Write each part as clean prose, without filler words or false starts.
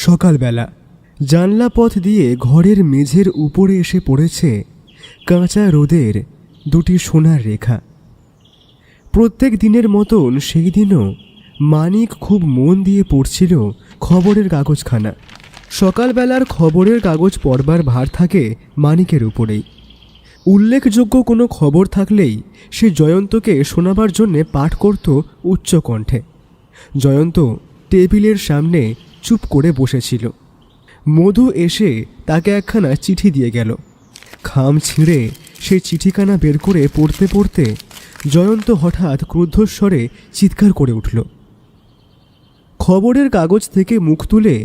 সকালবেলা জানলা পথ দিয়ে ঘরের মেঝের উপরে এসে পড়েছে কাঁচা রোদের দুটি সোনার রেখা। প্রত্যেক দিনের মতন সেই দিনও মানিক খুব মন দিয়ে পড়ছিল খবরের কাগজখানা। সকালবেলার খবরের কাগজ পড়বার ভার থাকে মানিকের উপরেই। উল্লেখযোগ্য কোনো খবর থাকলেই সে জয়ন্তকে শোনাবার জন্যে পাঠ করত উচ্চ কণ্ঠে। জয়ন্ত টেবিলের সামনে চুপ করে বসেছিল। মধু এসে তাকে একখানা চিঠি দিয়ে গেল। খাম ছিঁড়ে সেই চিঠিখানা বের করে পড়তে পড়তে জয়ন্ত হঠাৎ ক্রুদ্ধস্বরে চিৎকার করে উঠল। খবরের কাগজ থেকে মুখ তুলে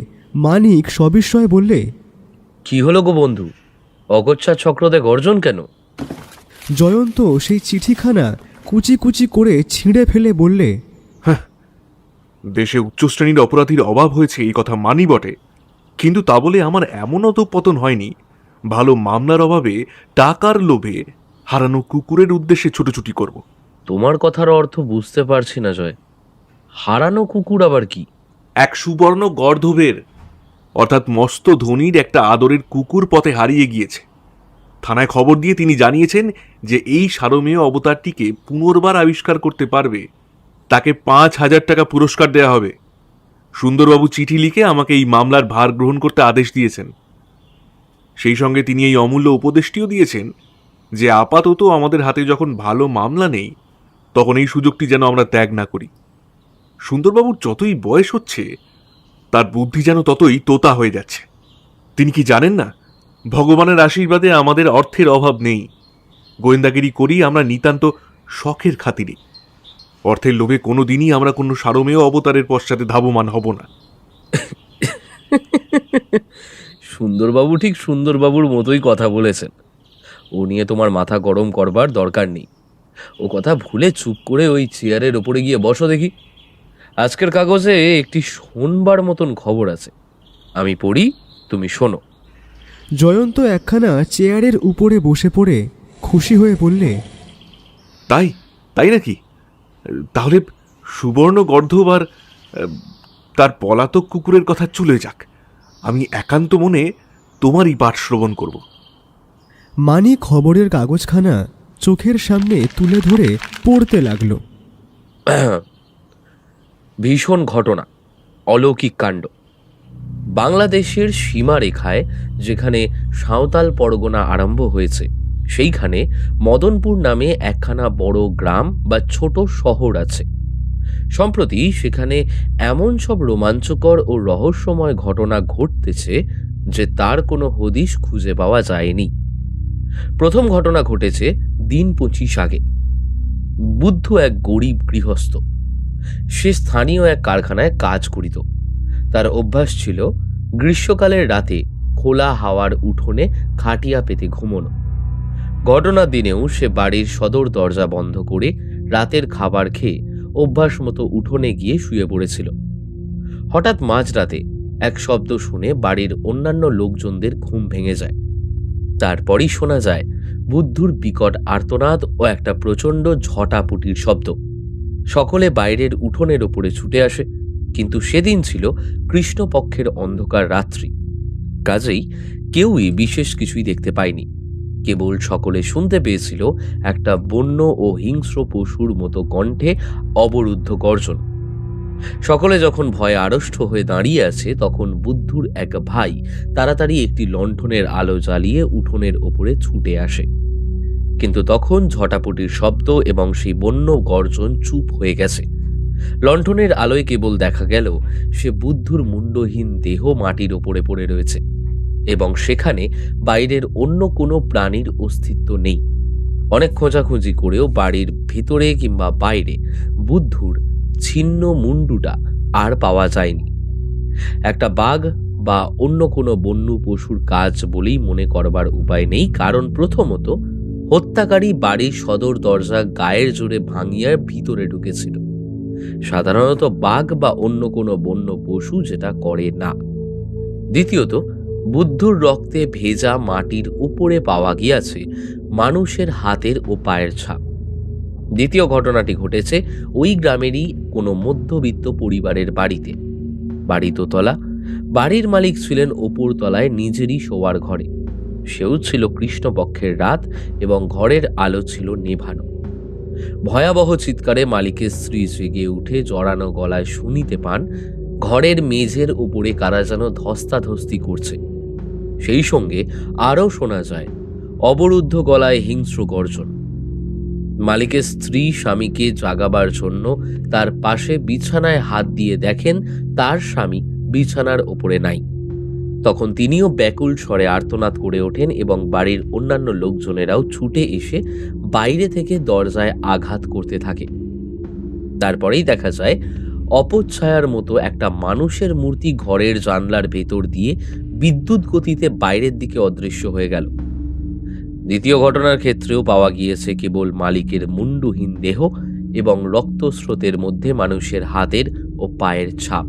মানিক সবিস্ময়ে বললে, কি হলো গো বন্ধু, অগচ্ছা চক্রদে গর্জন কেন? জয়ন্ত সেই চিঠিখানা কুচি কুচি করে ছিঁড়ে ফেলে বললে, হ্যাঁ, দেশে উচ্চশ্রেণীর অপরাধীর অভাব হয়েছে এই কথা মানি বটে, কিন্তু তা বলে আমার এমন অধঃপতন হয়নি ভালো মামলার অভাবে টাকার লোভে হারানো কুকুরের উদ্দেশ্যে ছুটোছুটি করব। তোমার কথার অর্থ বুঝতে পারছি না জয়। হারানো কুকুর আবার কি? এক সুবর্ণ গর্ধবের অর্থাৎ মস্ত ধনীর একটা আদরের কুকুর পথে হারিয়ে গিয়েছে। থানায় খবর দিয়ে তিনি জানিয়েছেন যে এই সারমেয় অবতারটিকে পুনর্বার আবিষ্কার করতে পারবে তাকে 5,000 টাকা পুরস্কার দেয়া হবে। সুন্দরবাবু চিঠি লিখে আমাকে এই মামলার ভার গ্রহণ করতে আদেশ দিয়েছেন। সেই সঙ্গে তিনি এই অমূল্য উপদেশটিও দিয়েছেন যে আপাতত আমাদের হাতে যখন ভালো মামলা নেই তখন এই সুযোগটি যেন আমরা ত্যাগ না করি। সুন্দরবাবুর যতই বয়স হচ্ছে তার বুদ্ধি যেন ততই তোতা হয়ে যাচ্ছে। তিনি কি জানেন না, ভগবানের আশীর্বাদে আমাদের অর্থের অভাব নেই। গোয়েন্দাগিরি করি আমরা নিতান্ত শখের খাতিরে। অর্থের লোভে কোনো দিনই আমরা কোনো সারমেয় অবতারের পশ্চাতে ধাবমান হব না। সুন্দরবাবু ঠিক সুন্দরবাবুর মতোই কথা বলেছেন। ও নিয়ে তোমার মাথা গরম করবার দরকার নেই। ও কথা ভুলে চুপ করে ওই চেয়ারের ওপরে গিয়ে বসো দেখি। আজকের কাগজে একটি শোনবার মতন খবর আছে, আমি পড়ি, তুমি শোনো। জয়ন্ত একখানা চেয়ারের উপরে বসে পড়ে খুশি হয়ে বললে, তাই তাই নাকি? তাহলে সুবর্ণ গর্ধব আর তার পলাতক কুকুরের কথা চলে যাক। আমি একান্ত মনে তোমারই পাঠ শ্রবণ করব। মানিক খবরের কাগজখানা চোখের সামনে তুলে ধরে পড়তে লাগল। ভীষণ ঘটনা, অলৌকিক কাণ্ড। বাংলাদেশের সীমারেখায় যেখানে সাঁওতাল পরগনা আরম্ভ হয়েছে সেইখানে মদনপুর নামে একখানা বড় গ্রাম বা ছোট শহর আছে। সম্প্রতি সেখানে এমন সব রোমাঞ্চকর ও রহস্যময় ঘটনা ঘটতেছে যে তার কোনো হদিশ খুঁজে পাওয়া যায়নি। প্রথম ঘটনা ঘটেছে দিন 25 আগে। বুদ্ধ এক গরিব গৃহস্থ। সে স্থানীয় এক কারখানায় কাজ করিত। তার অভ্যাস ছিল গ্রীষ্মকালের রাতে খোলা হাওয়ার উঠোনে খাটিয়া পেতে ঘুমোনো। ঘটনার দিনেও সে বাড়ির সদর দরজা বন্ধ করে রাতের খাবার খেয়ে অভ্যাস মতো উঠোনে গিয়ে শুয়ে পড়েছিল। হঠাৎ মাঝরাতে এক শব্দ শুনে বাড়ির অন্যান্য লোকজনদের ঘুম ভেঙে যায়। তারপরই শোনা যায় বুদ্ধুর বিকট আর্তনাদ ও একটা প্রচণ্ড ঝটাপটির শব্দ। সকলে বাইরের উঠোনের ওপরে ছুটে আসে, কিন্তু সেদিন ছিল কৃষ্ণপক্ষের অন্ধকার রাত্রি। কাজেই কেউই বিশেষ কিছুই দেখতে পায়নি। কেবল সকলে শুনতে পেয়েছিল একটা বন্য ও হিংস্র পশুর মতো কণ্ঠে অবরুদ্ধ গর্জন। সকলে যখন ভয়ে আড়ষ্ট হয়ে দাঁড়িয়ে আছে তখন বুদ্ধুর এক ভাই তাড়াতাড়ি একটি লণ্ঠনের আলো জ্বালিয়ে উঠোনের ওপরে ছুটে আসে। কিন্তু তখন ঝটাপটির শব্দ এবং সেই বন্য গর্জন চুপ হয়ে গেছে। লণ্ঠনের আলোয় কেবল দেখা গেল সে বুদ্ধুর মুন্ডহীন দেহ মাটির ওপরে পড়ে রয়েছে এবং সেখানে বাইরের অন্য কোনো প্রাণীর অস্তিত্ব নেই। অনেক খোঁজাখুঁজি করেও বাড়ির ভিতরে কিংবা বাইরে বুদ্ধুর ছিন্ন মুন্ডুটা আর পাওয়া যায়নি। একটা বাঘ বা অন্য কোনো বন্য পশুর কাজ বলেই মনে করবার উপায় নেই, কারণ প্রথমত হত্যাকারী বাড়ির সদর দরজা গায়ের জোরে ভাঙিয়া ভিতরে ঢুকেছিল। সাধারণত বাঘ বা অন্য কোনো বন্য পশু যেটা করে না। দ্বিতীয়ত বুদ্ধুর রক্তে ভেজা মাটির উপরে পাওয়া গিয়াছে মানুষের হাতের ও পায়ের ছাপ। দ্বিতীয় ঘটনাটি ঘটেছে ওই গ্রামেরই কোনো মধ্যবিত্ত পরিবারের বাড়িতে। বাড়ি দোতলা, বাড়ির মালিক ছিলেন ওপর তলায় নিজেরই শোয়ার ঘরে। সেও ছিল কৃষ্ণপক্ষের রাত এবং ঘরের আলো ছিল নেভানো। ভয়াবহ চিৎকারে মালিকের স্ত্রী জেগে উঠে জড়ানো গলায় শুনিতে পান ঘরের মেঝের উপরে কারা যেন ধস্তাধস্তি করছে। সেই সঙ্গে আরও শোনা যায় অবরুদ্ধ গলায় হিংস্র গর্জন। মালিকের স্ত্রী স্বামীকে জাগাবার জন্য তার পাশে বিছানায় হাত দিয়ে দেখেন তার স্বামী বিছানার ওপরে নাই। তখন তিনিও ব্যাকুল স্বরে আর্তনাদ করে ওঠেন এবং বাড়ির অন্যান্য লোকজনেরাও ছুটে এসে বাইরে থেকে দরজায় আঘাত করতে থাকে। তারপরেই দেখা যায় অপচ্ছায়ার মতো একটা মানুষের মূর্তি ঘরের জানলার ভেতর দিয়ে বিদ্যুৎ গতিতে বাইরের দিকে অদৃশ্য হয়ে গেল। দ্বিতীয় ঘটনার ক্ষেত্রেও পাওয়া গিয়েছে কেবল মালিকের মুন্ডুহীন দেহ এবং রক্তস্রোতের মধ্যে মানুষের হাতের ও পায়ের ছাপ।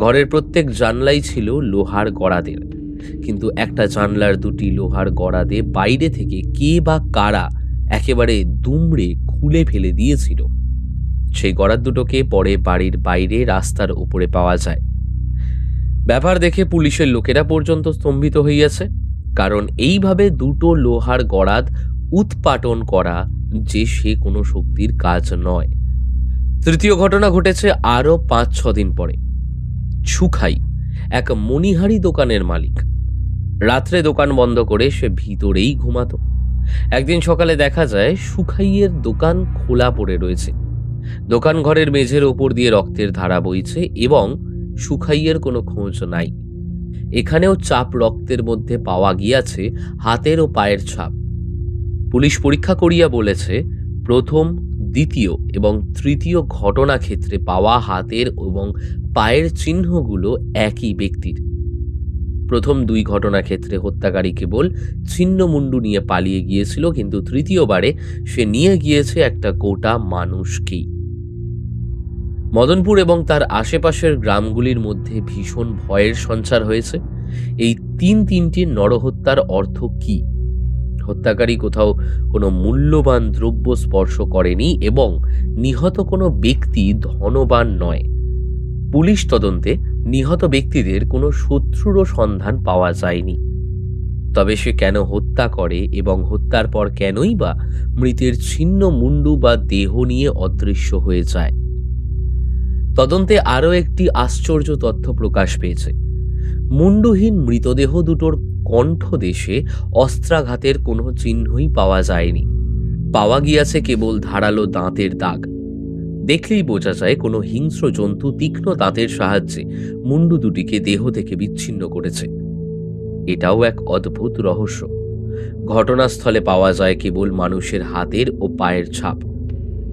ঘরের প্রত্যেক জানলাই ছিল লোহার গড়াদের, কিন্তু একটা জানলার দুটি লোহার গড়াদে বাইরে থেকে কে বা কারা একেবারে দুমড়ে খুলে ফেলে দিয়েছিল। সেই গড়াদ দুটোকে পরে বাড়ির বাইরে রাস্তার উপরে পাওয়া যায়। ব্যাপার দেখে পুলিশের লোকেরা পর্যন্ত স্তম্ভিত হইয়াছে, কারণ এইভাবে দুটো লোহার গড়াদ উৎপাটন করা যে সে কোনো শক্তির কাজ নয়। তৃতীয় ঘটনা ঘটেছে আরো 5-6 দিন পরে। সুখাই এক মণিহারি দোকানের মালিক। রাত্রে দোকান বন্ধ করে সে ভিতরেই ঘুমাতো। একদিন সকালে দেখা যায় সুখাইয়ের দোকান খোলা পড়ে রয়েছে। দোকান ঘরের মেঝের ওপর দিয়ে রক্তের ধারা বইছে এবং সুখাইয়ের কোনো খোঁজ নাই। এখানেও চাপ রক্তের মধ্যে পাওয়া গিয়াছে হাতের ও পায়ের ছাপ। পুলিশ পরীক্ষা করিয়া বলেছে প্রথম, দ্বিতীয় এবং তৃতীয় ঘটনা ক্ষেত্রে পাওয়া হাতের এবং পায়ের চিহ্নগুলো একই ব্যক্তির। প্রথম 2 ঘটনা ক্ষেত্রে হত্যাকারী কেবল ছিন্ন মুন্ডু নিয়ে পালিয়ে গিয়েছিল, কিন্তু তৃতীয়বারে সে নিয়ে গিয়েছে একটা গোটা মানুষকেই। মদনপুর এবং তার আশেপাশের গ্রামগুলির মধ্যে ভীষণ ভয়ের সঞ্চার হয়েছে। এই তিনটি নরহত্যার অর্থ কি? হত্যাকারী কোথাও কোনো মূল্যবান দ্রব্য স্পর্শ করেনি এবং নিহত কোনো ব্যক্তি ধনবান নয়। পুলিশ তদন্তে নিহত ব্যক্তিদের কোনো শত্রুরও সন্ধান পাওয়া যায়নি। তবে সে কেন হত্যা করে এবং হত্যার পর কেনই বা মৃতের ছিন্ন মুন্ডু বা দেহ নিয়ে অদৃশ্য হয়ে যায়? তদন্তে আরও একটি আশ্চর্য তথ্য প্রকাশ পেয়েছে। মুন্ডুহীন মৃতদেহ দুটোর কণ্ঠদেশে অস্ত্রাঘাতের কোনো চিহ্নই পাওয়া যায়নি। পাওয়া গিয়াছে কেবল ধারালো দাঁতের দাগ। দেখলেই বোঝা যায় কোনো হিংস্র জন্তু তীক্ষ্ণ দাঁতের সাহায্যে মুন্ডু দুটিকে দেহ থেকে বিচ্ছিন্ন করেছে। এটাও এক অদ্ভুত রহস্য। ঘটনাস্থলে পাওয়া যায় কেবল মানুষের হাতের ও পায়ের ছাপ,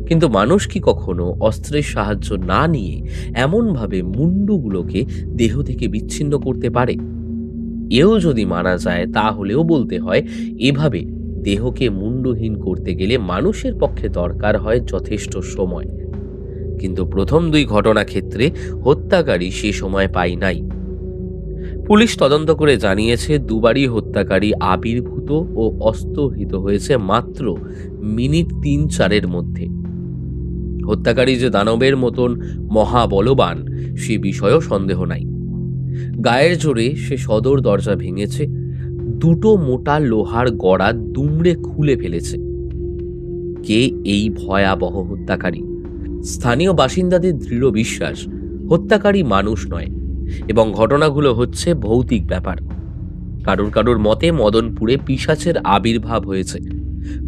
কিন্তু মানুষ কি কখনো অস্ত্রের সাহায্য না নিয়ে এমনভাবে মুন্ডুগুলোকে দেহ থেকে বিচ্ছিন্ন করতে পারে? এও যদি মানা যায় তাহলেও বলতে হয় এভাবে দেহকে মুন্ডুহীন করতে গেলে মানুষের পক্ষে দরকার হয় যথেষ্ট সময়। কিন্তু প্রথম 2 ঘটনা ক্ষেত্রে হত্যাকারী সে সময় পায় নাই। পুলিশ তদন্ত করে জানিয়েছে দুবারই হত্যাকারী আবির্ভূত ও অস্তহিত হয়েছে মাত্র মিনিট 3-4 মধ্যে। হত্যাকারী যে দানবের মতন মহাবলবান সে বিষয়েও সন্দেহ নাই। গায়ের জোরে সে সদর দরজা ভেঙেছে, 2টো মোটা লোহার গড়া দুমড়ে খুলে ফেলেছে। কে এই ভয়াবহ হত্যাকারী? স্থানীয় বাসিন্দাদের দৃঢ় বিশ্বাস হত্যাকারী মানুষ নয় এবং ঘটনাগুলো হচ্ছে ভৌতিক ব্যাপার। কারোর মতে মদনপুরে পিশাচের আবির্ভাব হয়েছে,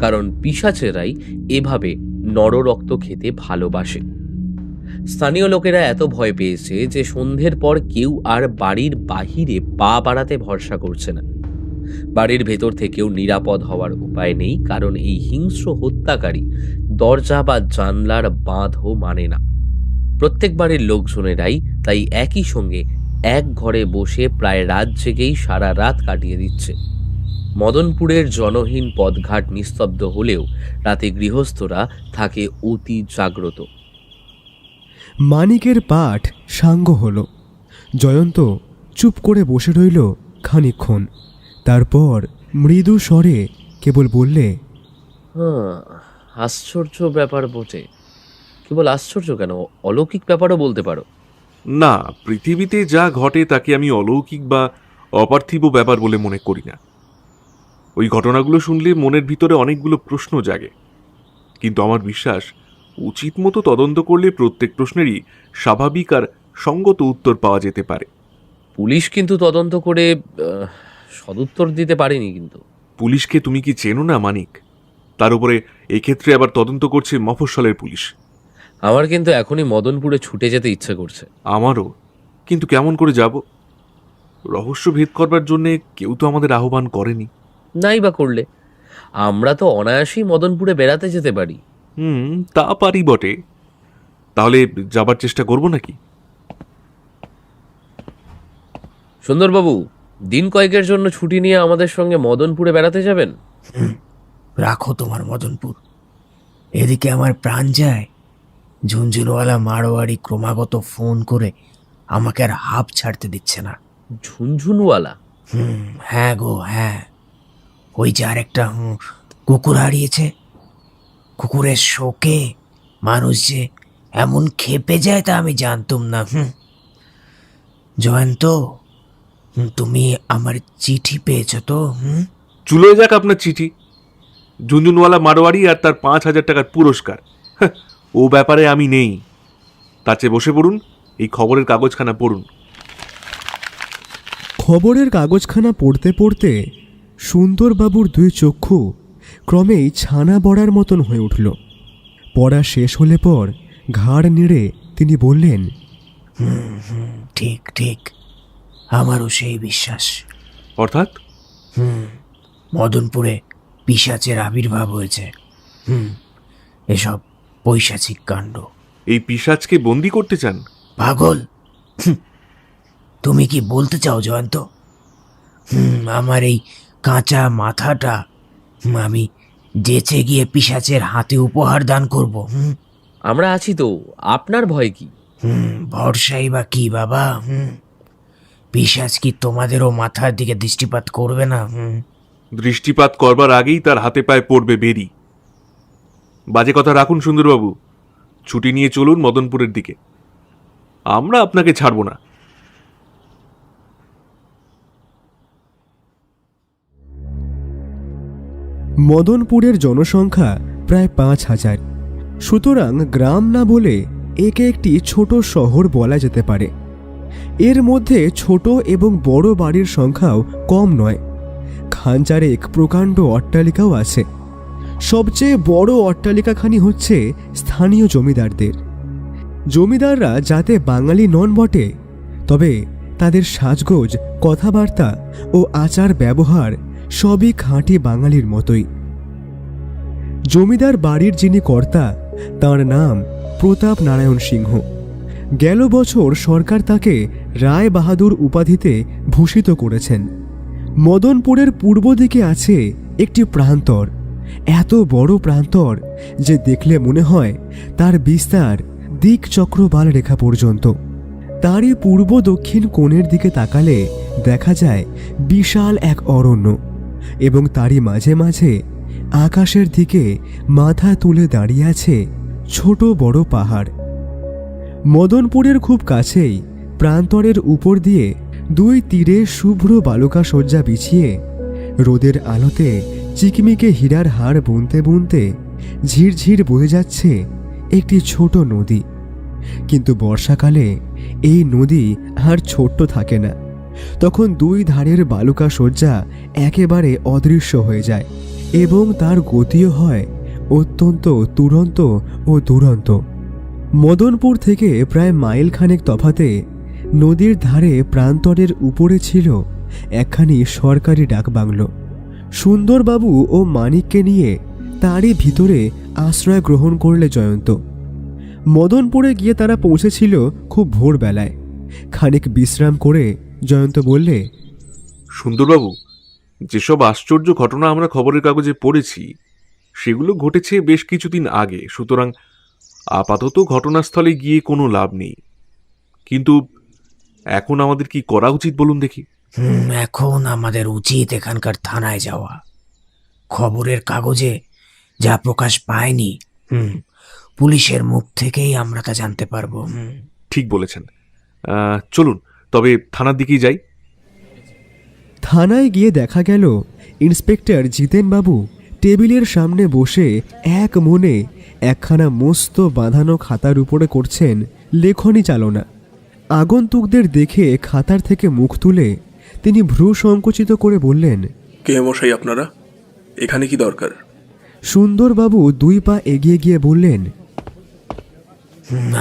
কারণ পিশাচেরাই এভাবে নররক্ত খেতে ভালোবাসে। স্থানীয় লোকেরা এত ভয় পেয়েছে যে সন্ধ্যের পর কেউ আর বাড়ির বাহিরে পা বাড়াতে ভরসা করছে না। বাড়ির ভেতর থেকেও নিরাপদ হওয়ার উপায় নেই, কারণ এই হিংস্র হত্যাকারী দরজা বা জানলার বাঁধও মানে না। প্রত্যেক বাড়ির লোকজনেরাই তাই একই সঙ্গে এক ঘরে বসে প্রায় রাত জেগেই সারা রাত কাটিয়ে দিচ্ছে। মদনপুরের জনহীন পথঘাট নিস্তব্ধ হলেও রাতে গৃহস্থরা থাকে অতি জাগ্রত। মানিকের পাঠ সাঙ্গ হল। জয়ন্ত চুপ করে বসে রইল খানিকক্ষণ। তারপর মৃদু স্বরে কেবল বললে, আশ্চর্য ব্যাপার বটে। কেবল আশ্চর্য কেন, অলৌকিক ব্যাপারও বলতে পারো। না, পৃথিবীতে যা ঘটে তাকে আমি অলৌকিক বা অপার্থিব ব্যাপার বলে মনে করি না। ওই ঘটনাগুলো শুনলে মনের ভিতরে অনেকগুলো প্রশ্ন জাগে, কিন্তু আমার বিশ্বাস উচিত মতো তদন্ত করলে প্রত্যেক প্রশ্নেরই স্বাভাবিক আর সঙ্গত উত্তর পাওয়া যেতে পারে। পুলিশ কিন্তু তদন্ত করে সদুত্তর দিতে পারেনি কিন্তু। পুলিশকে তুমি কি চেনো না মানিক? তার উপরে এক্ষেত্রে আবার তদন্ত করছে মফস্বলের পুলিশ। আমার কিন্তু এখনই মদনপুরে ছুটে যেতে ইচ্ছে করছে। আমারও, কিন্তু কেমন করে যাব? রহস্য ভেদ করবার জন্যে কেউ তো আমাদের আহ্বান করেনি। নাই বা করলে আমরা তো অনায়াসেই মদনপুরে বেড়াতে যেতে পারি। তা পারি বটে। তাহলে যাবার চেষ্টা করব নাকি? সুন্দরবাবু, দিন কয়েকের জন্য ছুটি নিয়ে আমাদের সঙ্গে মদনপুরে বেড়াতে যাবেন? রাখো তোমার মদনপুর। এদিকে আমার প্রাণ যায়। ঝুনঝুনওয়ালা মারোয়ারি ক্রমাগত ফোন করে আমাকে আর হাঁপ ছাড়তে দিচ্ছে না। ঝুনঝুনওয়ালা? হ্যাঁ গো হ্যাঁ। ওই যে আর একটা কুকুর হারিয়েছে। কুকুরের শোকে মানুষ যে এমন খেপে যায় তা আমি জানতুম না। জয়ন্ত, তুমি আমার চিঠি পেয়েছো তো? চুলো যাক আপনার চিঠি। ঝুনঝুনওয়ালা মারোয়ারি আর তার 5,000 টাকার পুরস্কার, ও ব্যাপারে আমি নেই। তার চেয়ে বসে পড়ুন, এই খবরের কাগজখানা পড়ুন। খবরের কাগজখানা পড়তে পড়তে সুন্দরবাবুর দুই চক্ষু ক্রমেই ছানা বড়ার মতন হয়ে উঠল। পড়া শেষ হলে পর ঘাড় নেড়ে তিনি বললেন, ঠিক ঠিক, আমারও সেই বিশ্বাস। অর্থাৎ? মদনপুরে পিশাচের আবির্ভাব হয়েছে। এসব পৈশাচিক কাণ্ড। এই পিশাচকে বন্দি করতে চান? পাগল, তুমি কি বলতে চাও জয়ন্ত? আমার এই কাঁচা মাথাটা আমি যেচে গিয়ে পিশাচের হাতে উপহার দান করব। আমরা আছি তো, আপনার ভয় কি? ভরসাই বা কি বাবা? পিশাচ কি তোমাদেরও মাথার দিকে দৃষ্টিপাত করবে না? দৃষ্টিপাত করবার আগেই তার হাতে পায়ে পড়বে বেরি। বাজে কথা রাখুন সুন্দরবাবু, ছুটি নিয়ে চলুন মদনপুরের দিকে। আমরা আপনাকে ছাড়ব না। মদনপুরের জনসংখ্যা প্রায় 5,000। সুতরাং গ্রাম না বলে একে একটি ছোট শহর বলা যেতে পারে। এর মধ্যে ছোট এবং বড় বাড়ির সংখ্যাও কম নয়। খানচারেক প্রকাণ্ড অট্টালিকাও আছে। সবচেয়ে বড় অট্টালিকাখানি হচ্ছে স্থানীয় জমিদারদের। জমিদাররা যাতে বাঙালি নন বটে, তবে তাদের সাজগোজ, কথাবার্তা ও আচার ব্যবহার সবই খাঁটি বাঙালির মতোই। জমিদার বাড়ির যিনি কর্তা, তার নাম প্রতাপ নারায়ণ সিংহ। গেল বছর সরকার তাকে রায় বাহাদুর উপাধিতে ভূষিত করেছেন। মদনপুরের পূর্ব দিকে আছে একটি প্রান্তর। এত বড় প্রান্তর যে দেখলে মনে হয় তার বিস্তার দিক চক্রবাল রেখা পর্যন্ত। তারই পূর্ব দক্ষিণ কোণের দিকে তাকালে দেখা যায় বিশাল এক অরণ্য, এবং তারই মাঝে মাঝে আকাশের দিকে মাথা তুলে দাঁড়িয়ে আছে ছোট বড় পাহাড়। মদনপুরের খুব কাছেই প্রান্তরের উপর দিয়ে দুই তীরে শুভ্র বালুকা শয্যা বিছিয়ে রোদের আলোতে চিকমিকে হীরার হাড় বুনতে বুনতে ঝিরঝির বয়ে যাচ্ছে একটি ছোট নদী। কিন্তু বর্ষাকালে এই নদী আর ছোট্ট থাকে না। তখন দুই ধারের বালুকা শয্যা একেবারে অদৃশ্য হয়ে যায়, এবং তার গতিও হয় অত্যন্ত তুরন্ত ও দুরন্ত। মদনপুর থেকে প্রায় মাইল খানেক তফাতে নদীর ধারে প্রান্তরের উপরে ছিল একখানি সরকারি ডাকবাংলো। সুন্দরবাবু ও মানিককে নিয়ে তারই ভিতরে আশ্রয় গ্রহণ করলে জয়ন্ত। মদনপুরে গিয়ে তারা পৌঁছেছিল খুব ভোরবেলায়। খানিক বিশ্রাম করে জয়ন্ত বললে, সুন্দরবাবু, যেসব আশ্চর্য ঘটনা আমরা খবরের কাগজে পড়েছি সেগুলো ঘটেছে বেশ কিছুদিন আগে, সুতরাং আপাতত ঘটনাস্থলে গিয়ে কোনো লাভ নেই। কিন্তু এখন আমাদের কি করা উচিত বলুন দেখি? এখন আমাদের উচিত এখানকার থানায় যাওয়া। খবরের কাগজে যা প্রকাশ পায়নি, পুলিশের মুখ থেকেই আমরা তা জানতে পারবো। ঠিক বলেছেন। চলুন তবে থানার দিকেই যাই। থানায় গিয়ে দেখা গেল ইন্সপেক্টর জিতেনবাবু টেবিলের সামনে বসে এক মনে একখানা মস্ত বাঁধানো খাতার উপরে করছেন লেখনী চালনা। আগন্তুকদের দেখে খাতার থেকে মুখ তুলে তিনি ভ্রু সংকুচিত করে বললেন, কে মশাই আপনারা? এখানে কি দরকার? সুন্দরবাবু 2 পা এগিয়ে গিয়ে বললেন,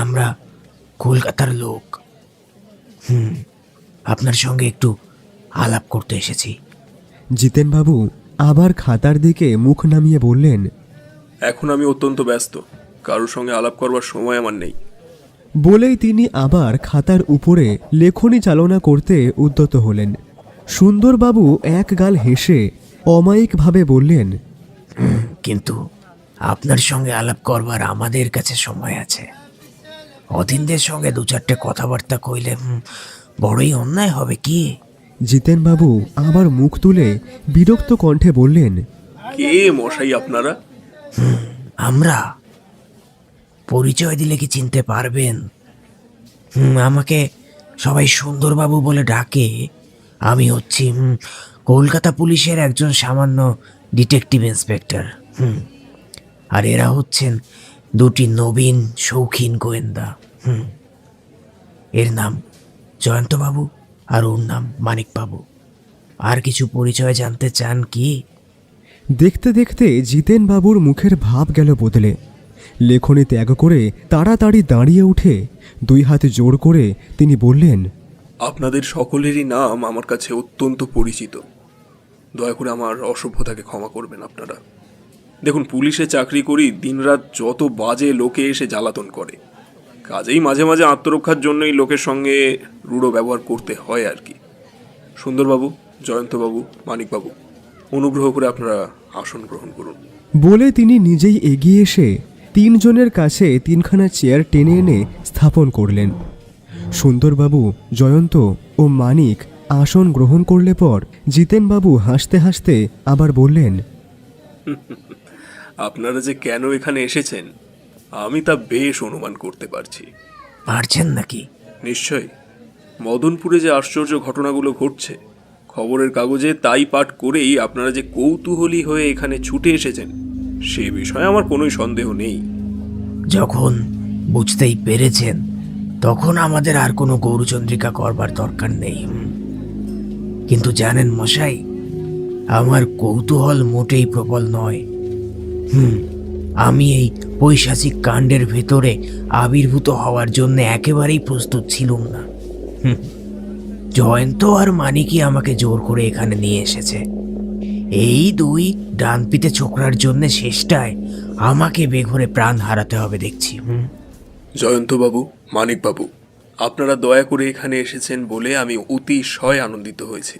আমরা কলকাতার লোক। আপনার সঙ্গে একটু আলাপ করতে এসেছি। জিতেনবাবু আবার খাতার দিকে মুখ নামিয়ে বললেন, এখন আমি অত্যন্ত ব্যস্ত, কারোর সঙ্গে আলাপ করবার সময় আমার নেই। বলেই তিনি আবার খাতার উপরে লেখনী চালনা করতে উদ্যত হলেন। সুন্দরবাবু এক গাল হেসে অমায়িকভাবে বললেন, কিন্তু আপনার সঙ্গে আলাপ করবার আমাদের কাছে সময় আছে। অধীনদের সঙ্গে 2-4টে কথাবার্তা কইলে বড়ই অন্যায় হবে কি? জিতেনবাবু আবার মুখ তুলে বিরক্ত কণ্ঠে বললেন, কে মশাই আপনারা? আমরা পরিচয় দিলে কি চিনতে পারবেন? আমাকে সবাই সুন্দরবাবু বলে ডাকে। আমি হচ্ছি কলকাতা পুলিশের একজন সামান্য ডিটেকটিভ ইন্সপেক্টর। আর এরা হচ্ছেন 2টি নবীন শৌখিন গোয়েন্দা। এর নাম জয়ন্তবাবু আর ওর নাম মানিকবাবু। আর কিছু পরিচয় জানতে চান কি? দেখতে দেখতে জিতেনবাবুর মুখের ভাব গেল বদলে। লেখনী ত্যাগ করে তাড়াতাড়ি দাঁড়িয়ে উঠে 2 হাত জোড় করে তিনি বললেন, আপনাদের সকলেরই নাম আমার কাছে অত্যন্ত পরিচিত। দয়া করে আমার অসভ্যতাকে ক্ষমা করবেন আপনারা। দেখুন, পুলিশে চাকরি করি, দিনরাত যত বাজে লোকে এসে জ্বালাতন করে, কাজেই মাঝে মাঝে আত্মরক্ষার জন্যই লোকের সঙ্গে রূঢ় ব্যবহার করতে হয় আর কি। সুন্দরবাবু, জয়ন্তবাবু, মানিকবাবু, অনুগ্রহ করে আপনারা আসন গ্রহণ করুন। বলে তিনি নিজেই এগিয়ে এসে 3 জনের কাছে 3খানা চেয়ার টেনে এনে স্থাপন করলেন। সুন্দরবাবু, জয়ন্ত ও মানিক আসন গ্রহণ করলে পর জিতেনবাবু হাসতে হাসতে আবার বললেন, আপনারা যে কেন এখানে এসেছেন আমি তা বেশ অনুমান করতে পারছি। পারছেন নাকি? নিশ্চয়ই। মদনপুরে যে আশ্চর্য ঘটনাগুলো ঘটছে, খবরের কাগজে তাই পাঠ করেই আপনারা যে কৌতূহলী হয়ে এখানে ছুটে এসেছেন, সে বিষয়ে আমার কোনোই সন্দেহ নেই। যখন বুঝতেই পেরেছেন তখন আমাদের আর কোনো গৌরচন্দ্রিকা করবার দরকার নেই। কিন্তু জানেন মশাই, আমার কৌতূহল মোটেই প্রবল নয়। আমি এই পৈশাচিক কাণ্ডের ভেতরে আবির্ভূত হওয়ার জন্য একেবারেই প্রস্তুত ছিলুম না। জয়ন্ত আর মানিকই আমাকে জোর করে এখানে নিয়ে এসেছে। এই 2 ডানপিতে ছোকরার জন্য শেষটায় আমাকে বেঘরে প্রাণ হারাতে হবে দেখছি। জয়ন্তবাবু, মানিকবাবু, আপনারা দয়া করে এখানে এসেছেন বলে আমি অতিশয় আনন্দিত হয়েছি।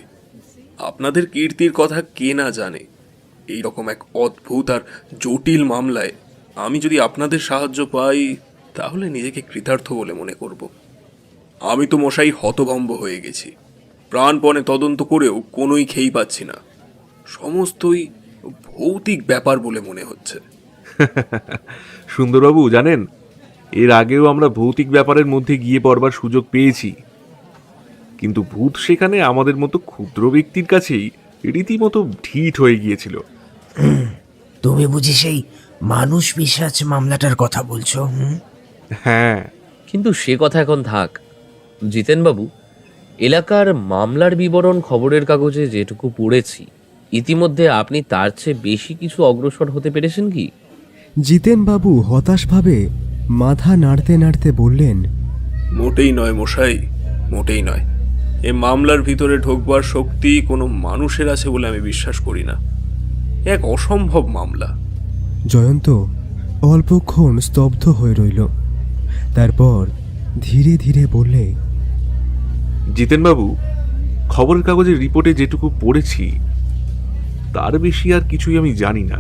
আপনাদের কীর্তির কথা কে না জানে। এই রকম এক অদ্ভুত আর জটিল মামলায় আমি যদি আপনাদের সাহায্য পাই তাহলে নিজেকে কৃতার্থ বলে মনে করব। আমি তো মশাই হতভম্ব হয়ে গেছি। প্রাণপণে তদন্ত করেও কোনোই খেই পাচ্ছি না। সমস্তই ভৌতিক ব্যাপার বলে মনে হচ্ছে। সুন্দরবাবু জানেন, এর আগেও আমরা ভৌতিক ব্যাপারের মধ্যে গিয়ে পড়বার সুযোগ পেয়েছি, কিন্তু ভূত সেখানে আমাদের মতো ক্ষুদ্র ব্যক্তির কাছেই রীতিমতো ঢিঠ হয়ে গিয়েছিল। তুমি বুঝি সেই মানুষ পিশাচ মামলাটার কথা বলছো? হ্যাঁ, কিন্তু সে কথা এখন থাক। জিতেনবাবু, এলাকার মামলার বিবরণ খবরের কাগজে যেটুকু পড়েছি, ইতিমধ্যে আপনি তার চেয়ে বেশি কিছু অগ্রসর হতে পেরেছেন কি? জিতেনবাবু হতাশভাবে মাথা নাড়তে নাড়তে বললেন, মোটেই নয় মশাই, মোটেই নয়। এ মামলার ভিতরে ঢোকবার শক্তি কোনো মানুষের আছে বলে আমি বিশ্বাস করি না। এক অসম্ভব মামলা। জয়ন্ত অল্পক্ষণ স্তব্ধ হয়ে রইল। তারপর ধীরে ধীরে বললে, জিতেনবাবু, খবরের কাগজের রিপোর্টে যেটুকু পড়েছি তার বেশি আর কিছুই আমি জানি না।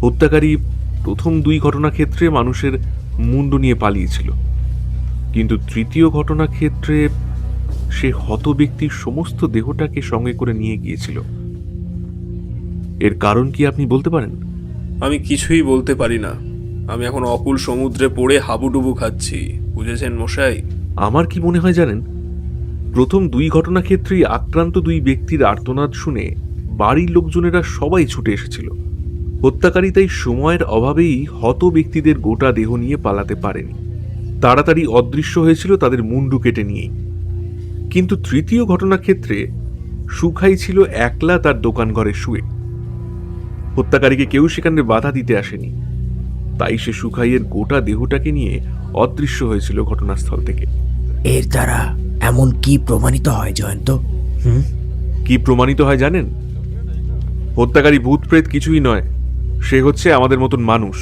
হত্যাকারী প্রথম 2 ঘটনা ক্ষেত্রে মানুষের মুন্ডু নিয়ে পালিয়েছিল, কিন্তু তৃতীয় ঘটনা ক্ষেত্রে সে হত ব্যক্তির সমস্ত দেহটাকে সঙ্গে করে নিয়ে গিয়েছিল। এর কারণ কি আপনি বলতে পারেন? আমি কিছুই বলতে পারি না। আমি এখন অকুল সমুদ্রে পড়ে হাবুডুবু খাচ্ছি, বুঝেছেন মশাই? আমার কি মনে হয় জানেন, প্রথম 2 ঘটনা ক্ষেত্রেই আক্রান্ত 2 ব্যক্তির আর্তনাদ শুনে বাড়ির লোকজনেরা সবাই ছুটে এসেছিল। হত্যাকারী তাই সময়ের অভাবেই হত ব্যক্তিদের গোটা দেহ নিয়ে পালাতে পারেনি, তাড়াতাড়ি অদৃশ্য হয়েছিল তাদের মুন্ডু কেটে নিয়েই। কিন্তু তৃতীয় ঘটনার ক্ষেত্রে সুখাই ছিল একলা তার দোকান ঘরে শুয়ে। হত্যাকারীকে কেউ সেখানে বাধা দিতে আসেনি, তাই সে সুখাইয়ের গোটা দেহটাকে নিয়ে অদৃশ্য হয়েছিল ঘটনাস্থল থেকে। এর দ্বারা এমন কি প্রমাণিত হয় জয়ন্ত? কি প্রমাণিত হয় জানেন? হত্যাকারী ভূত প্রেত কিছুই নয়, সে হচ্ছে আমাদের মতন মানুষ।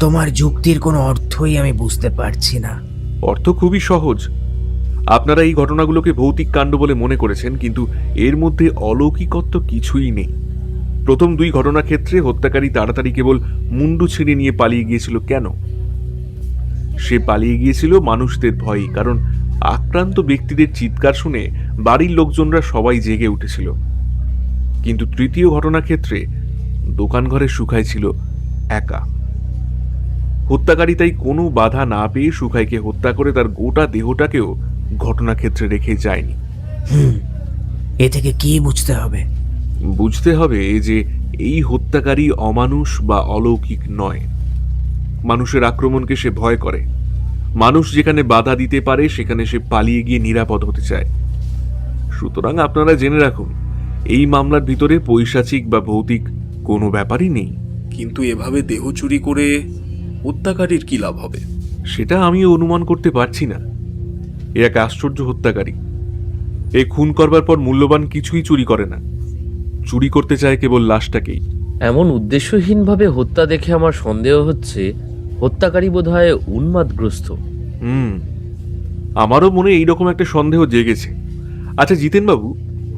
তোমার যুক্তির কোনো অর্থই আমি বুঝতে পারছি না। অর্থ খুবই সহজ। আপনারা এই ঘটনাগুলোকে ভৌতিক কাণ্ড বলে মনে করেছেন, কিন্তু এর মধ্যে অলৌকিকত্ব কিছুই নেই। প্রথম 2 ঘটনার ক্ষেত্রে হত্যাকারী তাড়াতাড়ি কেবল মুন্ডু ছিঁড়ে নিয়ে পালিয়ে গিয়েছিল কেন? সে পালিয়ে গিয়েছিল মানুষদের ভয়ে, কারণ আক্রান্ত ব্যক্তিদের চিৎকার শুনে বাড়ির লোকজনরা সবাই জেগে উঠেছিল। কিন্তু তৃতীয় ঘটনার ক্ষেত্রে দোকান ঘরে সুখাই ছিল একা। হত্যাকারী তাই কোনো বাধা না পেয়ে সুখাইকে হত্যা করে তার গোটা দেহটাকেও ঘটনাক্ষেত্রে রেখে যায়নি। এ থেকে কি বুঝতে হবে? বুঝতে হবে যে এই হত্যাকারী অমানুষ বা অলৌকিক নয়। মানুষের আক্রমণকে সে ভয় করে। মানুষ যেখানে বাধা দিতে পারে সেখানে সে পালিয়ে গিয়ে নিরাপদ হতে চায়। সুতরাং আপনারা জেনে রাখুন, এই মামলার ভিতরে পৈশাচিক বা ভৌতিক কোনো ব্যাপারই নেই। কিন্তু এভাবে দেহ চুরি করে হত্যাকারীর কি লাভ হবে? সেটা আমিও অনুমান করতে পারছি না। এ এক আশ্চর্য হত্যাকারী। এই খুন করবার পর মূল্যবান কিছুই চুরি করে না, চুরি করতে চায় কেবল লাশটাকেই। এমন উদ্দেশ্যহীনভাবে হত্যা দেখে আমার সন্দেহ হচ্ছে হত্যাকারী বোধহয় উন্মাদগ্রস্ত। আমারও মনে এইরকম একটা সন্দেহ জেগেছে। আচ্ছা জিতেনবাবু,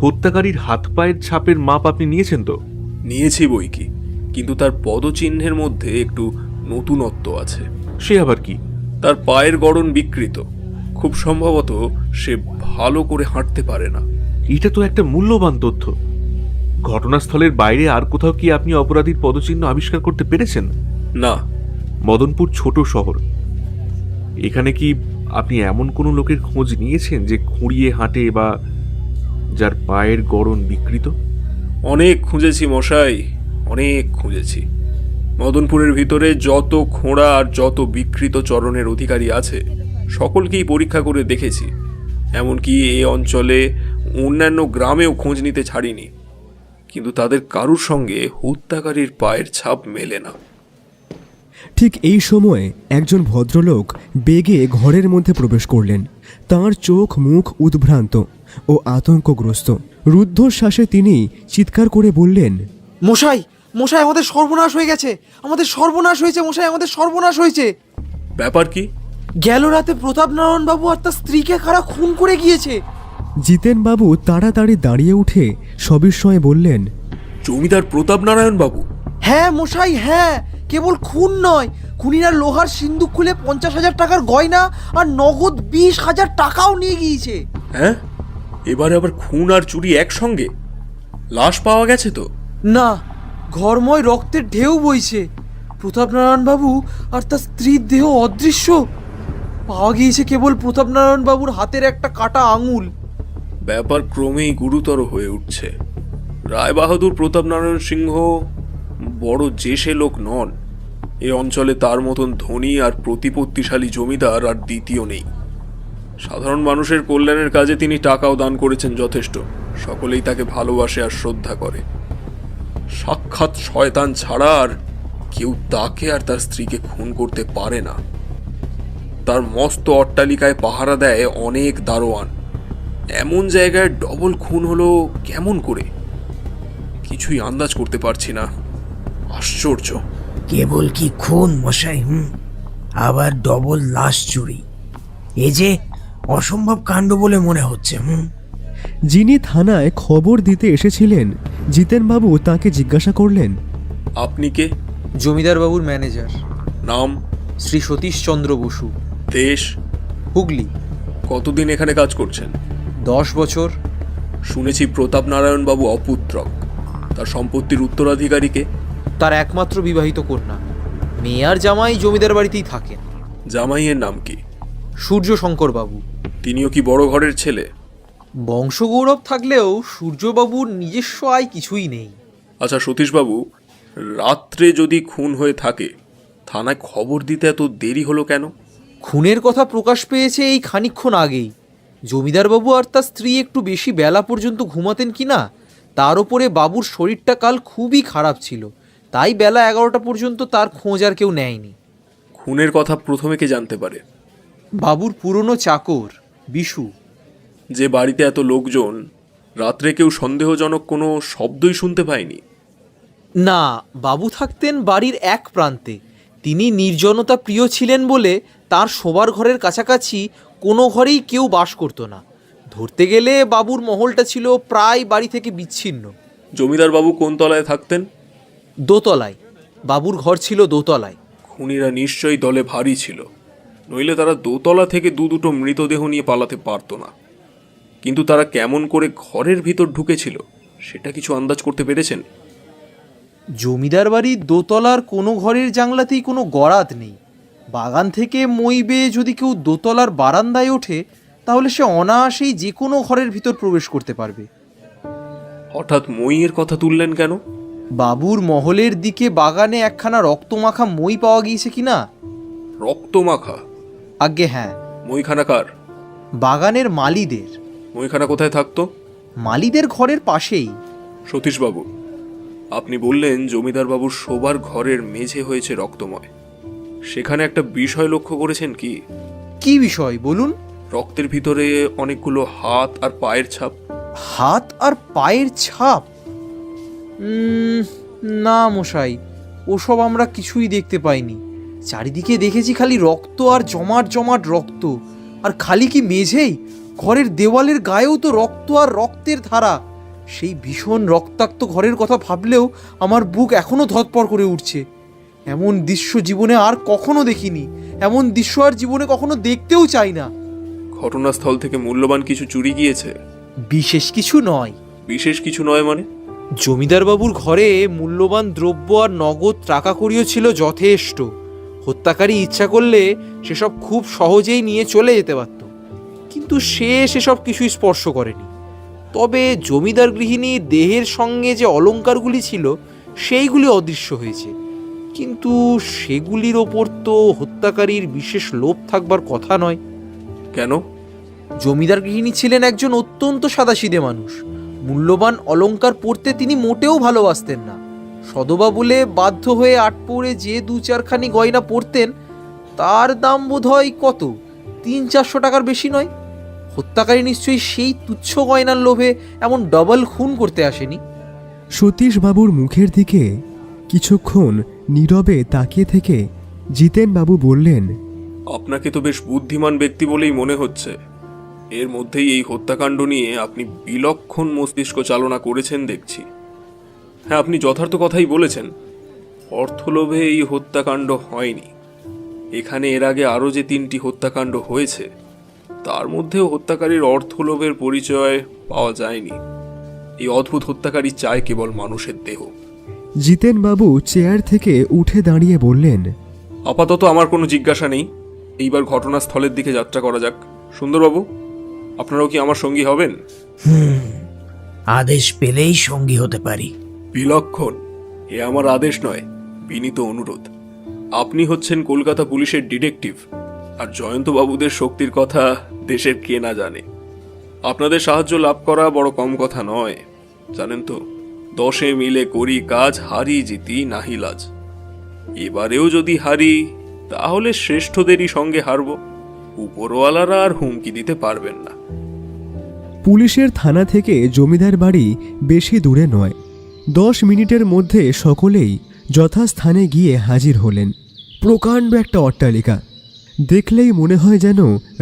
হত্যাকারীর হাত পায়ের ছাপের মাপ আপনি নিয়েছেন তো? নিয়েছি বই কি, কিন্তু তার পদচিহ্নের মধ্যে একটু নতুনত্ব আছে। সে আবার কি? তার পায়ের গড়ন বিকৃত। খুব সম্ভবত সে ভালো করে হাঁটতে পারে না। এটা তো একটা মূল্যবান তথ্য। ঘটনাস্থলের বাইরে আর কোথাও কি আপনি অপরাধীর পদচিহ্ন আবিষ্কার করতে পেরেছেন? না। মদনপুর ছোট শহর, এখানে কি আপনি এমন কোনো লোকের খোঁজ নিয়েছেন যে খুঁড়িয়ে হাঁটে বা যার পায়ের গড়ন বিকৃত? অনেক খুঁজেছি মশাই, অনেক খুঁজেছি। মদনপুরের ভিতরে যত খোঁড়া আর যত বিকৃত চরণের অধিকারী আছে সকলকেই পরীক্ষা করে দেখেছি। এমনকি এই অঞ্চলে অন্যান্য গ্রামেও খোঁজ নিতে ছাড়িনি, কিন্তু তাদের কারুর সঙ্গে হত্যাকারীর পায়ের ছাপ মেলে না। ঠিক এই সময়ে একজন ভদ্রলোক বেগে ঘরের মধ্যে প্রবেশ করলেন। তাঁর চোখ মুখ উদ্ভ্রান্ত ও আতঙ্কগ্রস্ত। রুদ্ধশ্বাসে তিনি চিৎকার করে বললেন, মশাই, মশাই, আমাদের সর্বনাশ হয়ে গেছে, আমাদের সর্বনাশ হয়েছে মশাই, আমাদের সর্বনাশ হয়েছে। ব্যাপার কি? গেল রাতে প্রতাপনারায়ণ বাবু আর তার স্ত্রীকে কারা খুন করে গিয়েছে। জিতেনবাবু তাড়াতাড়ি দাঁড়িয়ে উঠে সবিস্ময়ে বললেন, জমিদার প্রতাপনারায়ণ বাবু? হ্যাঁ মশাই, হ্যাঁ। কেবল খুন নয়, খুনিরা লোহার সিন্দুক খুলে 50,000 টাকার গয়না আর নগদ 20,000 টাকাও নিয়ে গিয়েছে। হ্যাঁ, এবারে আবার খুন আর চুরি একসঙ্গে? লাশ পাওয়া গেছে তো? না, ঘরময় রক্তের ঢেউ বইছে। প্রতাপনারায়ণ বাবু আর তার স্ত্রীর দেহ অদৃশ্য। পাওয়া গিয়েছে কেবল প্রতাপনারায়ণ বাবুর হাতের একটা কাটা আঙুল। ব্যাপার ক্রমেই গুরুতর হয়ে উঠছে। রায়বাহাদুর প্রতাপনারায়ণ সিংহ বড় জেসে লোক নন। এ অঞ্চলে তার মতন ধনী আর প্রতিপত্তিশালী জমিদার আর দ্বিতীয় নেই। সাধারণ মানুষের কল্যাণের কাজে তিনি টাকাও দান করেছেন যথেষ্ট। সকলেই তাকে ভালোবাসে আর শ্রদ্ধা করে। সাক্ষাৎ শয়তান ছাড়া আর কেউ তাকে আর তার স্ত্রীকে খুন করতে পারে না। তার মস্ত অট্টালিকায় পাহারা দেয় অনেক দারোয়ান। এমন জায়গায় ডবল খুন হলো কেমন করে? কিছুই আন্দাজ করতে পারছি না। আশ্চর্য। কেবল কি খুন মশাই? আবার ডবল লাশ চুরি। এ যে অসম্ভব কাণ্ড বলে মনে হচ্ছে। যিনি থানায় খবর দিতে এসেছিলেন, জিতেনবাবু তাকে জিজ্ঞাসা করলেন, আপনি কে? জমিদার বাবুর ম্যানেজার। নাম? শ্রী সতীশচন্দ্র বসু। দেশ? হুগলি। কতদিন এখানে কাজ করছেন? 10 বছর। শুনেছি প্রতাপনারায়ণ বাবু অপুত্রক। তার সম্পত্তির উত্তরাধিকারীকে? তার একমাত্র বিবাহিত কন্যা। মেয়ে আর জামাই জমিদার বাড়িতেই থাকেন। জামাইয়ের নাম কি? সূর্যশঙ্কর বাবু। তিনিও কি বড় ঘরের ছেলে? বংশগৌরব থাকলেও সূর্যবাবুর নিজস্ব আয় কিছুই নেই। আচ্ছা সতীশবাবু, রাত্রে যদি খুন হয়ে থাকে থানায় খবর দিতে এত দেরি হলো কেন? খুনের কথা প্রকাশ পেয়েছে এই খানিকক্ষণ আগেই। জমিদারবাবু আর তার স্ত্রী একটু বেশি বেলা পর্যন্ত ঘুমাতেন কি না, তার ওপরে বাবুর শরীরটা কাল খুবই খারাপ ছিল, তাই বেলা 11টা পর্যন্ত তার খোঁজ আর কেউ নেয়নি। খুনের কথা প্রথমে কে জানতে পারে? বাবুর পুরনো চাকর বিশু। যে বাড়িতে এত লোকজন, রাত্রে কেউ সন্দেহজনক কোনো শব্দই শুনতে পায়নি? না, বাবু থাকতেন বাড়ির এক প্রান্তে। তিনি নির্জনতা প্রিয় ছিলেন বলে তার শোবার ঘরের কাছাকাছি কোনো ঘরেই কেউ বাস করতো না। ধরতে গেলে বাবুর মহলটা ছিল প্রায় বাড়ি থেকে বিচ্ছিন্ন। জমিদার বাবু কোন তলায় থাকতেন? দোতলায়। বাবুর ঘর ছিল দোতলায়। খুনিরা নিশ্চয়ই দলে ভারী ছিল, নইলে তারা দোতলা থেকে দুটো মৃতদেহ নিয়ে পালাতে পারতো না। কিন্তু তারা কেমন করে ঘরের ভিতর ঢুকেছিল সেটা কিছু আন্দাজ করতে পেরেছেন? জমিদার বাড়ির দোতলার কোনো ঘরের জানলাতেই কোনো গরাদ নেই। বাগান থেকে মই বেয়ে যদি কেউ দোতলার বারান্দায় ওঠে তাহলে সে অনায়াসেই যে কোনো ঘরের ভিতর প্রবেশ করতে পারবে। হঠাৎ মইয়ের কথা তুললেন কেন? বাবুর মহলের দিকে বাগানে একখানা রক্তমাখা মই পাওয়া গিয়েছে কি না? রক্তমাখা? আজ্ঞে হ্যাঁ। মইখানা কার? বাগানের মালিদের। মইখানা কোথায় থাকতো? মালিদের ঘরের পাশেই। সতীশবাবু, আপনি বললেন জমিদার বাবুর শোবার ঘরের মেঝে হয়েছে রক্তময়। সেখানে একটা বিষয় লক্ষ্য করেছেন কি? কি বিষয় বলুন? রক্তের ভিতরে অনেকগুলো হাত আর পায়ের ছাপ। হাত আর পায়ের ছাপ? না মশাই, ওসব আমরা কিছুই দেখতে পাইনি। চারিদিকে দেখেছি খালি রক্ত আর জমাট জমাট রক্ত। আর খালি কি মেঝেই, ঘরের দেওয়ালের গায়েও তো রক্ত আর রক্তের ধারা। সেই ভীষণ রক্তাক্ত ঘরের কথা ভাবলেও আমার বুক এখনো ধড়ফড় করে উঠছে। এমন দৃশ্য জীবনে আর কখনো দেখিনি, এমন দৃশ্য আর জীবনে কখনো দেখতেও চাই না। ঘটনাস্থল থেকে মূল্যবান কিছু চুরি গিয়েছে? বিশেষ কিছু নয়। বিশেষ কিছু নয় মানে? জমিদারবাবুর ঘরে মূল্যবান দ্রব্য আর নগদ টাকা কড়িও ছিল যথেষ্ট। হত্যাকারী ইচ্ছা করলে সেসব খুব সহজেই নিয়ে চলে যেতে পারত, কিন্তু সে সেসব কিছুই স্পর্শ করেনি। তবে জমিদার গৃহিণীর দেহের সঙ্গে যে অলংকারগুলি ছিল সেইগুলি অদৃশ্য হয়েছে, কিন্তু সেগুলির ওপর তো হত্যাকারীর বিশেষ লোভ থাকবার কথা নয়। কেন? জমিদার গৃহিণী ছিলেন একজন অত্যন্ত সাদাসিধে মানুষ। মূল্যবান অলংকার পরতে তিনি মোটেও ভালোবাসতেন না। সদবা বলে বাধ্য হয়ে আট পরে যে 2-4খানি গয়না পরতেন তার দাম বোধ হয় কত 300-400 টাকার বেশি নয়। হত্যাকারী নিশ্চয়ই সেই তুচ্ছ গয়নার লোভে এমন ডবল খুন করতে আসেনি। সতীশবাবুর মুখের দিকে কিছুক্ষণ নীরবে তাকিয়ে থেকে জিতেনবাবু বললেন, আপনাকে তো বেশ বুদ্ধিমান ব্যক্তি বলেই মনে হচ্ছে। এর মধ্যেই এই হত্যাকাণ্ড নিয়ে আপনি বিলক্ষণ মস্তিষ্ক চালনা করেছেন দেখছি। হ্যাঁ, আপনি যথার্থ কথাই বলেছেন। অর্থলোভে এই হত্যাকাণ্ড হয়নি। এখানে এর আগে আরও যে 3টি হত্যাকাণ্ড হয়েছে তার মধ্যেও হত্যাকারীর অর্থলোভের পরিচয় পাওয়া যায়নি। এই অদ্ভুত হত্যাকারী চায় কেবল মানুষের দেহ। জিতেনবাবু চেয়ার থেকে উঠে দাঁড়িয়ে বললেন, আপাতত আমার কোনো জিজ্ঞাসা নেই। এইবার ঘটনাস্থলের দিকে যাত্রা করা যাক। সুন্দরবাবু, আপনারাও কি আমার সঙ্গী হবেন? আদেশ পেলেই সঙ্গী হতে পারি। বিলক্ষণ। এ আমার আদেশ নয়, বিনীত অনুরোধ। আপনি হচ্ছেন কলকাতা পুলিশের ডিটেকটিভ, আর জয়ন্তবাবুদের শক্তির কথা দেশের কে না জানে। আপনাদের সাহায্য লাভ করা বড় কম কথা নয়, জানেন তো। 10 মিলে করি কাজ, হারি জিতি নাহি লাজ। এবারেও যদি হারি তাহলে শ্রেষ্ঠদেরই সঙ্গে হারব। উপরওয়ালারা আর হুমকি দিতে পারবেন না। পুলিশের থানা থেকে জমিদার বাড়ি বেশি দূরে নয়। 10 মিনিটের মধ্যে সকলেই যথাস্থানে গিয়ে হাজির হলেন। প্রকাণ্ড একটা অট্টালিকা, দেখলেই মনে হয় যেন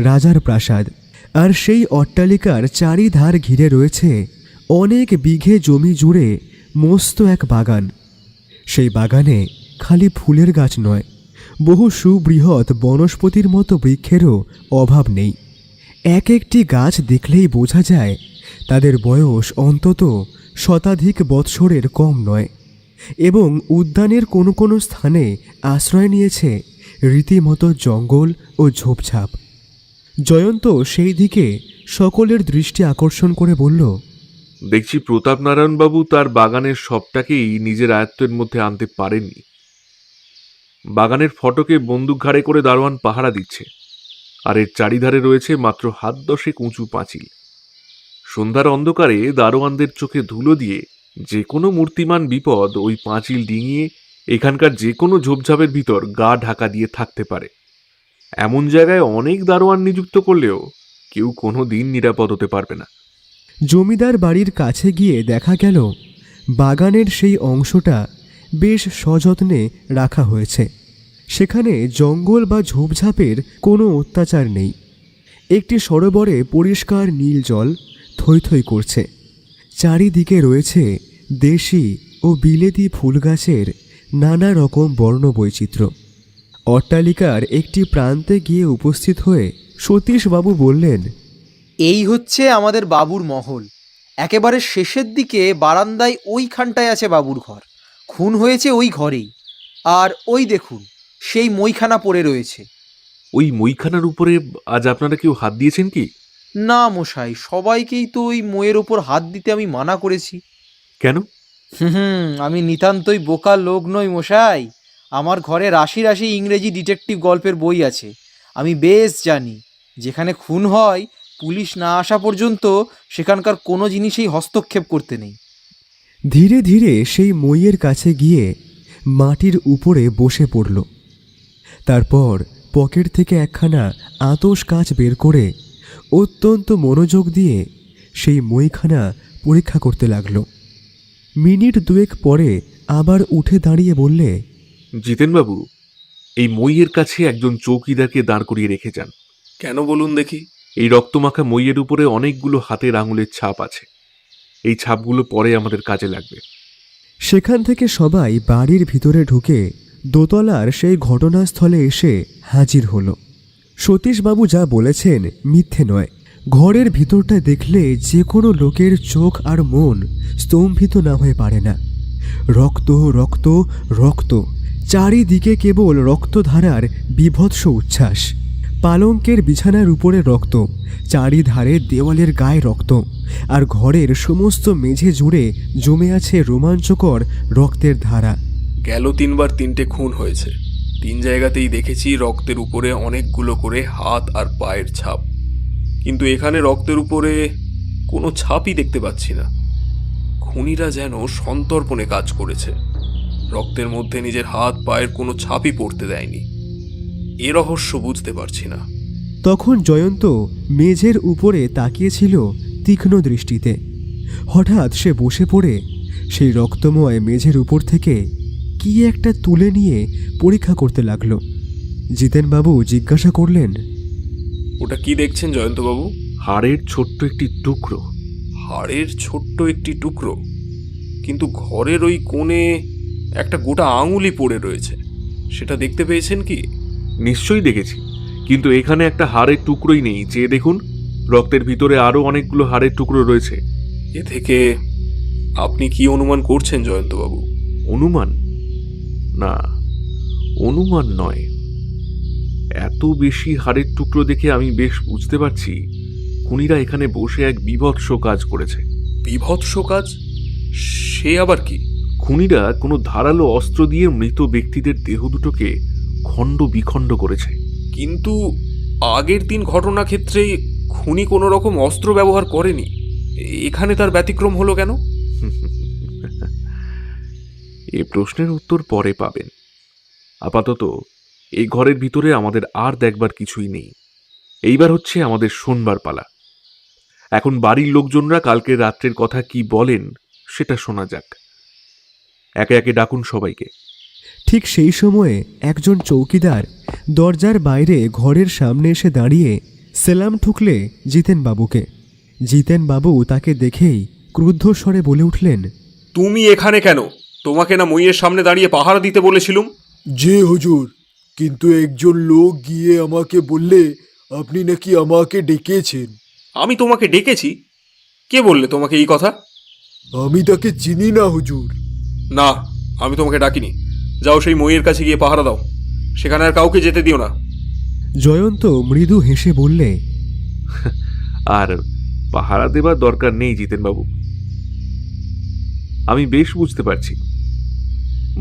রাজার প্রাসাদ। আর সেই অট্টালিকার চারিধার ঘিরে রয়েছে অনেক বিঘে জমি জুড়ে মস্ত এক বাগান। সেই বাগানে খালি ফুলের গাছ নয়, বহু সুবৃহৎ বনস্পতির মতো বৃক্ষেরও অভাব নেই। এক একটি গাছ দেখলেই বোঝা যায় তাদের বয়স অন্তত শতাধিক বৎসরের কম নয়, এবং উদ্যানের কোনো কোনো স্থানে আশ্রয় নিয়েছে রীতিমতো জঙ্গল ও ঝোপঝাপ। জয়ন্ত সেই দিকে সকলের দৃষ্টি আকর্ষণ করে বলল, দেখছি প্রতাপনারায়ণবাবু তার বাগানের সবটাকেই নিজের আয়ত্তের মধ্যে আনতে পারেননি। বাগানের ফটকে বন্দুক ঘাড়ে করে দারোয়ান পাহারা দিচ্ছে, আর এর চারিধারে রয়েছে মাত্র হাত 10 উঁচু পাঁচিল। সন্ধ্যার অন্ধকারে দারোয়ানদের চোখে ধুলো দিয়ে যে কোনো মূর্তিমান বিপদ ওই পাঁচিল ডিঙিয়ে এখানকার যে কোনো ঝোপঝাপের ভিতর গা ঢাকা দিয়ে থাকতে পারে। এমন জায়গায় অনেক দারোয়ান নিযুক্ত করলেও কেউ কোনো দিন নিরাপদ হতে পারবে না। জমিদার বাড়ির কাছে গিয়ে দেখা গেল বাগানের সেই অংশটা বেশ সযত্নে রাখা হয়েছে। সেখানে জঙ্গল বা ঝোপঝাপের কোনো অত্যাচার নেই। একটি সরোবরে পরিষ্কার নীল জল থই থই করছে। চারিদিকে রয়েছে দেশি ও বিলেতি ফুল গাছের নানা রকম বর্ণবৈচিত্র্য। অট্টালিকার একটি প্রান্তে গিয়ে উপস্থিত হয়ে সতীশবাবু বললেন, এই হচ্ছে আমাদের বাবুর মহল। একেবারে শেষের দিকে বারান্দায় ওইখানটায় আছে বাবুর ঘর। খুন হয়েছে ওই ঘরেই। আর ওই দেখুন, সেই মইখানা পড়ে রয়েছে। ওই মইখানার উপরে আজ আপনারা কেউ হাত দিয়েছেন কি? না মশাই, সবাইকেই তো ওই মইয়ের ওপর হাত দিতে আমি মানা করেছি। কেন? আমি নিতান্তই বোকা লোক নই মশাই। আমার ঘরে রাশি রাশি ইংরেজি ডিটেকটিভ গল্পের বই আছে। আমি বেশ জানি যেখানে খুন হয় পুলিশ না আসা পর্যন্ত সেখানকার কোনো জিনিসেই হস্তক্ষেপ করতে নেই। ধীরে ধীরে সেই মইয়ের কাছে গিয়ে মাটির উপরে বসে পড়ল। তারপর পকেট থেকে একখানা আতস কাঁচ বের করে অত্যন্ত মনোযোগ দিয়ে সেই মইখানা পরীক্ষা করতে লাগল। মিনিট 2 পরে আবার উঠে দাঁড়িয়ে বললে, জিতেনবাবু, এই মইয়ের কাছে একজন চৌকিদারকে দাঁড় করিয়ে রেখে যান। কেন বলুন দেখি? এই রক্তমাখা মইয়ের উপরে অনেকগুলো হাতের আঙুলের ছাপ আছে। এই ছাপগুলো পরে আমাদের কাজে লাগবে। সেখান থেকে সবাই বাড়ির ভিতরে ঢুকে দোতলার সেই ঘটনাস্থলে এসে হাজির হলো। সতীশবাবু যা বলেছেন মিথ্যে নয়। ঘরের ভিতরটা দেখলে যে কোনো লোকের চোখ আর মন স্তম্ভিত না হয়ে পারে না। রক্ত রক্ত রক্ত, চারিদিকে কেবল রক্তধারার বীভৎস উচ্ছ্বাস। পালঙ্কের বিছানার উপরে রক্ত, চারিধারে দেওয়ালের গায়ে রক্ত, আর ঘরের সমস্ত মেঝে জুড়ে জমে আছে রোমাঞ্চকর রক্তের ধারা। গেল 3 বার 3টে খুন হয়েছে। 3 জায়গাতেই দেখেছি রক্তের উপরে অনেকগুলো করে হাত আর পায়ের ছাপ, কিন্তু এখানে রক্তের উপরে কোনো ছাপই দেখতে পাচ্ছি না। খুনিরা যেন সন্তর্পণে কাজ করেছে। রক্তের মধ্যে নিজের হাত পায়ের কোনো ছাপই পড়তে দেয়নি। এ রহস্য বুঝতে পারছি না। তখন জয়ন্ত মেঝের উপরে তাকিয়েছিল তীক্ষ্ণ দৃষ্টিতে। হঠাৎ সে বসে পড়ে সেই রক্তময় মেঝের উপর থেকে কি একটা তুলে নিয়ে পরীক্ষা করতে লাগল। জিতেনবাবু জিজ্ঞাসা করলেন, ওটা কি দেখছেন জয়ন্তবাবু? হাড়ের ছোট্ট একটি টুকরো। হাড়ের ছোট্ট একটি টুকরো, কিন্তু ঘরের ওই কোণে একটা গোটা আঙুলি পড়ে রয়েছে। সেটা দেখতে পেয়েছেন কি? নিশ্চয়ই দেখেছি, কিন্তু এখানে একটা হাড়ের টুকরোই নেই। চেয়ে দেখুন, রক্তের ভিতরে আরো অনেকগুলো হাড়ের টুকরো রয়েছে। এ থেকে আপনি কি অনুমান করছেন জয়ন্তবাবু? অনুমান? না, অনুমান নয়। এত বেশি হাড়ের টুকরো দেখে আমি বেশ বুঝতে পারছি খুনিরা এখানে বসে এক বীভৎস কাজ করেছে। বীভৎস কাজ? সে আবার কি? খুনিরা কোনো ধারালো অস্ত্র দিয়ে মৃত ব্যক্তিদের দেহ দুটোকে খণ্ড বিখণ্ড করেছে। কিন্তু আগের 3 ঘটনা ক্ষেত্রে খুনি কোনো রকম অস্ত্র ব্যবহার করেনি। এখানে তার ব্যতিক্রম হলো কেন? এই প্রশ্নের উত্তর পরে পাবেন। আপাতত এই ঘরের ভিতরে আমাদের আর দেখবার কিছুই নেই। এইবার হচ্ছে আমাদের শোনবার পালা। এখন বাড়ির লোকজনরা কালকে রাত্রের কথা কি বলেন সেটা শোনা যাক। একে একে ডাকুন সবাইকে। ঠিক সেই সময়ে একজন চৌকিদার দরজার বাইরে ঘরের সামনে এসে দাঁড়িয়ে সেলাম ঠুকলে জিতেনবাবুকে। জিতেনবাবু তাকে দেখেই ক্রুদ্ধ স্বরে বলে উঠলেন, তুমি এখানে কেন? তোমাকে না মইয়ের সামনে দাঁড়িয়ে পাহারা দিতে বলেছিলুম? যে হুজুর, কিন্তু একজন লোক গিয়ে আমাকে বললে আপনি নাকি আমাকে ডেকেছেন। আমি তোমাকে ডেকেছি? কে বললে তোমাকে এই কথা? আমি তাকে চিনি না হুজুর। না, আমি তোমাকে ডাকিনি। যাও সেই মইয়ের কাছে গিয়ে পাহারা দাও। সেখানে আর কাউকে যেতে দিও না। জয়ন্ত মৃদু হেসে বললে, আর পাহারা দেবার দরকার নেই জিতেনবাবু। আমি বেশ বুঝতে পারছি,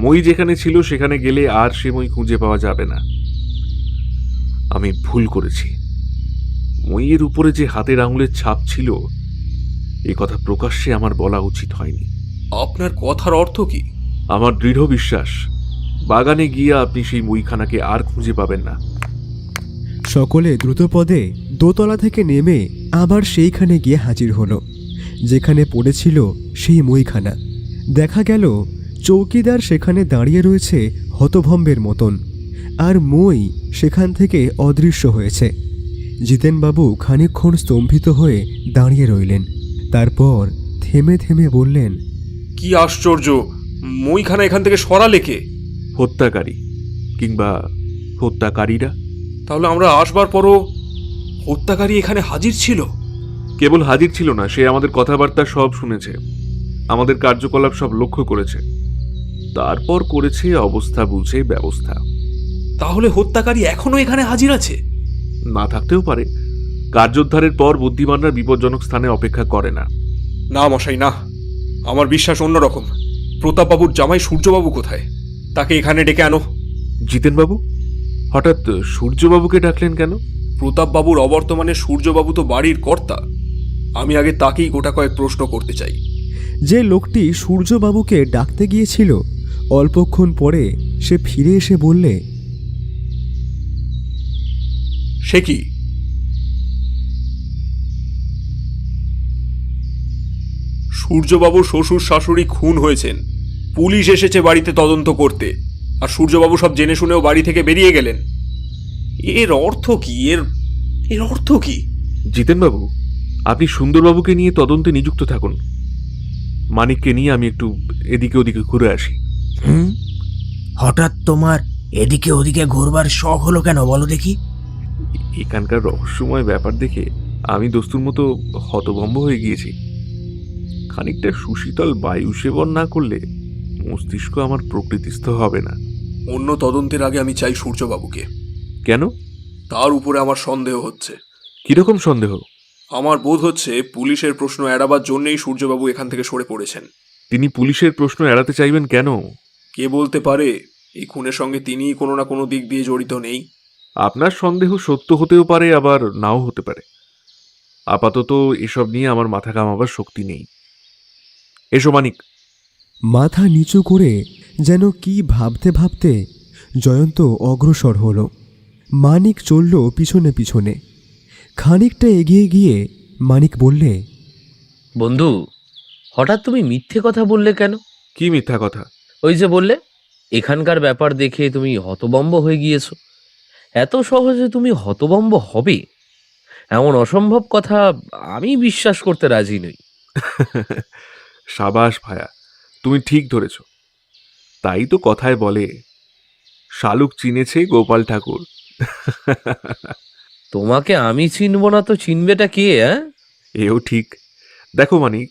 মই যেখানে ছিল সেখানে গেলে আর সে মই খুঁজে পাওয়া যাবে না। আমি ভুল করেছি। মইয়ের উপরে যে হাতের আঙুলের ছাপ ছিল, এ কথা প্রকাশ্যে আমার বলা উচিত হয়নি। আপনার কথার অর্থ কি? আমার দৃঢ় বিশ্বাস, বাগানে গিয়ে আপনি সেই মইখানাকে আর খুঁজে পাবেন না। সকলে দ্রুতপদে দোতলা থেকে নেমে আবার সেইখানে গিয়ে হাজির হলো, যেখানে পড়েছিল সেই মইখানা। দেখা গেল চৌকিদার সেখানে দাঁড়িয়ে রয়েছে হতভম্বের মতন, আর মই সেখান থেকে অদৃশ্য হয়েছে। জিতেনবাবু খানিকক্ষণ স্তম্ভিত হয়ে দাঁড়িয়ে রইলেন, তারপর থেমে থেমে বললেন, কি আশ্চর্য! মইখানা এখান থেকে সরালে কে? হত্যাকারী কিংবা হত্যাকারীরা। তাহলে আমরা আসবার পরও হত্যাকারী এখানে হাজির ছিল? কেবল হাজির ছিল না, সে আমাদের কথাবার্তা সব শুনেছে, আমাদের কার্যকলাপ সব লক্ষ্য করেছে, তারপর করেছে অবস্থা বুঝে ব্যবস্থা। তাহলে হত্যাকারী এখনো এখানে হাজির আছে? না থাকতেও পারে। কার্যোদ্ধারের পর বুদ্ধিমানরা বিপজ্জনক স্থানে অপেক্ষা করে না। না মশাই, না, আমার বিশ্বাস অন্যরকম। প্রতাপবাবুর জামাই সূর্যবাবু কোথায়? তাকে এখানে ডেকে আনো। জিতেনবাবু হঠাৎ সূর্যবাবুকে ডাকলেন কেন? প্রতাপবাবুর অবর্তমানে সূর্যবাবু তো বাড়ির কর্তা। আমি আগে তাকেই গোটা কয়েক প্রশ্ন করতে চাই। যে লোকটি সূর্যবাবুকে ডাকতে গিয়েছিল, অল্পক্ষণ পরে সে ফিরে এসে বললে, সে কি? সূর্যবাবুর শ্বশুর শাশুড়ি খুন হয়েছেন, পুলিশ এসেছে বাড়িতে তদন্ত করতে, আর সূর্যবাবু সব জেনে শুনেও বাড়ি থেকে বেরিয়ে গেলেন। এর অর্থ কি? এর অর্থ কি? জিতেনবাবু, আপনি সুন্দরবাবুকে নিয়ে তদন্তে নিযুক্ত থাকুন। মানিককে নিয়ে আমি একটু এদিকে ওদিকে ঘুরে আসি। হঠাৎ তোমার এদিকে ওদিকে ঘুরবার শখ হলো কেন বলো দেখি? এখানকার রহস্যময় ব্যাপার দেখে আমি দস্তুর মতো হতভম্ব হয়ে গিয়েছি। খানিকটা সুশীতল বায়ু সেবন না করলে মস্তিষ্ক আমার প্রকৃতিস্থ হবে না। অন্য তদন্তের আগে আমি চাই সূর্যবাবুকে। কেন? তার উপরে আমার সন্দেহ হচ্ছে। কিরকম সন্দেহ? আমার বোধ হচ্ছে পুলিশের প্রশ্ন এড়াবার জন্যই সূর্যবাবু এখান থেকে সরে পড়েছেন। তিনি পুলিশের প্রশ্ন এড়াতে চাইবেন কেন? কে বলতে পারে এই খুনের সঙ্গে তিনিই কোনো না কোনো দিক দিয়ে জড়িত নেই? আপনার সন্দেহ সত্য হতেও পারে, আবার নাও হতে পারে। আপাতত এসব নিয়ে আমার মাথা কামাবার শক্তি নেই। এসো মানিক। মাথা নিচু করে যেন কি ভাবতে ভাবতে জয়ন্ত অগ্রসর হল। মানিক চলল পিছনে পিছনে। খানিকটা এগিয়ে গিয়ে মানিক বললে, বন্ধু, হঠাৎ তুমি মিথ্যে কথা বললে কেন? কি মিথ্যা কথা? ওই যে বললে এখানকার ব্যাপার দেখে তুমি হতভম্ব হয়ে গিয়েছো। এত সহজে তুমি হতভম্ব হবে এমন অসম্ভব কথা আমি বিশ্বাস করতে রাজি নই। সাবাস ভায়া, তুমি ঠিক ধরেছ। তাই তো কথায় বলে, শালুক চিনেছে গোপাল ঠাকুর। তোমাকে আমি চিনব না তো চিনবেটা কে? এও ঠিক। দেখো মানিক,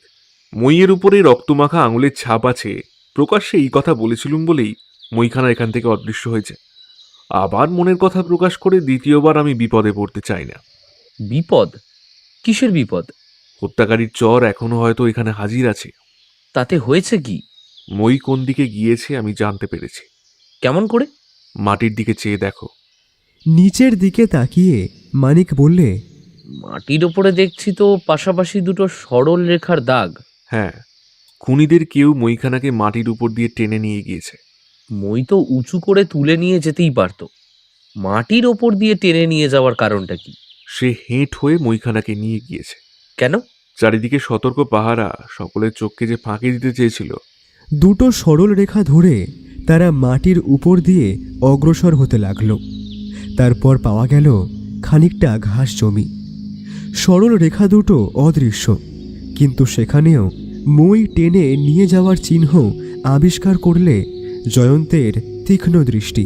মইয়ের উপরে রক্তমাখা আঙুলের ছাপ আছে, প্রকাশ্যে এই কথা বলেছিলুম বলেই মইখানা এখান থেকে অদৃশ্য হয়েছে। আবার মনের কথা প্রকাশ করে দ্বিতীয়বার আমি বিপদে পড়তে চাই না। বিপদ? কিসের বিপদ? হত্যাকারীর চর এখনো হয়তো এখানে হাজির আছে। তাতে হয়েছে কি? মই কোন দিকে গিয়েছে আমি জানতে পেরেছি। কেমন করে? মাটির দিকে চেয়ে দেখো। নিচের দিকে তাকিয়ে মানিক বললে, মাটির ওপরে দেখছি তো পাশাপাশি দুটো সরল রেখার দাগ। হ্যাঁ, খুনিদের কেউ মইখানাকে মাটির উপর দিয়ে টেনে নিয়ে গিয়েছে। মই তো উঁচু করে তুলে নিয়ে যেতেই পারত, মাটির ওপর দিয়ে টেনে নিয়ে যাওয়ার কারণটা কি? সে হেঁট হয়ে মইখানাকে নিয়ে গিয়েছে। কেন? চারিদিকে সতর্ক পাহারা সকলের চোখকে যে ফাঁকি দিতে চেয়েছিল। দুটো সরল রেখা ধরে তারা মাটির উপর দিয়ে অগ্রসর হতে লাগল। তারপর পাওয়া গেল খানিকটা ঘাস জমি। সরল রেখা দুটো অদৃশ্য, কিন্তু সেখানেও মই টেনে নিয়ে যাওয়ার চিহ্ন আবিষ্কার করলে জয়ন্তের তীক্ষ্ণ দৃষ্টি।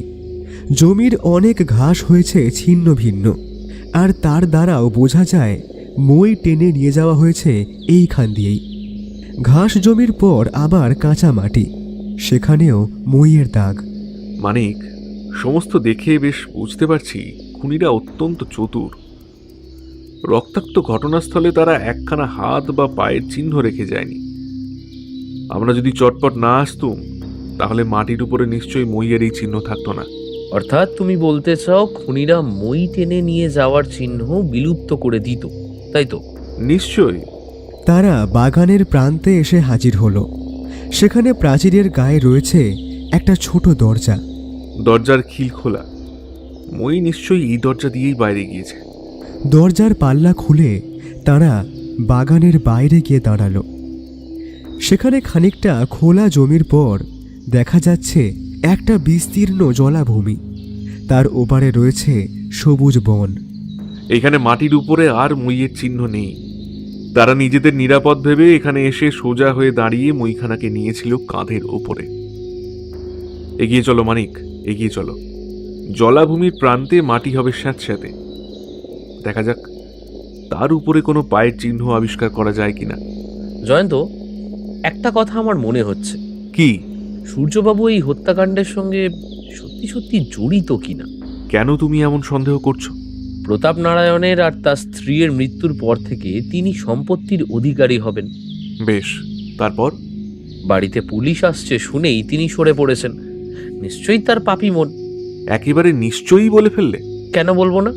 জমির অনেক ঘাস হয়েছে ছিন্ন ভিন্ন, আর তার দ্বারাও বোঝা যায় মই টেনে নিয়ে যাওয়া হয়েছে এইখান দিয়েই। ঘাস জমির পর আবার কাঁচা মাটি, সেখানেও মইয়ের দাগ। মানিক, সমস্ত দেখে বেশ বুঝতে পারছি খুনিরা অত্যন্ত চতুর। রক্তাক্ত ঘটনাস্থলে তারা একখানা হাত বা পায়ের চিহ্ন রেখে যায়নি। আমরা যদি চটপট না আসতুম তাহলে মাটির উপরে নিশ্চয়ই মইয়ের এই চিহ্ন থাকতো না। অর্থাৎ তুমি বলতে চাও খুনিরা মই টেনে নিয়ে যাওয়ার চিহ্ন বিলুপ্ত করে দিত, তাই তো? নিশ্চয়ই। তারা বাগানের প্রান্তে এসে হাজির হলো। সেখানে প্রাচীরের গায়ে রয়েছে একটা ছোট দরজা। দরজার খিল খোলা। মই নিশ্চয়ই এই দরজা দিয়েই বাইরে গিয়েছে। দরজার পাল্লা খুলে তারা বাগানের বাইরে গিয়ে দাঁড়ালো। সেখানে খানিকটা খোলা জমির পর দেখা যাচ্ছে একটা বিস্তীর্ণ জলাভূমি, তার ওপারে রয়েছে সবুজ বন। এখানে মাটির উপরে আর মইয়ের চিহ্ন নেই। তারা নিজেদের নিরাপদ ভেবে এখানে এসে সোজা হয়ে দাঁড়িয়ে মইখানাকে নিয়েছিল কাঁধের ওপরে। এগিয়ে চলো মানিক, এগিয়ে চলো। জলাভূমির প্রান্তে মাটি হবে স্যাঁতস্যাঁতে। দেখা যাক তার উপরে কোনো পায়ের চিহ্ন আবিষ্কার করা যায় কিনা। জয়ন্ত, একটা কথা আমার মনে হচ্ছে, কি? সূর্যবাবু এই হত্যাকাণ্ডের সঙ্গে সত্যি সত্যি জড়িত কিনা। কেন তুমি এমন সন্দেহ করছো? প্রতাপ নারায়ণের আর তার স্ত্রীর মৃত্যুর পর থেকে তিনি সম্পত্তির অধিকারী হবেন। বেশ, তারপর? বাড়িতে পুলিশ আসছে শুনেই তিনি সরে পড়েছেন। নিশ্চয়ই তার পাপী মন। একেবারে নিশ্চয়ই বলে ফেললে। কেন বলবো না?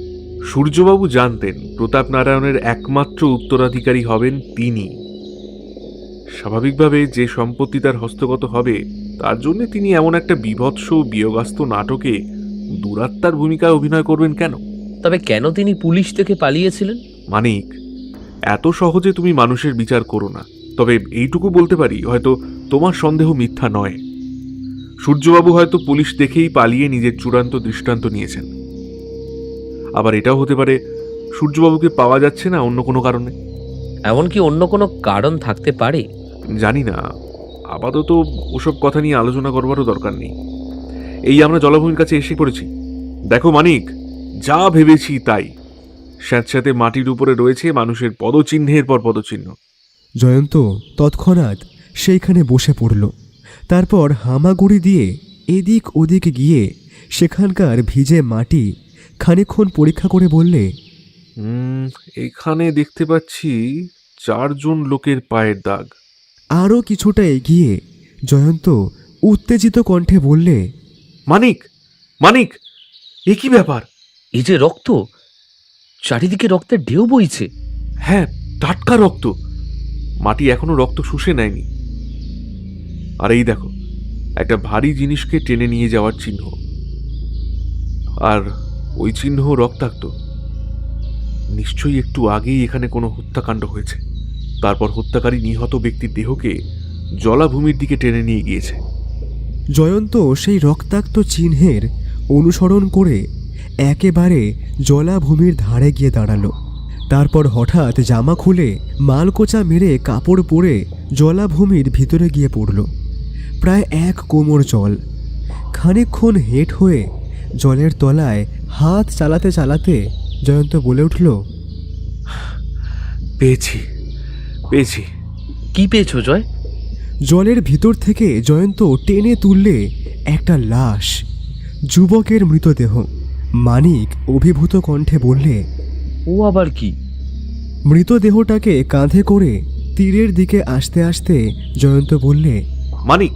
সূর্যবাবু জানতেন প্রতাপ নারায়ণের একমাত্র উত্তরাধিকারী হবেন তিনি। স্বাভাবিকভাবে যে সম্পত্তি তার হস্তগত হবে তার জন্য তিনি এমন একটা বীভৎস বিয়োগাস্ত নাটকে দুরাত্মার ভূমিকায় অভিনয় করবেন কেন? তবে কেন তিনি পুলিশ থেকে পালিয়েছিলেন? মানিক, এত সহজে তুমি মানুষের বিচার করো না। তবে এইটুকু বলতে পারি, হয়তো তোমার সন্দেহ মিথ্যা নয়। সূর্যবাবু হয়তো পুলিশ দেখেই পালিয়ে নিজের চূড়ান্ত দৃষ্টান্ত নিয়েছেন। আবার এটাও হতে পারে সূর্যবাবুকে পাওয়া যাচ্ছে না অন্য কোনো কারণে। এমনকি অন্য কোনো কারণ থাকতে পারে? জানি না, আপাতত ওসব কথা নিয়ে আলোচনা করবারও দরকার নেই। এই আমরা জলাভূমির কাছে এসে পড়েছি। দেখো মানিক, যা ভেবেছি তাই। স্যাঁতস্যাঁতে মাটির উপরে রয়েছে মানুষের পদচিহ্নের পর পদচিহ্ন। জয়ন্ত তৎক্ষণাৎ সেইখানে বসে পড়ল। তারপর হামাগুড়ি দিয়ে এদিক ওদিক গিয়ে সেখানকার ভিজে মাটি খানিকক্ষণ পরীক্ষা করে বললে, এখানে দেখতে পাচ্ছি 4 জন লোকের পায়ের দাগ। আরও কিছুটা এগিয়ে জয়ন্ত উত্তেজিত কণ্ঠে বললে, মানিক, মানিক, এ কি ব্যাপার? এই যে রক্ত, চারিদিকে রক্তের ঢেউ বইছে। হ্যাঁ, টাটকা রক্ত। মাটি এখনো রক্ত শুষে নেয়নি। আর এই দেখো, একটা ভারী জিনিসকে টেনে নিয়ে যাওয়ার চিহ্ন। আর ওই চিহ্ন রক্তাক্ত। নিশ্চয়ই একটু আগেই এখানে কোনো হত্যাকাণ্ড হয়েছে। তারপর হত্যাকারী নিহত ব্যক্তির দেহকে জলাভূমির দিকে টেনে নিয়ে গিয়েছে। জয়ন্ত সেই রক্তাক্ত চিহ্নের অনুসরণ করে একেবারে জলাভূমির ধারে গিয়ে দাঁড়ালো। তারপর হঠাৎ জামা খুলে মালকোচা মেরে কাপড় পরে জলাভূমির ভিতরে গিয়ে পড়ল। প্রায় 1 কোমর জল। খানিকক্ষণ হেঁট হয়ে জলের তলায় হাত চালাতে চালাতে জয়ন্ত বলে উঠল, পেয়েছি, পেয়েছি। কি পেয়েছো জয়? জলের ভিতর থেকে জয়ন্ত টেনে তুললে একটা লাশ, যুবকের মৃতদেহ। মানিক অভিভূত কণ্ঠে বললে, ও আবার কি? মৃতদেহটাকে কাঁধে করে তীরের দিকে আসতে আসতে জয়ন্ত বললে, মানিক,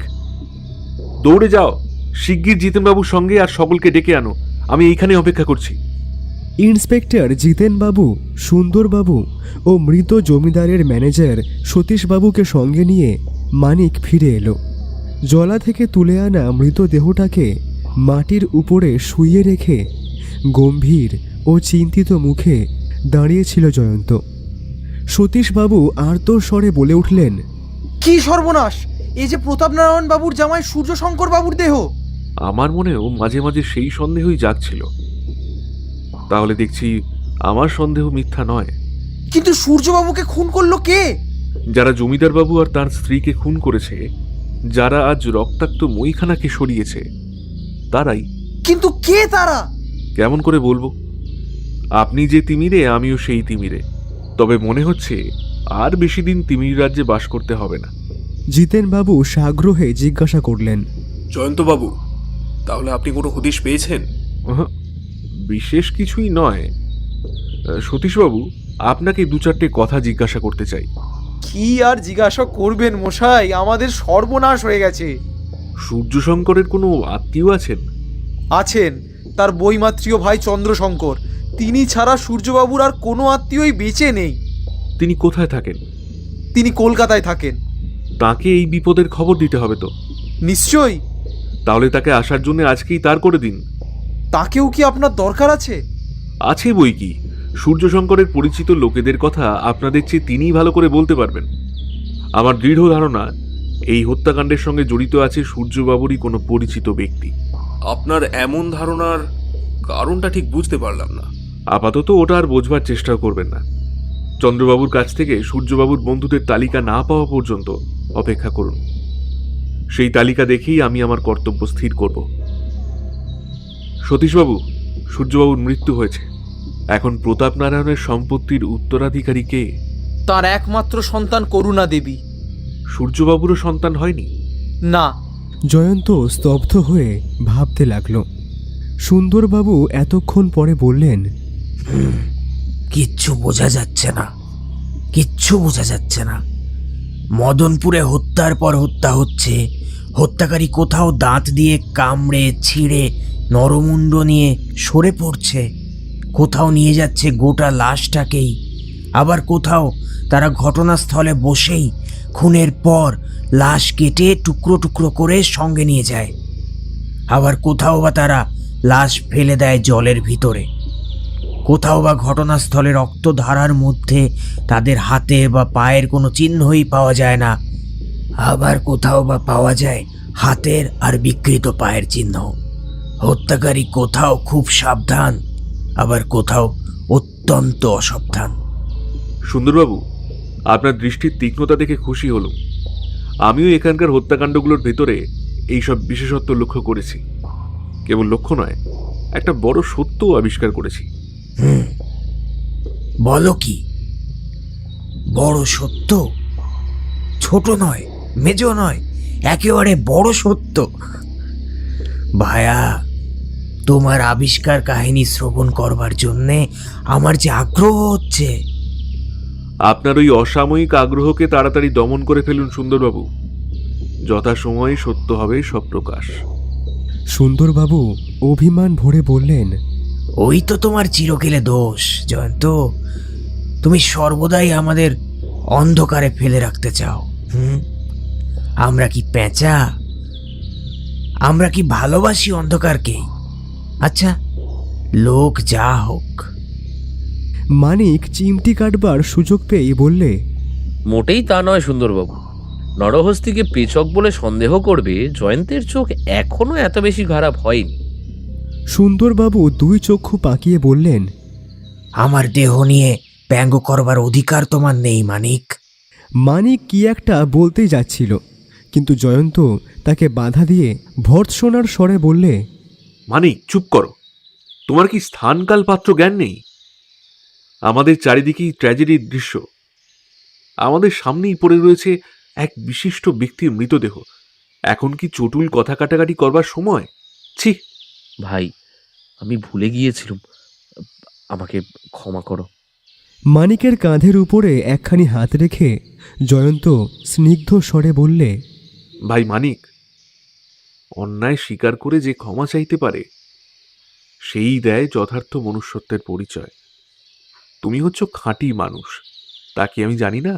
দৌড়ে যাও, শিগগির জিতেনবাবুর সঙ্গে আর সকলকে ডেকে আনো। আমি এইখানে অপেক্ষা করছি। ইন্সপেক্টর জিতেনবাবু, সুন্দরবাবু ও মৃত জমিদারের ম্যানেজার সতীশবাবুকে সঙ্গে নিয়ে মানিক ফিরে এলো। জলা থেকে তুলে আনা মৃতদেহটাকে মাটির উপরে শুইয়ে রেখে গম্ভীর ও চিন্তিত মুখে দাঁড়িয়েছিল জয়ন্ত। সতীশবাবু আর্তস্বরে বলে উঠলেন, কি সর্বনাশ! এই যে প্রতাপ নারায়ণ বাবুর জামাই সূর্য শঙ্কর বাবুর দেহ। আমার মনেও মাঝে মাঝে সেই সন্দেহই জাগছিল। তাহলে দেখছি আমার সন্দেহ মিথ্যা নয়। কিন্তু সূর্যবাবুকে খুন করলো কে? যারা জমিদার বাবু আর তার স্ত্রীকে খুন করেছে, যারা আজ রক্তাক্ত মইখানাকে সরিয়েছে, তারাই। কিন্তু কে তারা? কেমন করে বলবো? আপনি যে তিমিরে, আমিও সেই তিমিরে। তবে মনে হচ্ছে আর বেশি দিন তিমির রাজ্যে বাস করতে হবে না। জিতেনবাবু সাগ্রহে জিজ্ঞাসা করলেন, জয়ন্তবাবু, তাহলে আপনি কোনো হদিশ পেয়েছেন? বিশেষ কিছুই নয়। সতীশবাবু, আপনাকে দু চারটে কথা জিজ্ঞাসা করতে চাই। কি আর জিজ্ঞাসা করবেন মশাই, আমাদের সর্বনাশ হয়ে গেছে। সূর্যশঙ্করের কোনো আত্মীয় আছেন? আছেন, তার বৈমাত্রীয় ভাই চন্দ্রশঙ্কর। তিনি ছাড়া সূর্যবাবুর আর কোনো আত্মীয়ই বেঁচে নেই। তিনি কোথায় থাকেন? তিনি কলকাতায় থাকেন। তাকে এই বিপদের খবর দিতে হবে তো। নিশ্চয়ই। তাহলে তাকে আসার জন্য আজকেই তার করে দিন। তাকেও কি আপনার দরকার আছে? আছে বই কি, সূর্যশঙ্করের পরিচিত লোকেদের কথা আপনাদের চেয়ে তিনিই ভালো করে বলতে পারবেন। আমার দৃঢ় ধারণা এই হত্যাকাণ্ডের সঙ্গে জড়িত আছে সূর্যবাবুরই কোনো পরিচিত ব্যক্তি। আপনার এমন ধারণার কারণটা ঠিক বুঝতে পারলাম না। আপাতত ওটা আর বোঝবার চেষ্টাও করবেন না। চন্দ্রবাবুর কাছ থেকে সূর্যবাবুর বন্ধুদের তালিকা না পাওয়া পর্যন্ত অপেক্ষা করুন। সেই তালিকা দেখেই আমি আমার কর্তব্য স্থির করব। সতীশবাবু, সূর্যবাবুর মৃত্যু হয়েছে। এখন প্রতাপ নারায়ণের সম্পত্তির উত্তরাধিকারী কে? তার একমাত্র সন্তান করুণা দেবী। সূর্যবাবুরও সন্তান হয়নি? না। জয়ন্ত স্তব্ধ হয়ে ভাবতে লাগল। সুন্দরবাবু এতক্ষণ পরে বললেন, কিচ্ছু বোঝা যাচ্ছে না, কিচ্ছু বোঝা যাচ্ছে না। মদনপুরে হত্যার পর হত্যা হচ্ছে, হত্যাকারী কোথাও দাঁত দিয়ে কামড়ে ছিঁড়ে নরমুণ্ড নিয়ে সরে পড়ছে, কোথাও নিয়ে যাচ্ছে গোটা লাশটাকেই, আবার কোথাও তারা ঘটনাস্থলে বসেই খুনের পর লাশ কেটে টুকরো টুকরো করে সঙ্গে নিয়ে যায়, আবার কোথাও বা তারা লাশ ফেলে দেয় জলের ভিতরে, কোথাও বা ঘটনাস্থলে রক্তধারার মধ্যে তাদের হাতে বা পায়ের কোনো চিহ্নই পাওয়া যায় না, আবার কোথাও বা পাওয়া যায় হাতের আর বিকৃত পায়ের চিহ্ন। হত্যাকারী কোথাও খুব সাবধান, আবার কোথাও অত্যন্ত অসাবধান। সুন্দরবাবু, আপনার দৃষ্টির তীক্ষ্ণতা দেখে খুশি হলাম। আমিও এখানকার হত্যাকাণ্ডগুলোর ভেতরে এইসব বিশেষত্ব লক্ষ্য করেছি। কেবল লক্ষ্য নয়, একটা বড় সত্যও আবিষ্কার করেছি। বলো কি? বড় সত্য? ছোট নয়, মেজ নয়, একেবারে বড় সত্য। ভায়া, তোমার আবিষ্কার কাহিনী শ্রবণ করবার জন্যে আমার যে আগ্রহ হচ্ছে। আপনার ওই অসাময়িক আগ্রহকে তাড়াতাড়ি দমন করে ফেলুন সুন্দরবাবু। যথাসময়ে সত্য হবে সব প্রকাশ। সুন্দরবাবু অভিমান ভরে বললেন, ওই তো তোমার চিরকেলে দোষ জয়ন্ত, তুমি সর্বদাই আমাদের অন্ধকারে ফেলে রাখতে চাও। আমরা কি পেঁচা? আমরা কি ভালোবাসি অন্ধকারকে? আচ্ছা, লোক যা হোক। মানিক চিমটি কাটবার সুযোগ পেয়ে বললে, মোটেই তা নয় সুন্দরবাবু। নরহস্তিকে পেচক বলে সন্দেহ করবে জয়ন্তের চোখ এখনো এত বেশি খারাপ হয়নি। সুন্দরবাবু দুই চক্ষু পাকিয়ে বললেন, আমার দেহ নিয়ে ব্যঙ্গ করবার অধিকার তোমার নেই মানিক। মানিক কি একটা বলতেই যাচ্ছিল, কিন্তু জয়ন্ত তাকে বাধা দিয়ে ভর্ৎসনার স্বরে বললে, মানিক, চুপ করো। তোমার কি স্থানকাল পাত্র জ্ঞান নেই? আমাদের চারিদিকেই ট্র্যাজেডির দৃশ্য। আমাদের সামনেই পড়ে রয়েছে এক বিশিষ্ট ব্যক্তির মৃতদেহ। এখন কি চটুল কথা কাটাকাটি করবার সময়? ছি! ভাই, আমি ভুলে গিয়েছিলাম, আমাকে ক্ষমা করো। মানিকের কাঁধের উপরে একখানি হাত রেখে জয়ন্ত স্নিগ্ধ স্বরে বললে, ভাই মানিক, অন্যায় স্বীকার করে যে ক্ষমা চাইতে পারে সেই দেয় যথার্থ মনুষ্যত্বের পরিচয়। তুমি হচ্ছ খাঁটি মানুষ, তা কি আমি জানি না?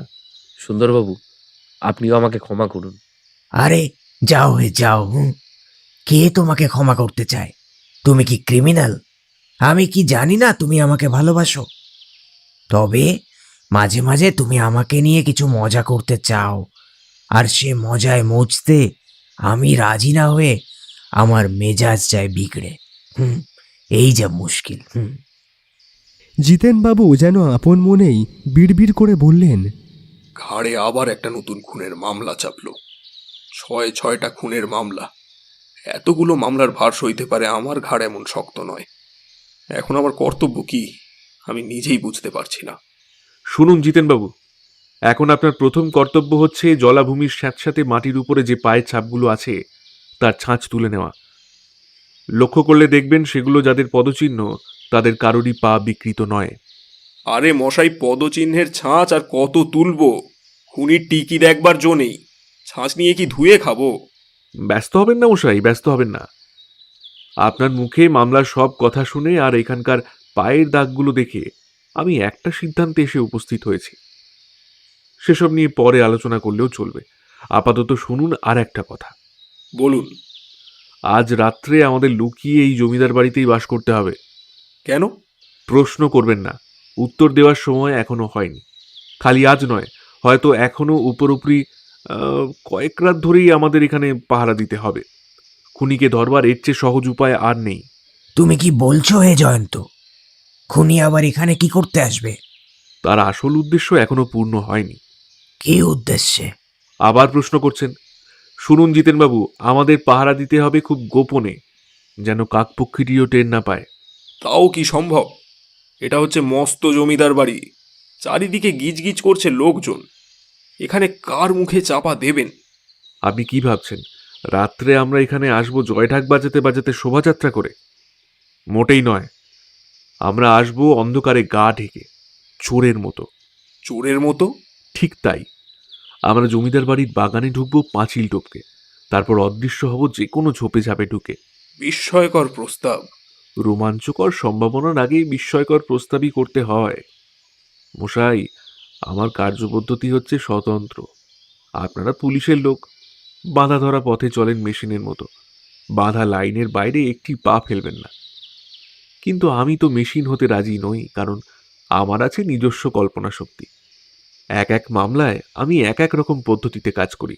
সুন্দরবাবু, আপনিও আমাকে ক্ষমা করুন। আরে যাও হে যাও। কে তোমাকে ক্ষমা করতে চায়? তুমি কি ক্রিমিনাল? আমি কি জানি না তুমি আমাকে ভালোবাসো? তবে মাঝে মাঝে তুমি আমাকে নিয়ে কিছু মজা করতে চাও, আর সে মজায় মজতে আমি রাজি না হয়ে আমার মেজাজ যায় বিগড়ে। এই যা মুশকিল। জিতেনবাবু যেন আপন মনেই বিড়বিড় করে বললেন, ঘাড়ে আবার একটা নতুন খুনের মামলা চাপলো। 6টা খুনের মামলা। এতগুলো মামলার ভার সইতে পারে আমার ঘাড় এমন শক্ত নয়। এখন আমার কর্তব্য কি আমি নিজেই বুঝতে পারছি না। শুনুন জিতেনবাবু, এখন আপনার প্রথম কর্তব্য হচ্ছে জলাভূমির স্যাঁতস্যাঁতে মাটির উপরে যে পায়ের ছাপগুলো আছে তার ছাঁচ তুলে নেওয়া। লক্ষ্য করলে দেখবেন সেগুলো যাদের পদচিহ্ন তাদের কারোরই পা বিকৃত নয়। আরে মশাই, পদচিহ্নের ছাঁচ আর কত তুলবো? খুনির টিকি দেখবার জো নেই। ছাঁচ নিয়ে কি ধুয়ে খাবো? ব্যস্ত হবেন না মশাই, ব্যস্ত হবেন না। আপনার মুখে মামলার সব কথা শুনে আর এখানকার পায়ের দাগগুলো দেখে আমি একটা সিদ্ধান্তে এসে উপস্থিত হয়েছি। সেসব নিয়ে পরে আলোচনা করলেও চলবে। আপাতত শুনুন আর একটা কথা। বলুন। আজ রাত্রে আমাদের লুকিয়ে এই জমিদার বাড়িতেই বাস করতে হবে। কেন? প্রশ্ন করবেন না, উত্তর দেওয়ার সময় এখনো হয়নি। খালি আজ নয়, হয়তো এখনো উপরোপরি কয়েক রাত ধরেই আমাদের এখানে পাহারা দিতে হবে। খুনিকে ধরবার এর চেয়ে সহজ উপায় আর নেই। তুমি কি বলছো হে জয়ন্ত? খুনি আবার এখানে কি করতে আসবে? তার আসল উদ্দেশ্য এখনো পূর্ণ হয়নি। কি উদ্দেশ্যে? আবার প্রশ্ন করছেন? শুনুন জিতেনবাবু, আমাদের পাহারা দিতে হবে খুব গোপনে, যেন কাকপক্ষীটিও টের না পায়। তাও কি সম্ভব? এটা হচ্ছে মস্ত জমিদার বাড়ি, চারিদিকে গিজগিজ করছে লোকজন। এখানে কার মুখে চাপা দেবেন? আপনি কি ভাবছেন রাত্রে আমরা এখানে আসবো জয়ঢাক বাজাতে বাজাতে শোভাযাত্রা করে? মোটেই নয়। আমরা আসবো অন্ধকারে গা ঢেকে, চোরের মতো। চোরের মতো? ঠিক তাই। আমরা জমিদার বাড়ির বাগানে ঢুকবো পাঁচিল টপকে, তারপর অদৃশ্য হব যে কোনো ঝোপে ঝাপে ঢুকে। বিস্ময়কর প্রস্তাব। রোমাঞ্চকর সম্ভাবনার আগেই বিস্ময়কর প্রস্তাবই করতে হয় মশাই। আমার কার্যপদ্ধতি হচ্ছে স্বতন্ত্র। আপনারা পুলিশের লোক, বাঁধা ধরা পথে চলেন মেশিনের মতো, বাঁধা লাইনের বাইরে একটি পা ফেলবেন না। কিন্তু আমি তো মেশিন হতে রাজি নই, কারণ আমার আছে নিজস্ব কল্পনা শক্তি। এক এক মামলায় আমি এক এক রকম পদ্ধতিতে কাজ করি,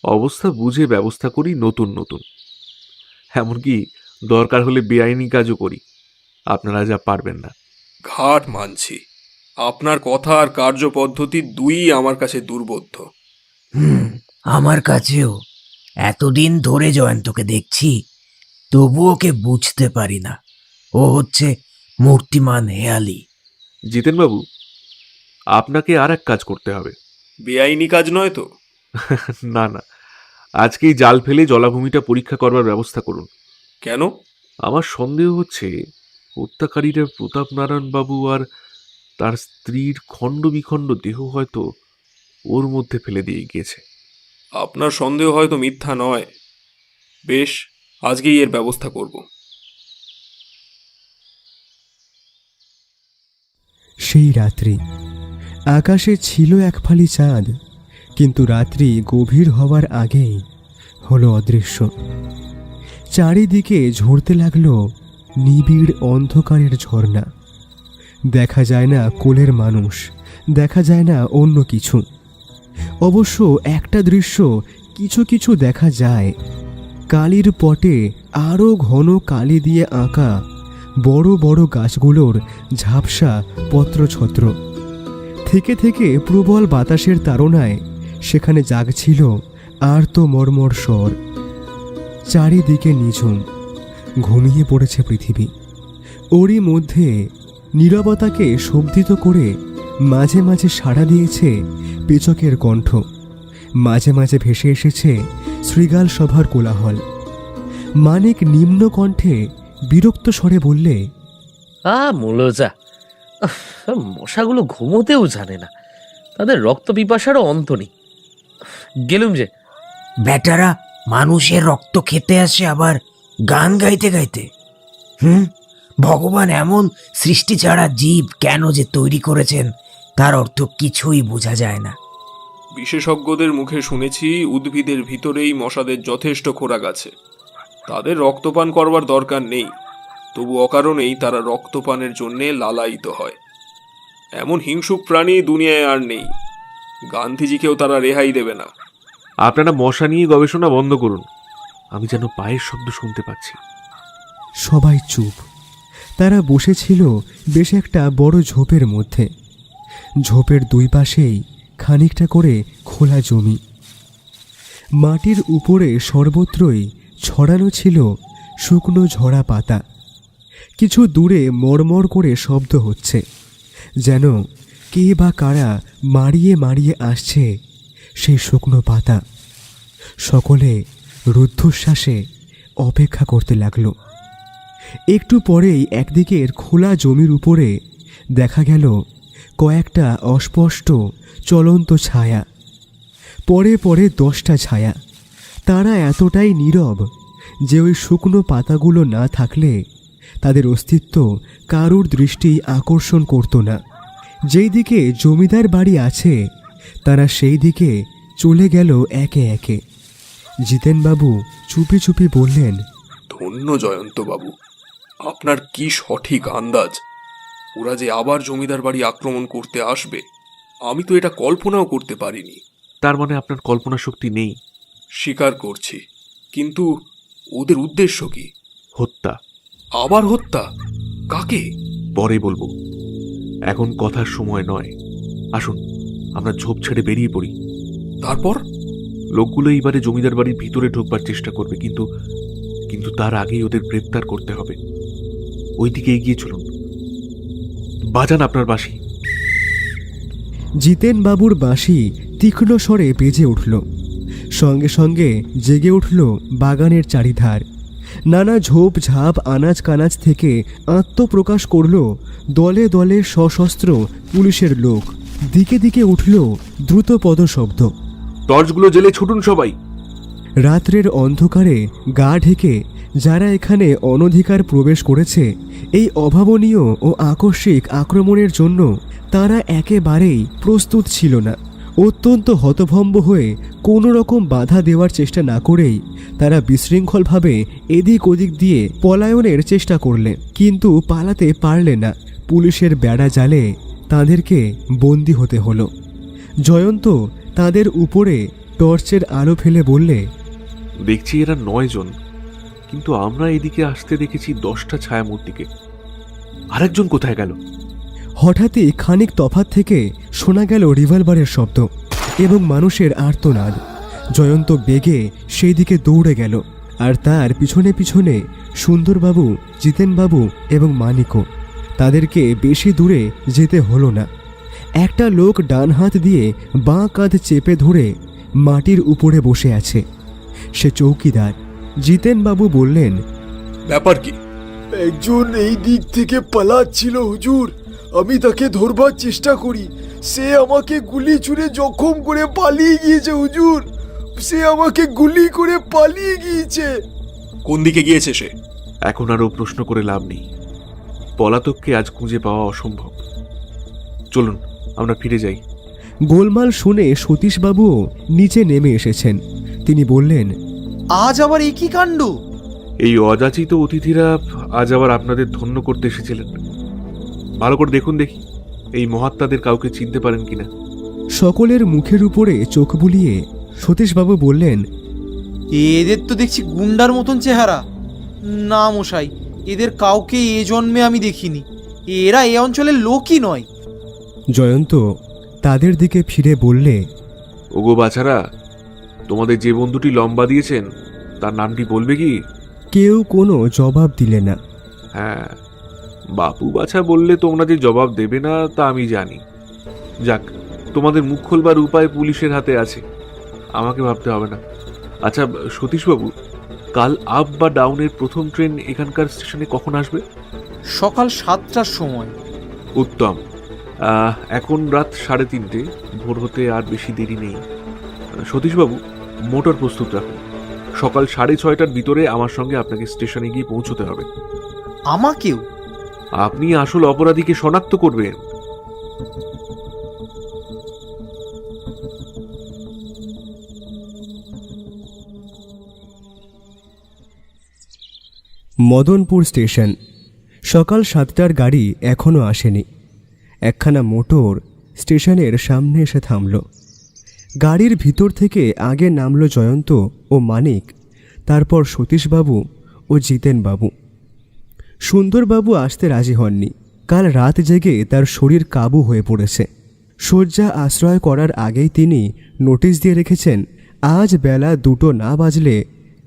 অবস্থা বুঝে ব্যবস্থা করি নতুন নতুন। এমনকি দরকার হলে বেআইনি কাজও করি। আপনারা যা পারবেন না। ঘাট মানছি, আপনার কথা আর কার্যপদ্ধতি দুই আমার কাছে দুর্বোধ্য। আমার কাছেও। এতদিন ধরে জয়ন্তকে দেখছি, তবু ওকে বুঝতে পারি না। ও হচ্ছে মূর্তিমান হেয়ালি। জিতেনবাবু, আপনাকে আর এক কাজ করতে হবে। বেআইনি কাজ নয় তো? না না, আজকেই জাল ফেলে জলাভূমিটা পরীক্ষা করবার ব্যবস্থা করুন। কেন? আমার সন্দেহ হচ্ছে হত্যাকারীরা প্রতাপ নারায়ণ বাবু আর তার স্ত্রীর খণ্ড বিখণ্ড দেহ হয়তো ওর মধ্যে ফেলে দিয়ে গিয়েছে। আপনার সন্দেহ হয়তো মিথ্যা নয়। বেশ, আজকেই এর ব্যবস্থা করব। সেই রাত্রি আকাশে ছিল এক ফালি চাঁদ, কিন্তু রাত্রি গভীর হওয়ার আগেই হলো অদৃশ্য। চারিদিকে ঝরতে লাগলো নিবিড় অন্ধকারের ঝর্ণা। দেখা যায় না কোলের মানুষ, দেখা যায় না অন্য কিছু। অবশ্য একটা দৃশ্য কিছু কিছু দেখা যায়। কালির পটে আরও ঘন কালি দিয়ে আঁকা বড় বড় গাছগুলোর ঝাপসা পত্রছত্র। থেকে থেকে প্রবল বাতাসের তাড়নায় সেখানে জাগছিল আর্ত মর্মর স্বর। চারিদিকে নিঝুম, ঘুমিয়ে পড়েছে পৃথিবী। ওরই মধ্যে নীরবতাকে শব্দিত করে মাঝে মাঝে সাড়া দিয়েছে পেচকের কণ্ঠ, মাঝে মাঝে ভেসে এসেছে শৃগাল সভার কোলাহল। মানিক নিম্ন কণ্ঠে বিরক্ত স্বরে বললে, মূলজা, মশাগুলো ঘুমোতেও জানে না, তাদের রক্ত পিপাসারও অন্ত নেই। গেলুম যে। বেটারা মানুষের রক্ত খেতে আসে, আবার গান গাইতে গাইতে। ভগবান এমন সৃষ্টি ছাড়া জীব কেন যে তৈরি করেছেন তার অর্থ কিছুই বোঝা যায় না। বিশেষজ্ঞদের মুখে শুনেছি উদ্ভিদের ভিতরেই মশাদের যথেষ্ট খোরাক আছে। তাদের রক্তপান করবার দরকার নেই, তবু অকারণেই তারা রক্তপানের জন্যে লালায়িত হয়। এমন হিংসুক প্রাণী দুনিয়ায় আর নেই। গান্ধীজিকেও তারা রেহাই দেবে না। আপনারা মশা নিয়ে গবেষণা বন্ধ করুন। আমি যেন পায়ের শব্দ শুনতে পাচ্ছি। সবাই চুপ। তারা বসেছিল বেশ একটা বড় ঝোপের মধ্যে। ঝোপের দুই পাশেই খানিকটা করে খোলা জমি। মাটির উপরে সর্বত্রই ছড়ানো ছিল শুকনো ঝরা পাতা। কিছু দূরে মড়মড় করে শব্দ হচ্ছে, যেন কে বা কারা মারিয়ে মারিয়ে আসছে সেই শুকনো পাতা। সকলে রুদ্ধশ্বাসে অপেক্ষা করতে লাগলো। একটু পরেই একদিকের খোলা জমির উপরে দেখা গেল কয়েকটা অস্পষ্ট চলন্ত ছায়া, পরে পরে 10টা ছায়া। তারা এতটাই নীরব যে ওই শুকনো পাতাগুলো না থাকলে তাদের অস্তিত্ব কারুর দৃষ্টি আকর্ষণ করত না। যেই দিকে জমিদার বাড়ি আছে তারা সেই দিকে চলে গেল একে একে। জিতেনবাবু চুপি চুপি বললেন, ধন্য জয়ন্তবাবু, আপনার কি সঠিক আন্দাজ! ওরা যে আবার জমিদার বাড়ি আক্রমণ করতে আসবে, আমি তো এটা কল্পনাও করতে পারিনি। তার মানে আপনার কল্পনা শক্তি নেই? স্বীকার করছি, কিন্তু ওদের উদ্দেশ্য কি? হত্যা। আবার হত্যা? কাকে? পরে বলবো, এখন কথার সময় নয়। আসুন আমরা ঝোপ ছেড়ে বেরিয়ে পড়ি। তারপর? লোকগুলো এইবারে জমিদার বাড়ির ভিতরে ঢোকবার চেষ্টা করবে, কিন্তু কিন্তু তার আগেই ওদের গ্রেপ্তার করতে হবে। ওইদিকে এগিয়ে চলুন। বাজান আপনার বাঁশি। জিতেনবাবুর বাঁশি তীক্ষ্ণ স্বরে বেজে উঠল। সঙ্গে সঙ্গে জেগে উঠল বাগানের চারিধার। নানা ঝোপ ঝাপ আনাজ কানাজ থেকে আত্মপ্রকাশ করল দলে দলে সশস্ত্র পুলিশের লোক। দিকে দিকে উঠল দ্রুত পদশব্দ। টর্চগুলো জেলে ছুটুন সবাই। রাত্রের অন্ধকারে গা ঢেকে যারা এখানে অনধিকার প্রবেশ করেছে এই অভাবনীয় ও আকস্মিক আক্রমণের জন্য, তারা একেবারেই প্রস্তুত ছিল না। অত্যন্ত হতভম্ব হয়ে কোনো রকম বাধা দেওয়ার চেষ্টা না করেই তারা বিশৃঙ্খলভাবে এদিক ওদিক দিয়ে পলায়নের চেষ্টা করলে, কিন্তু পালাতে পারলে না। পুলিশের বেড়া জালে তাদেরকে বন্দী হতে হলো। জয়ন্ত তাদের উপরে টর্চের আলো ফেলে বললে, দেখছি এরা 9 জন, কিন্তু আমরা এদিকে আসতে দেখেছি 10টা ছায়ামূর্তিকে। আরেকজন কোথায় গেল? হঠাৎই খানিক তফাৎ থেকে শোনা গেল রিভলভারের শব্দ এবং মানুষের আর্তনাদ। জয়ন্ত বেগে সেই দিকে দৌড়ে গেল, আর তার পিছনে পিছনে সুন্দরবাবু, জিতেনবাবু এবং মানিকও। তাদেরকে বেশি দূরে যেতে হলো না। একটা লোক ডান হাত দিয়ে বাঁ কাঁধ চেপে ধরে মাটির উপরে বসে আছে। সে চৌকিদার। জিতেনবাবু বললেন, ব্যাপার কি? একজন এই দিক থেকে পালাচ্ছিল হুজুর, আমি তাকে ধরবার চেষ্টা করি, সে আমাকে গুলি ছুড়ে জখম করে পালিয়ে গিয়েছে হুজুর, সে আমাকে গুলি করে পালিয়ে গিয়েছে। কোন দিকে গিয়েছে সে? এখন আরও প্রশ্ন করে লাভ নেই। পলাতককে আজ খুঁজে পাওয়া অসম্ভব। চলুন আমরা ফিরে যাই। গোলমাল শুনে সতীশবাবুও নিচে নেমে এসেছেন। তিনি বললেন, আজ আবার এই কি কাণ্ড! এই অযাচিত অতিথিরা আজ আবার আপনাদের ধন্য করতে এসেছিলেন। ভালো করে দেখুন দেখি এই মহাত্মাদের কাউকে চিনতে পারেন কিনা। সকলের মুখের উপরে চোখ বুলিয়ে সতীশবাবু বললেন, এদের তো দেখছি গুন্ডার মতন চেহারা। না মশাই, এদের কাউকে এ জন্মে আমি দেখিনি। এরা এ অঞ্চলের লোকই নয়। জয়ন্ত তাদের দিকে ফিরে বললে, ওগো বাছারা, তোমাদের যে বন্ধুটি লম্বা দিয়েছেন তার নামটি বলবে কি? কেউ কোনো জবাব দিলে না। হ্যাঁ, বাপু বাছা বললে তোমরা যে জবাব দেবে না তা আমি জানি। যাক, তোমাদের মুখ খোলবার উপায় পুলিশের হাতে আছে, আমাকে ভাবতে হবে না। আচ্ছা সতীশবাবু, কাল আপ বা ডাউনের প্রথম ট্রেন এখানকার স্টেশনে কখন আসবে? সকাল 7টার সময়। উত্তম। এখন রাত 3:30, ভোর হতে আর বেশি দেরি নেই। সতীশবাবু, মোটর প্রস্তুত রাখুন। সকাল 6:30টার ভিতরে আমার সঙ্গে আপনাকে স্টেশনে গিয়ে পৌঁছতে হবে। আমাকেও? আপনি আসল অপরাধীকে শনাক্ত করবেন। মদনপুর স্টেশন। সকাল 7টার গাড়ি এখনও আসেনি। একখানা মোটর স্টেশনের সামনে এসে থামল। গাড়ির ভিতর থেকে আগে নামল জয়ন্ত ও মানিক, তারপর সতীশবাবু ও জিতেনবাবু। সুন্দরবাবু আসতে রাজি হননি। কাল রাত জেগে তার শরীর কাবু হয়ে পড়েছে। শয্যা আশ্রয় করার আগেই তিনি নোটিশ দিয়ে রেখেছেন, আজ বেলা 2টো না বাজলে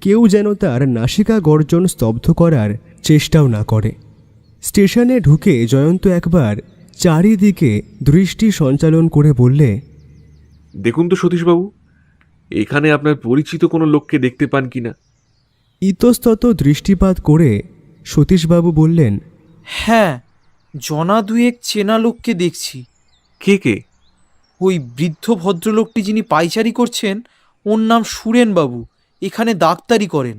কেউ যেন তার নাসিকা গর্জন স্তব্ধ করার চেষ্টাও না করে। স্টেশনে ঢুকে জয়ন্ত একবার চারিদিকে দৃষ্টি সঞ্চালন করে বললে, দেখুন তো সতীশবাবু, এখানে আপনার পরিচিত কোনো লোককে দেখতে পান কিনা? ইতস্তত দৃষ্টিপাত করে সতীশবাবু বললেন, হ্যাঁ, জনা দুয়েক চেনা লোককে দেখছি। কে কে? ওই বৃদ্ধ ভদ্রলোকটি যিনি পাইচারি করছেন, ওর নাম সুরেন বাবু, এখানে ডাক্তারি করেন।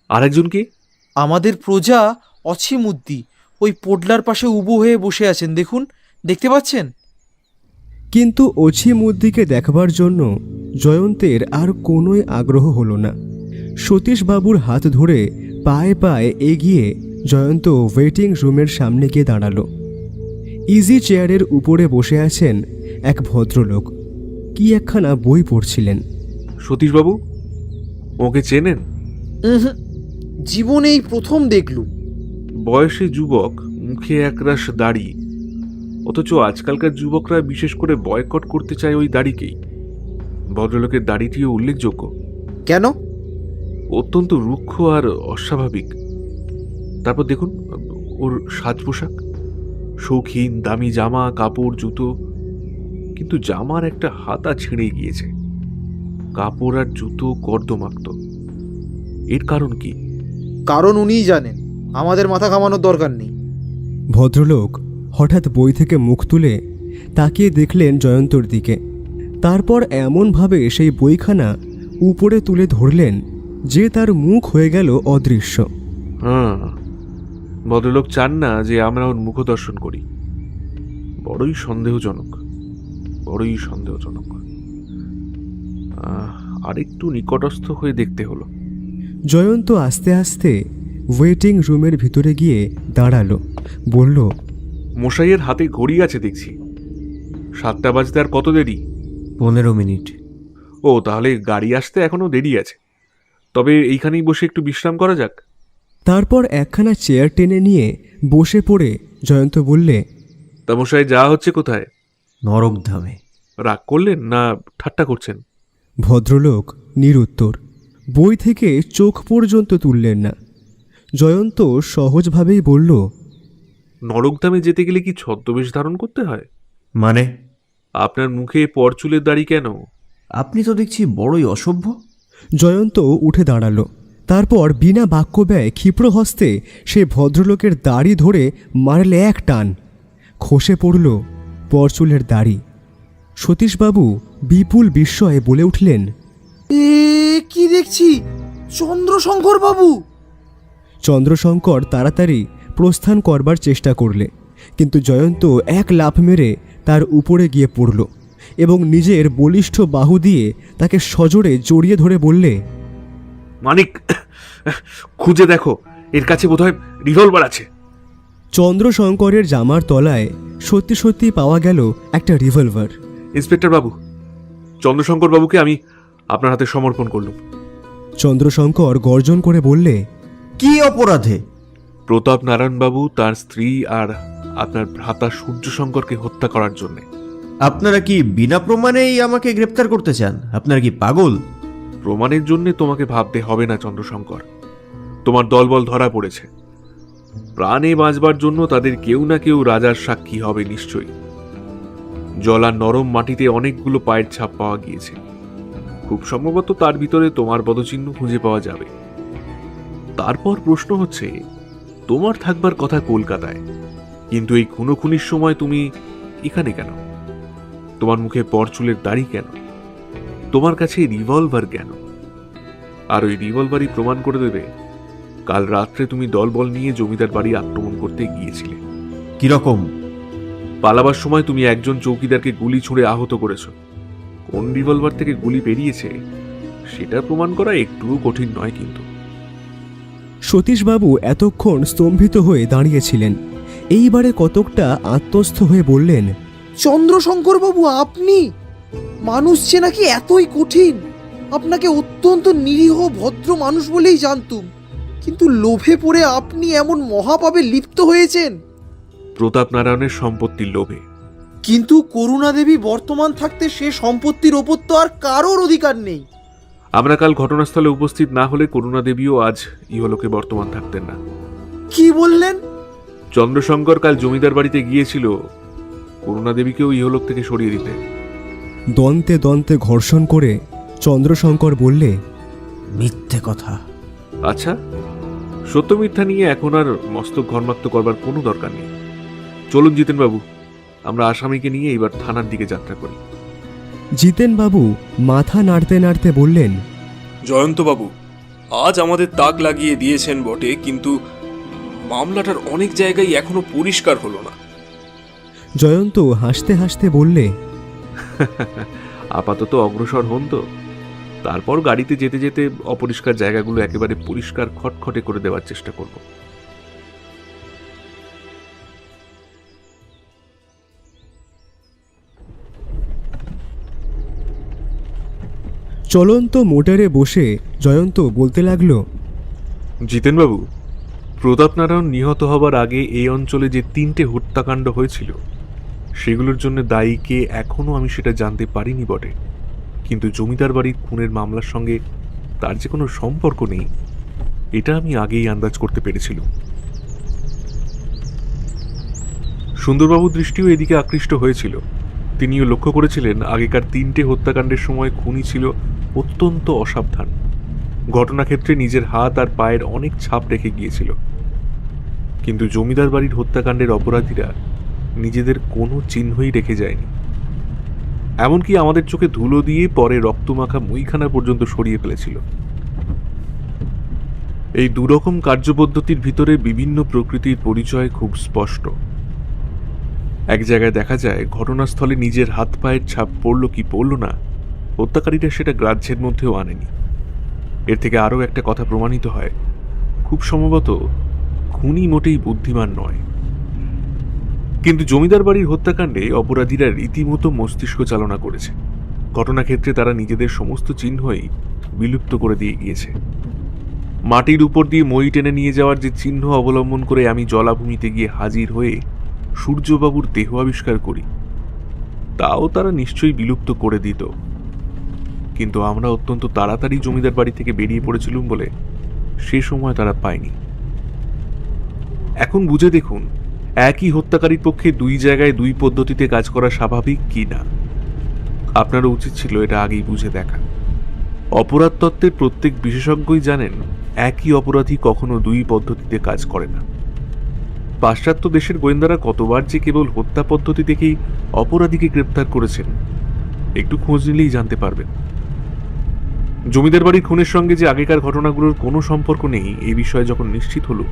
আরেকজন কে? আমাদের প্রজা অছিমুদ্দি ওই পোডলার পাশে উবু হয়ে বসে আছেন, দেখুন, দেখতে পাচ্ছেন? কিন্তু অছিমুদ্দিকে দেখবার জন্য জয়ন্তের আর কোনোই আগ্রহ হলো না। সতীশবাবুর হাত ধরে পায়ে পায়ে এগিয়ে জয়ন্ত ওয়েটিং রুমের সামনে গিয়ে দাঁড়ালো। ইজি চেয়ারের উপরে বসে আছেন এক ভদ্রলোক, কি একখানা বই পড়ছিলেন। সতীশবাবু, ওকে চেনেন? জীবনে এই প্রথম দেখলুম। বয়সে যুবক, মুখে একরাশ দাড়ি, অথচ আজকালকার যুবকরা বিশেষ করে বয়কট করতে চায় ওই দাড়িকেই। ভদ্রলোকের দাড়িটিও উল্লেখযোগ্য। কেন? অত্যন্ত রুক্ষ আর অস্বাভাবিক। তারপর দেখুন ওর সাজ পোশাক, শৌখিন দামি জামা কাপড় জুতো, কিন্তু জামার একটা হাতা ছিঁড়ে গিয়েছে, কাপড় আর জুতো কর্দমাক্ত। এর কারণ কি? কারণ উনিই জানেন, আমাদের মাথা ঘামানোর দরকার নেই। ভদ্রলোক হঠাৎ বই থেকে মুখ তুলে তাকিয়ে দেখলেন জয়ন্তর দিকে। তারপর এমনভাবে সেই বইখানা উপরে তুলে ধরলেন যে তার মুখ হয়ে গেল অদৃশ্য। হ্যাঁ, ভদ্রলোক চান না যে আমরা ওর মুখ দর্শন করি। বড়ই সন্দেহজনক, বড়ই সন্দেহজনক। আরেকটু নিকটস্থ হয়ে দেখতে হলো। জয়ন্ত আস্তে আস্তে ওয়েটিং রুমের ভিতরে গিয়ে দাঁড়ালো, বলল, মশাইয়ের হাতে ঘড়ি আছে দেখছি। 7টা বাজতে আর কত দেরি? 15 মিনিট। ও, তাহলে গাড়ি আসতে এখনো দেরি আছে। তবে এইখানেই বসে একটু বিশ্রাম করা যাক। তারপর একখানা চেয়ার টেনে নিয়ে বসে পড়ে জয়ন্ত বললে, তা মশাই, যা হচ্ছে কোথায়? নরকধামে। রাগ করলেন না ঠাট্টা করছেন? ভদ্রলোক নিরুত্তর, বই থেকে চোখ পর্যন্ত তুললেন না। জয়ন্ত সহজভাবেই বলল, নরকধামে যেতে গেলে কি ছদ্মবেশ ধারণ করতে হয়? মানে? আপনার মুখে পরচুলের দাড়ি কেন? আপনি তো দেখছি বড়ই অসভ্য। জয়ন্ত উঠে দাঁড়ালো। তারপর বিনা বাক্য ব্যয় ক্ষিপ্র হস্তে সে ভদ্রলোকের দাড়ি ধরে মারলে এক টান, খসে পড়ল পরচুলের দাড়ি। সতীশবাবু বিপুল বিস্ময়ে বলে উঠলেন, এ কি দেখছি, চন্দ্রশঙ্কর বাবু! চন্দ্রশঙ্কর তাড়াতাড়ি প্রস্থান করবার চেষ্টা করলে, কিন্তু জয়ন্ত এক লাফ মেরে তার উপরে গিয়ে পড়ল এবং নিজের বলিষ্ঠ বাহু দিয়ে তাকে সজোরে জড়িয়ে ধরে বললে, মানিক, খুঁজে দেখো, এর কাছে বোধহয় রিভলভার আছে। চন্দ্রশঙ্করের জামার তলায় সত্যি সত্যি পাওয়া গেল একটা রিভলভার। ইন্সপেক্টর বাবু, চন্দ্রশঙ্কর বাবুকে আমি আপনার হাতে সমর্পণ করলুম। চন্দ্রশঙ্কর গর্জন করে বললে, কি অপরাধে? প্রতাপ নারায়ণ বাবু, তার স্ত্রী আর আপনার ভ্রাতা সূর্যশঙ্করকে হত্যা করার জন্য। আপনারা কি বিনা প্রমাণেই আমাকে গ্রেপ্তার করতে চান? আপনারা কি পাগল? প্রমাণের জন্য তোমাকে ভাবতে হবে না চন্দ্রশঙ্কর। তোমার দলবল ধরা পড়েছে। প্রাণে বাঁচবার জন্য তাদের কেউ না কেউ রাজার সাক্ষী হবে নিশ্চয়ই। জলার নরম মাটিতে অনেকগুলো পায়ের ছাপ পাওয়া গিয়েছে। খুব সম্ভবত তার ভিতরে তোমার পদচিহ্ন খুঁজে পাওয়া যাবে। তারপর প্রশ্ন হচ্ছে, তোমার থাকবার কথা কলকাতায়, কিন্তু এই খুনোখুনির সময় তুমি এখানে কেন? তোমার মুখে পরচুলের দাড়ি কেন? তোমার কাছে রিভলভার কেন? আর ওই রিভলভারই প্রমাণ করে দেবে কাল রাত্রে তুমি দলবল নিয়ে জমিদার বাড়ি আক্রমণ করতে গিয়েছিলে। কিরকম? পালাবার সময় তুমি একজন চৌকিদারকে গুলি ছুঁড়ে আহত করেছো। কোন রিভলভার থেকে গুলি বেরিয়েছে সেটা প্রমাণ করা একটুও কঠিন নয়। কিন্তু সতীশবাবু এতক্ষণ স্তম্ভিত হয়ে দাঁড়িয়েছিলেন। এইবারে কতকটা আত্মস্থ হয়ে বললেন, চন্দ্রশঙ্কর বাবু, আপনি? মানুষ চেনা কি এতই কঠিন? আপনাকে অত্যন্ত নিরীহ ভদ্র মানুষ বলেই জানতুম, কিন্তু লোভে পড়ে আপনি এমন মহাপাপে লিপ্ত হয়েছেন। প্রতাপ নারায়ণের সম্পত্তির লোভে। কিন্তু করুণা দেবী বর্তমান থাকতে সে সম্পত্তির ওপর তো আর কারোর অধিকার নেই। আমরা কাল ঘটনাস্থলে উপস্থিত না হলে করুণা দেবীও আজ ইহলোকে বর্তমান থাকতেন না। কি বললেন? চন্দ্রশঙ্কর কাল জমিদার বাড়িতে গিয়েছিল করুণা দেবীকেও ইহলোক থেকে সরিয়ে দিতে। দন্তে দন্তে ঘর্ষণ করে চন্দ্রশঙ্কর বললে, মিথ্যে কথা। আচ্ছা, সত্য মিথ্যা নিয়ে এখন আর মস্তক ঘর্মাক্ত করবার কোনো দরকার নেই। চলুন জিতেনবাবু, আমরা আসামিকে নিয়ে এবার থানার দিকে যাত্রা করি। জিতেনবাবু মাথা নাড়তে নাড়তে বললেন, জয়ন্তবাবু, আজ আমাদের তাক লাগিয়ে দিয়েছেন বটে, কিন্তু মামলাটার অনেক জায়গায় এখনো পরিষ্কার হলো না। জয়ন্ত হাসতে হাসতে বললে, আপাতত অগ্রসর হন তো, তারপর গাড়িতে যেতে যেতে অপরিষ্কার জায়গাগুলো একেবারে পরিষ্কার খটখটে করে দেওয়ার চেষ্টা করব। চলন্ত মোটরে বসে জয়ন্ত বলতে লাগলো, জিতেনবাবু, প্রতাপনারায়ণ নিহত হবার আগে এই অঞ্চলে যে 3টে হত্যাকাণ্ড হয়েছিল সেগুলোর জন্য দায়ী কে এখনো আমি সেটা জানতে পারিনি বটে, কিন্তু জমিদার বাড়ির খুনের মামলার সঙ্গে তার যে কোনো সম্পর্ক নেই এটা আমি আগেই আন্দাজ করতে পেরেছিলাম। সুন্দরবাবুর দৃষ্টিও এদিকে আকৃষ্ট হয়েছিল। তিনিও লক্ষ্য করেছিলেন আগেকার 3টে হত্যাকাণ্ডের সময় খুনি ছিল অত্যন্ত অসাবধান, ঘটনাক্ষেত্রে নিজের হাত আর পায়ের অনেক ছাপ রেখে গিয়েছিল। কিন্তু জমিদার বাড়ির হত্যাকাণ্ডের অপরাধীরা নিজেদের কোনো চিহ্নই রেখে যায়নি, এমনকি আমাদের চোখে ধুলো দিয়ে পরে রক্তমাখা মুইখানা পর্যন্ত সরিয়ে ফেলেছিল। এই দুরকম কার্যপদ্ধতির ভিতরে বিভিন্ন প্রকৃতির পরিচয় খুব স্পষ্ট। এক জায়গায় দেখা যায় ঘটনাস্থলে নিজের হাত পায়ের ছাপ পড়ল কি পড়ল না, হত্যাকারীরা সেটা গ্রাহ্যের মধ্যেও আনেনি। এর থেকে আরও একটা কথা প্রমাণিত হয়, খুব সম্ভবত খুনি মোটেই বুদ্ধিমান নয়। কিন্তু জমিদার বাড়ির হত্যাকাণ্ডে অপরাধীরা রীতিমতো মস্তিষ্ক চালনা করেছে। ঘটনাক্ষেত্রে তারা নিজেদের সমস্ত চিহ্নই বিলুপ্ত করে দিয়ে গিয়েছে। মাটির উপর দিয়ে মই টেনে নিয়ে যাওয়ার যে চিহ্ন অবলম্বন করে আমি জলাভূমিতে গিয়ে হাজির হয়ে সূর্যবাবুর দেহ আবিষ্কার করি, তাও তারা নিশ্চয়ই বিলুপ্ত করে দিত। কিন্তু আমরা অত্যন্ত তাড়াতাড়ি জমিদার বাড়ি থেকে বেরিয়ে পড়েছিলাম বলে সে সময় তারা পায়নি। এখন বুঝে দেখুন, একই হত্যাকারীর পক্ষে 2 জায়গায় 2 পদ্ধতিতে কাজ করা স্বাভাবিক কি না। আপনারও উচিত ছিল এটা আগেই বুঝে দেখা। অপরাধ তত্ত্বের প্রত্যেক বিশেষজ্ঞই জানেন একই অপরাধী কখনো 2 পদ্ধতিতে কাজ করে না। পাশ্চাত্য দেশের গোয়েন্দারা কতবার যে কেবল হত্যা পদ্ধতি দেখেই অপরাধীকে গ্রেপ্তার করেছেন, একটু খোঁজ নিলেই জানতে পারবেন। জমিদার বাড়ির খুনের সঙ্গে যে আগেকার ঘটনাগুলোর কোনো সম্পর্ক নেই এই বিষয়ে যখন নিশ্চিত হলো,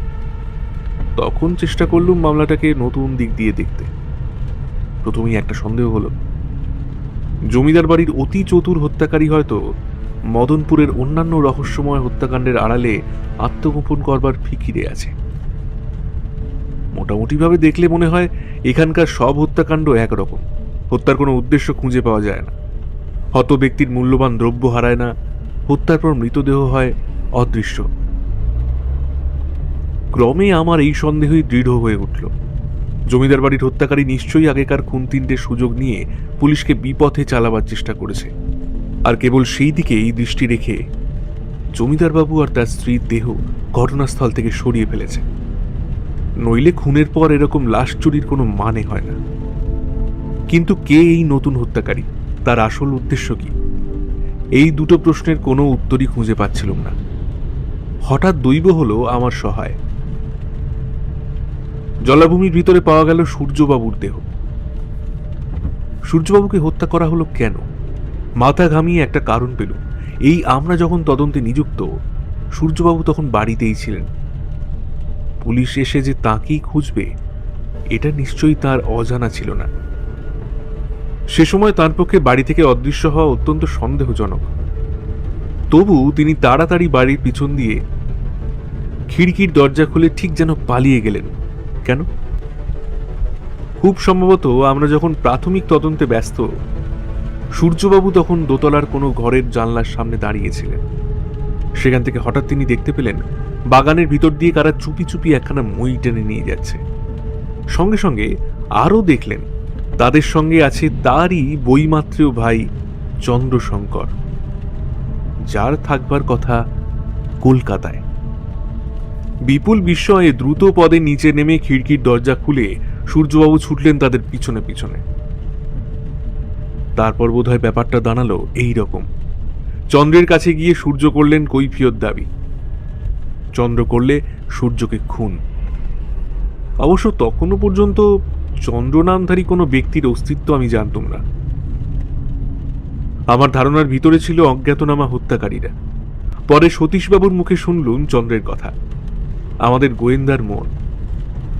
তখন চেষ্টা করলুম মামলাটাকে নতুন দিক দিয়ে দেখতে। প্রথমেই একটা সন্দেহ হলো, জমিদার বাড়ির অতি চতুর হত্যাকারী হয়তো মদনপুরের অন্যান্য রহস্যময় হত্যাকাণ্ডের আড়ালে আত্মগোপন করবার ফিকিরে আছে। মোটামুটিভাবে দেখলে মনে হয় এখানকার সব হত্যাকাণ্ড একরকম, হত্যার কোনো উদ্দেশ্য খুঁজে পাওয়া যায় না, হত ব্যক্তির মূল্যবান দ্রব্য হারায় না, হত্যার পর মৃতদেহ হয় অদৃশ্য। ক্রমে আমার এই সন্দেহই দৃঢ় হয়ে উঠল, জমিদার বাড়ির হত্যাকারী নিশ্চয়ই আগেকার খুন 3টের সুযোগ নিয়ে পুলিশকে বিপথে চালাবার চেষ্টা করেছে, আর কেবল সেই দিকেই দৃষ্টি রেখে জমিদারবাবু আর তার স্ত্রীর দেহ ঘটনাস্থল থেকে সরিয়ে ফেলেছে। নইলে খুনের পর এরকম লাশ চুরির কোনো মানে হয় না। কিন্তু কে এই নতুন হত্যাকারী, তার আসল উদ্দেশ্য কি? এই দুটো প্রশ্নের কোনো উত্তরই খুঁজে পাচ্ছিলাম না। হঠাৎ দৈব হলো আমার সহায়। জলাভূমির ভিতরে পাওয়া গেল সূর্যবাবুর দেহ। সূর্যবাবুকে হত্যা করা হলো কেন? মাথা ঘামিয়ে একটা কারণ পেল। এই আমরা যখন তদন্তে নিযুক্ত, সূর্যবাবু তখন বাড়িতেই ছিলেন। পুলিশ এসে যে তাকেই খুঁজবে এটা নিশ্চয়ই তার অজানা ছিল না। সে সময় তার পক্ষে বাড়ি থেকে অদৃশ্য হওয়া অত্যন্ত সন্দেহজনক। তবু তিনি তাড়াতাড়ি বাড়ির পিছন দিয়ে খিড়কির দরজা খুলে ঠিক যেন পালিয়ে গেলেন। কেন? খুব সম্ভবত আমরা যখন প্রাথমিক তদন্তে ব্যস্ত, সূর্যবাবু তখন দোতলার কোনো ঘরের জানলার সামনে দাঁড়িয়েছিলেন। সেখান থেকে হঠাৎ তিনি দেখতে পেলেন বাগানের ভিতর দিয়ে কারা চুপি চুপি একখানা মই টেনে নিয়ে যাচ্ছে। সঙ্গে সঙ্গে আরও দেখলেন তাদের সঙ্গে আছে তারই বইমাত্রেয় ভাই চন্দ্রশঙ্কর, যার থাকবার কথা কলকাতায়। বিপুল বিস্ময়ে দ্রুত পদে নিচে নেমে খিড়কির দরজা খুলে সূর্যবাবু ছুটলেন তাদের পিছনে পিছনে। তারপর বোধহয় ব্যাপারটা দাঁড়ালো এই রকম। চন্দ্রের কাছে গিয়ে সূর্য করলেন কৈফিয়ত দাবি, চন্দ্র করলে সূর্যকে খুন। অবশ্য তখনও পর্যন্ত চন্দ্র নামধারী কোনো ব্যক্তির অস্তিত্ব আমি জানতাম না। আমার ধারণার ভিতরে ছিল অজ্ঞাতনামা হত্যাকারীরা। পরে সতীশবাবুর মুখে শুনলুম চন্দ্রের কথা। আমাদের গোয়েন্দার মন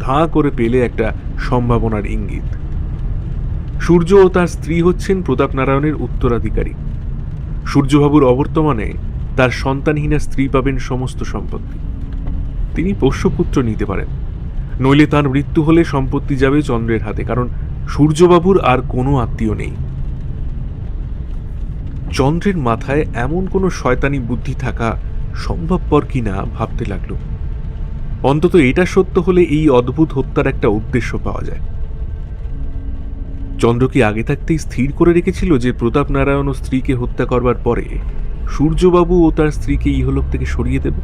ধাঁ করে পেলে একটা সম্ভাবনার ইঙ্গিত। সূর্য ও তার স্ত্রী হচ্ছেন প্রতাপ নারায়ণের উত্তরাধিকারী। সূর্যবাবুর অবর্তমানে তার সন্তানহীনা স্ত্রী পাবেন সমস্ত সম্পত্তি। তিনি পোষ্যপুত্র নিতে পারেন, নইলে তার মৃত্যু হলে সম্পত্তি যাবে চন্দ্রের হাতে, কারণ সূর্যবাবুর আর কোনো আত্মীয় নেই। চন্দ্রের মাথায় এমন কোনো শয়তানি বুদ্ধি থাকা সম্ভবপর কিনা ভাবতে লাগলো। অন্তত এটা সত্য হলে এই অদ্ভুত হত্যার একটা উদ্দেশ্য পাওয়া যায়। চন্দ্র কি আগে থাকতেই স্থির করে রেখেছিল যে প্রতাপ নারায়ণ ও স্ত্রীকে হত্যা করবার পরে সূর্যবাবু ও তার স্ত্রীকে ইহলোক থেকে সরিয়ে দেবে?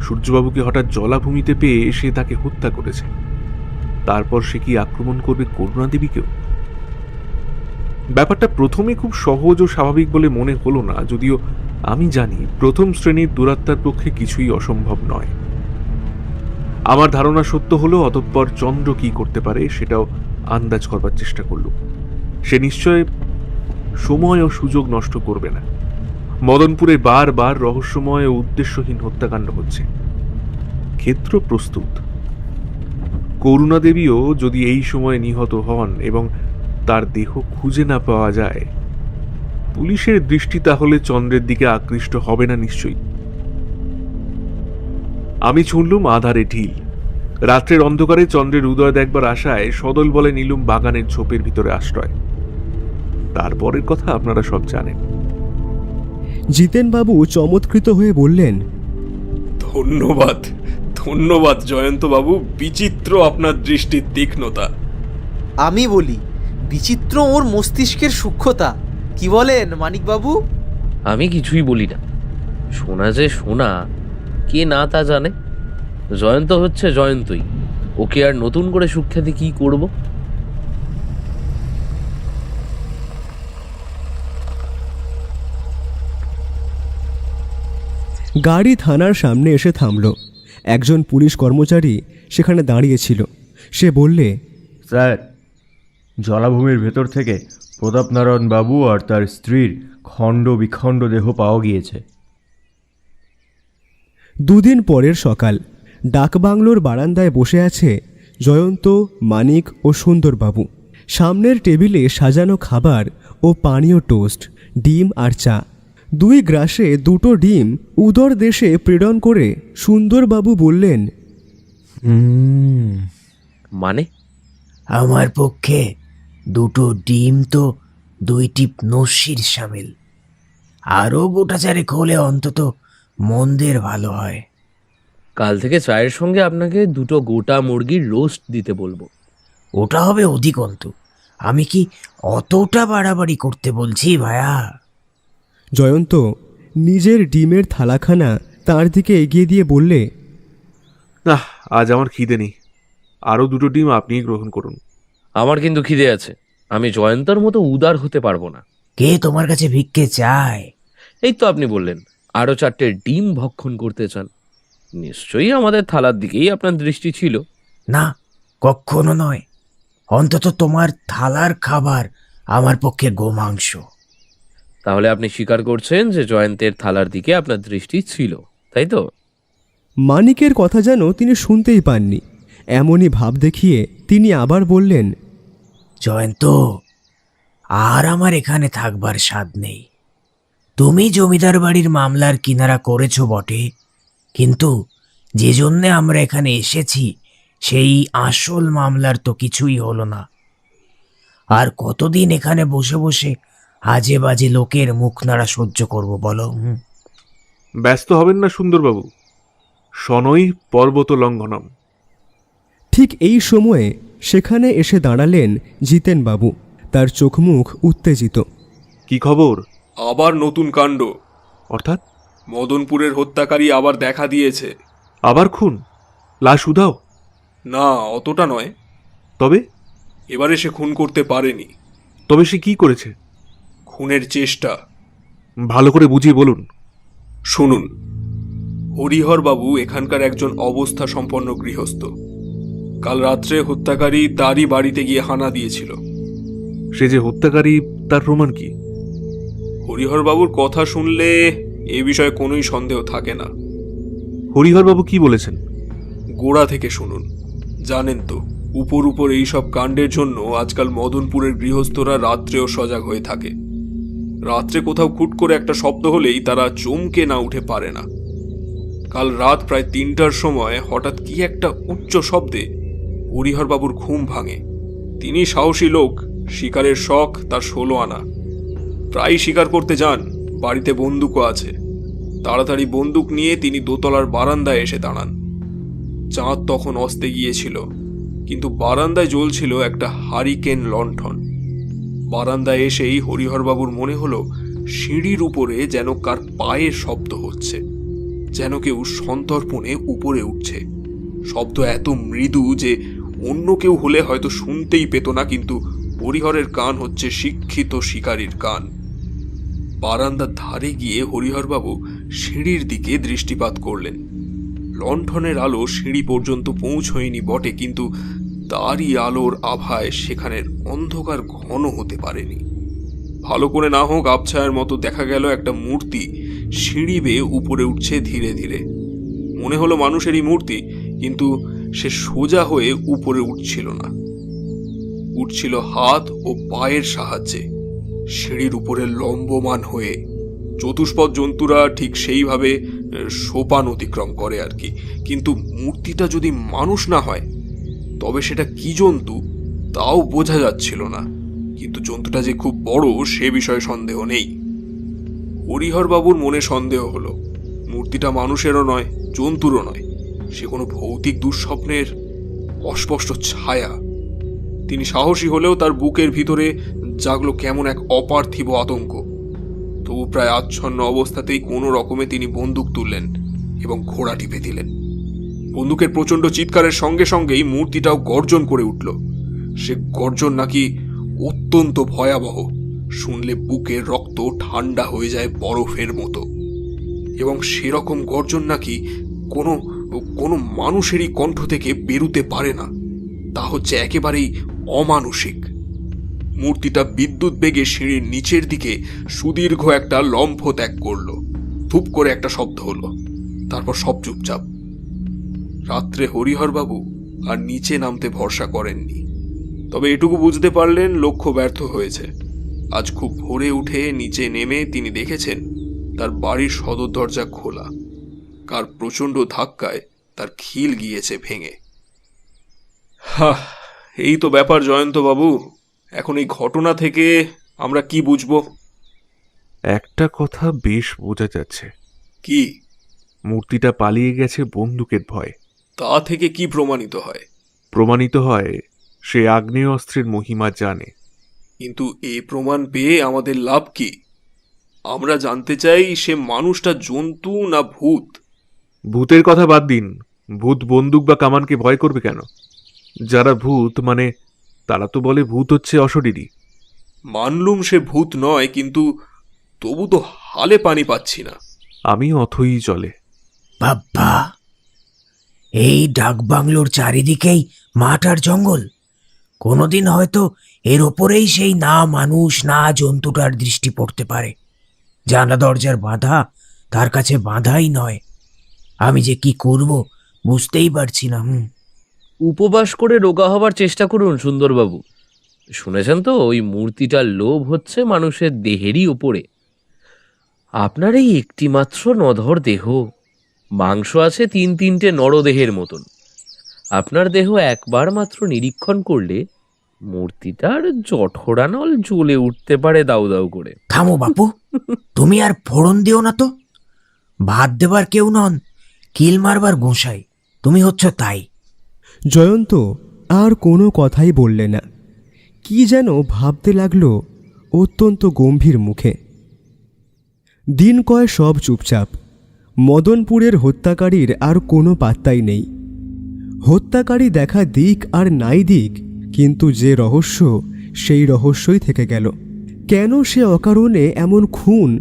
সূর্যবাবুকে হঠাৎ জলাভূমিতে পেয়ে সে তাকে হত্যা করেছে, তারপর সে কি আক্রমণ করবে করুণা দেবীকেও? ব্যাপারটা প্রথমে খুব সহজ ও স্বাভাবিক বলে মনে হলো না, যদিও আমি জানি প্রথম শ্রেণীর দুরাত্মার পক্ষে কিছুই অসম্ভব নয়। আমার ধারণা সত্য হলো অতঃপর চন্দ্র কি করতে পারে সেটাও আন্দাজ করবার চেষ্টা করল। সে নিশ্চয় সময় ও সুযোগ নষ্ট করবে না। মদনপুরে বারবার রহস্যময় ও উদ্দেশ্যহীন হত্যাকাণ্ড হচ্ছে, ক্ষেত্র প্রস্তুত। করুণা দেবীও যদি এই সময় নিহত হন এবং তার দেহ খুঁজে না পাওয়া যায়, পুলিশের দৃষ্টি তাহলে চন্দ্রের দিকে আকৃষ্ট হবে না নিশ্চয়ই। আমি ছুঁড়লুম আধারে ঢিল। রাত্রের অন্ধকারে চন্দ্রের উদয় দেখবার আশায় সদল বলে নিলুম বাগানের ঝোপের ভিতরে আশ্রয়। তারপরের কথা আপনারা সব জানেন। জিতেনবাবু চমৎকৃত হয়ে বললেন, ধন্যবাদ, ধন্যবাদ জয়ন্তবাবু, বিচিত্র আপনার দৃষ্টির তীক্ষ্ণতা। আমি বলি, বিচিত্র ওর মস্তিষ্কের সূক্ষ্মতা। কি বলেন মানিকবাবু? আমি কিছুই বলি না। শোনা যে শোনা, কে না তা জানে। জয়ন্ত হচ্ছে জয়ন্তই, ওকে আর নতুন করে সুখ্যাতি কি করব? গাড়ি থানার সামনে এসে থামল। একজন পুলিশ কর্মচারী সেখানে দাঁড়িয়েছিল। সে বললে, স্যার, জলাভূমির ভেতর থেকে প্রতাপনারায়ণ বাবু আর তার স্ত্রীর খণ্ড বিখণ্ড দেহ পাওয়া গিয়েছে। দুদিন পরের সকাল। ডাকবাংলোর বারান্দায় বসে আছে জয়ন্ত, মানিক ও সুন্দরবাবু। সামনের টেবিলে সাজানো খাবার ও পানীয় টোস্ট, ডিম আর চা। দুই গ্রাসে দুটো ডিম উদর দেশে প্রেরণ করে সুন্দরবাবু বললেন, মানে? আমার পক্ষে দুটো ডিম তো 2 টিপ নস্যির সামিল। আরও গোটা চারেক হলে অন্তত মন্দের ভালো হয়। কাল থেকে চায়ের সঙ্গে আপনাকে দুটো গোটা মুরগির রোস্ট দিতে বলবো। ওটা হবে অধিকন্তু। আমি কি অতটা বাড়াবাড়ি করতে বলছি ভায়া? জয়ন্ত নিজের ডিমের থালাখানা তার দিকে এগিয়ে দিয়ে বললে, না, আজ আমার খিদে নেই। আরো দুটো ডিম আপনিই গ্রহণ করুন। আমার কিন্তু খিদে আছে। আমি জয়ন্তর মতো উদার হতে পারবো না। কে তোমার কাছে ভিক্ষে চায়? এই তো আপনি বললেন আরো 4টে ডিম ভক্ষণ করতে চান। নিশ্চয়ই আমাদের থালার দিকেই আপনার দৃষ্টি ছিল। না, কখনো নয়। অন্তত তোমার থালার খাবার আমার পক্ষে গোমাংস। তাহলে আপনি স্বীকার করছেন যে জয়ন্তের থালার দিকে আপনার দৃষ্টি ছিল, তাই তো? মানিকের কথা যেন তিনি শুনতেই পাননি। এমনই ভাব দেখিয়ে তিনি আবার বললেন, জয়ন্ত, আর আমার এখানে থাকবার স্বাদ নেই। তুমি জমিদার বাড়ির মামলার কিনারা করেছো বটে, কিন্তু যে জন্যে আমরা এখানে এসেছি সেই আসল মামলার তো কিছুই হলো না। আর কতদিন এখানে বসে বসে আজে বাজে লোকের মুখ নাড়া সহ্য করব বলো? ব্যস্ত হবেন না সুন্দরবাবু, শনৈ পর্বত লঙ্ঘনম। ঠিক এই সময়ে সেখানে এসে দাঁড়ালেন জিতেনবাবু। তার চোখ মুখ উত্তেজিত। কি খবর? আবার নতুন কাণ্ড। অর্থাৎ? মদনপুরের হত্যাকারী আবার দেখা দিয়েছে। আবার খুন? লাশ উধাও? না, অতটা নয়। তবে? এবারে সে খুন করতে পারেনি। তবে সে কি করেছে? খুনের চেষ্টা। ভালো করে বুঝিয়ে বলুন। শুনুন, হরিহরবাবু এখানকার একজন অবস্থা সম্পন্ন গৃহস্থ। কাল রাত্রে হত্যাকারী তারই বাড়িতে গিয়ে হানা দিয়েছিল। সে যে হত্যাকারী তার প্রমাণ কি? হরিহরবাবুর কথা শুনলে এ বিষয়ে কোনোই সন্দেহ থাকে না। হরিহরবাবু কি বলেছেন? গোড়া থেকে শুনুন। জানেন তো, উপর উপর এইসব কাণ্ডের জন্য আজকাল মদনপুরের গৃহস্থরা রাত্রেও সজাগ হয়ে থাকে। রাত্রে কোথাও খুট করে একটা শব্দ হলেই তারা চমকে না উঠে পারে না। কাল রাত প্রায় 3টার সময় হঠাৎ কি একটা উচ্চ শব্দে হরিহরবাবুর ঘুম ভাঙে। তিনি সাহসী লোক, শিকারের শখ তার 16 আনা। প্রায় শিকার করতে যান, বাড়িতে বন্দুকও আছে। তাড়াতাড়ি বন্দুক নিয়ে তিনি দোতলার বারান্দায় এসে দাঁড়ান। চাঁদ তখন অস্তে গিয়েছিল, কিন্তু বারান্দায় জ্বলছিল একটা হারিকেন লণ্ঠন। বারান্দায় এসেই হরিহরবাবুর মনে হলো সিঁড়ির উপরে যেন কার পায়ের শব্দ হচ্ছে, যেন কেউ সন্তর্পণে উপরে উঠছে। শব্দ এত মৃদু যে অন্য কেউ হলে হয়তো শুনতেই পেত না, কিন্তু হরিহরের কান হচ্ছে শিক্ষিত শিকারীর কান। বারান্দার ধারে গিয়ে হরিহরবাবু সিঁড়ির দিকে দৃষ্টিপাত করলেন। লণ্ঠনের আলো সিঁড়ি পর্যন্ত পৌঁছয়নি বটে, কিন্তু তারই আলোর আভায় সেখানের অন্ধকার ঘন হতে পারেনি। ভালো করে না হোক আবছায়ার মতো দেখা গেল একটা মূর্তি সিঁড়ি বেয়ে উপরে উঠছে ধীরে ধীরে। মনে হলো মানুষেরই মূর্তি, কিন্তু সে সোজা হয়ে উপরে উঠছিল না, উঠছিল হাত ও পায়ের সাহায্যে, সিঁড়ির উপরে লম্বমান হয়ে। চতুষ্পদ জন্তুরা ঠিক সেইভাবে সোপান অতিক্রম করে আর কি, কিন্তু মূর্তিটা যদি মানুষ না হয় তবে সেটা কি জন্তু তাও বোঝা যাচ্ছিল না। কিন্তু জন্তুটা যে খুব বড় সে বিষয়ে সন্দেহ নেই। হরিহরবাবুর মনে সন্দেহ হলো, মূর্তিটা মানুষেরও নয়, জন্তুরও নয়, সে কোনো ভৌতিক দুঃস্বপ্নের অস্পষ্ট ছায়া। তিনি সাহসী হলেও তার বুকের ভিতরে জাগলো কেমন এক অপার্থিব আতঙ্ক। তবু প্রায় আচ্ছন্ন অবস্থাতেই কোনো রকমে তিনি বন্দুক তুললেন এবং ঘোড়া টিপে দিলেন। বন্দুকের প্রচণ্ড চিৎকারের সঙ্গে সঙ্গেই মূর্তিটাও গর্জন করে উঠল। সে গর্জন নাকি অত্যন্ত ভয়াবহ, শুনলে বুকের রক্ত ঠান্ডা হয়ে যায় বরফের মতো। এবং সেরকম গর্জন নাকি কোনো কোনো মানুষেরই কণ্ঠ থেকে বেরুতে পারে না, তা হচ্ছে একেবারেই অমানুষিক। মূর্তিটা বিদ্যুৎ বেগে সিঁড়ির নিচের দিকে সুদীর্ঘ একটা লম্ফ ত্যাগ করল। ধূপ করে একটা শব্দ হলো, তারপর সব চুপচাপ। রাত্রে হরিহরবাবু আর নিচে নামতে ভরসা করেননি, তবে এটুকু বুঝতে পারলেন লক্ষ্য ব্যর্থ হয়েছে। আজ খুব ভোরে উঠে নিচে নেমে তিনি দেখেছেন তার বাড়ির সদর দরজা খোলা। কার প্রচণ্ড ধাক্কায় তার খিল গিয়েছে ভেঙে। এই তো ব্যাপার জয়ন্ত বাবু। এখন এই ঘটনা থেকে আমরা কি বুঝবো? একটা কথা বেশ বোঝা যাচ্ছে। কি? মূর্তিটা পালিয়ে গেছে বন্দুকের ভয়। তা থেকে কি প্রমাণিত হয়? প্রমাণিত হয় সে আগ্নেয় অস্ত্রের মহিমা জানে। কিন্তু এ প্রমাণ পেয়ে আমাদের লাভ কি? আমরা জানতে চাই সে মানুষটা জন্তু না ভূত। ভূতের কথা বাদ দিন, ভূত বন্দুক বা কামানকে ভয় করবে কেন? যারা ভূত মানে তারা তো বলে ভূত হচ্ছে অশরীরী। মানলুম সে ভূত নয়, কিন্তু তবু তো হালে পানি পাচ্ছি না। আমি অথই চলে। বাব্বা, এই ডাক বাংলোর চারিদিকেই মাঠ আর জঙ্গল। কোনোদিন হয়তো এর ওপরেই সেই না মানুষ না জন্তুটার দৃষ্টি পড়তে পারে। জানা দরজার বাঁধা তার কাছে বাঁধাই নয়। আমি যে কি করব বুঝতেই পারছি না। উপবাস করে রোগা হবার চেষ্টা করুন সুন্দরবাবু। শুনেছেন তো, ওই মূর্তিটার লোভ হচ্ছে মানুষের দেহেরই ওপরে। আপনার এই একটি মাত্র নধর দেহ, মাংস আছে 3-3টে নরদেহের মতন। আপনার দেহ একবার মাত্র নিরীক্ষণ করলে মূর্তিটার জঠরানল জ্বলে উঠতে পারে দাউ দাউ করে। থামো বাপু, তুমি আর ফোড়ন দিও না তো। ভাত দেবার কেউ নন, কিল মারবার গোসাই তুমি হচ্ছ তাই। জয়ন্ত আর কোনো কথাই বললে না। কি যেন ভাবতে লাগলো অত্যন্ত গম্ভীর মুখে। দিন কয় সব চুপচাপ। মদনপুরের হত্যাকারীর আর কোনো পাত্তাই নেই। হত্যাকারী দেখা দিক আর নাই দিক, কিন্তু যে রহস্য সেই রহস্যই থেকে গেল। কেন সে অকারণে এমন খুন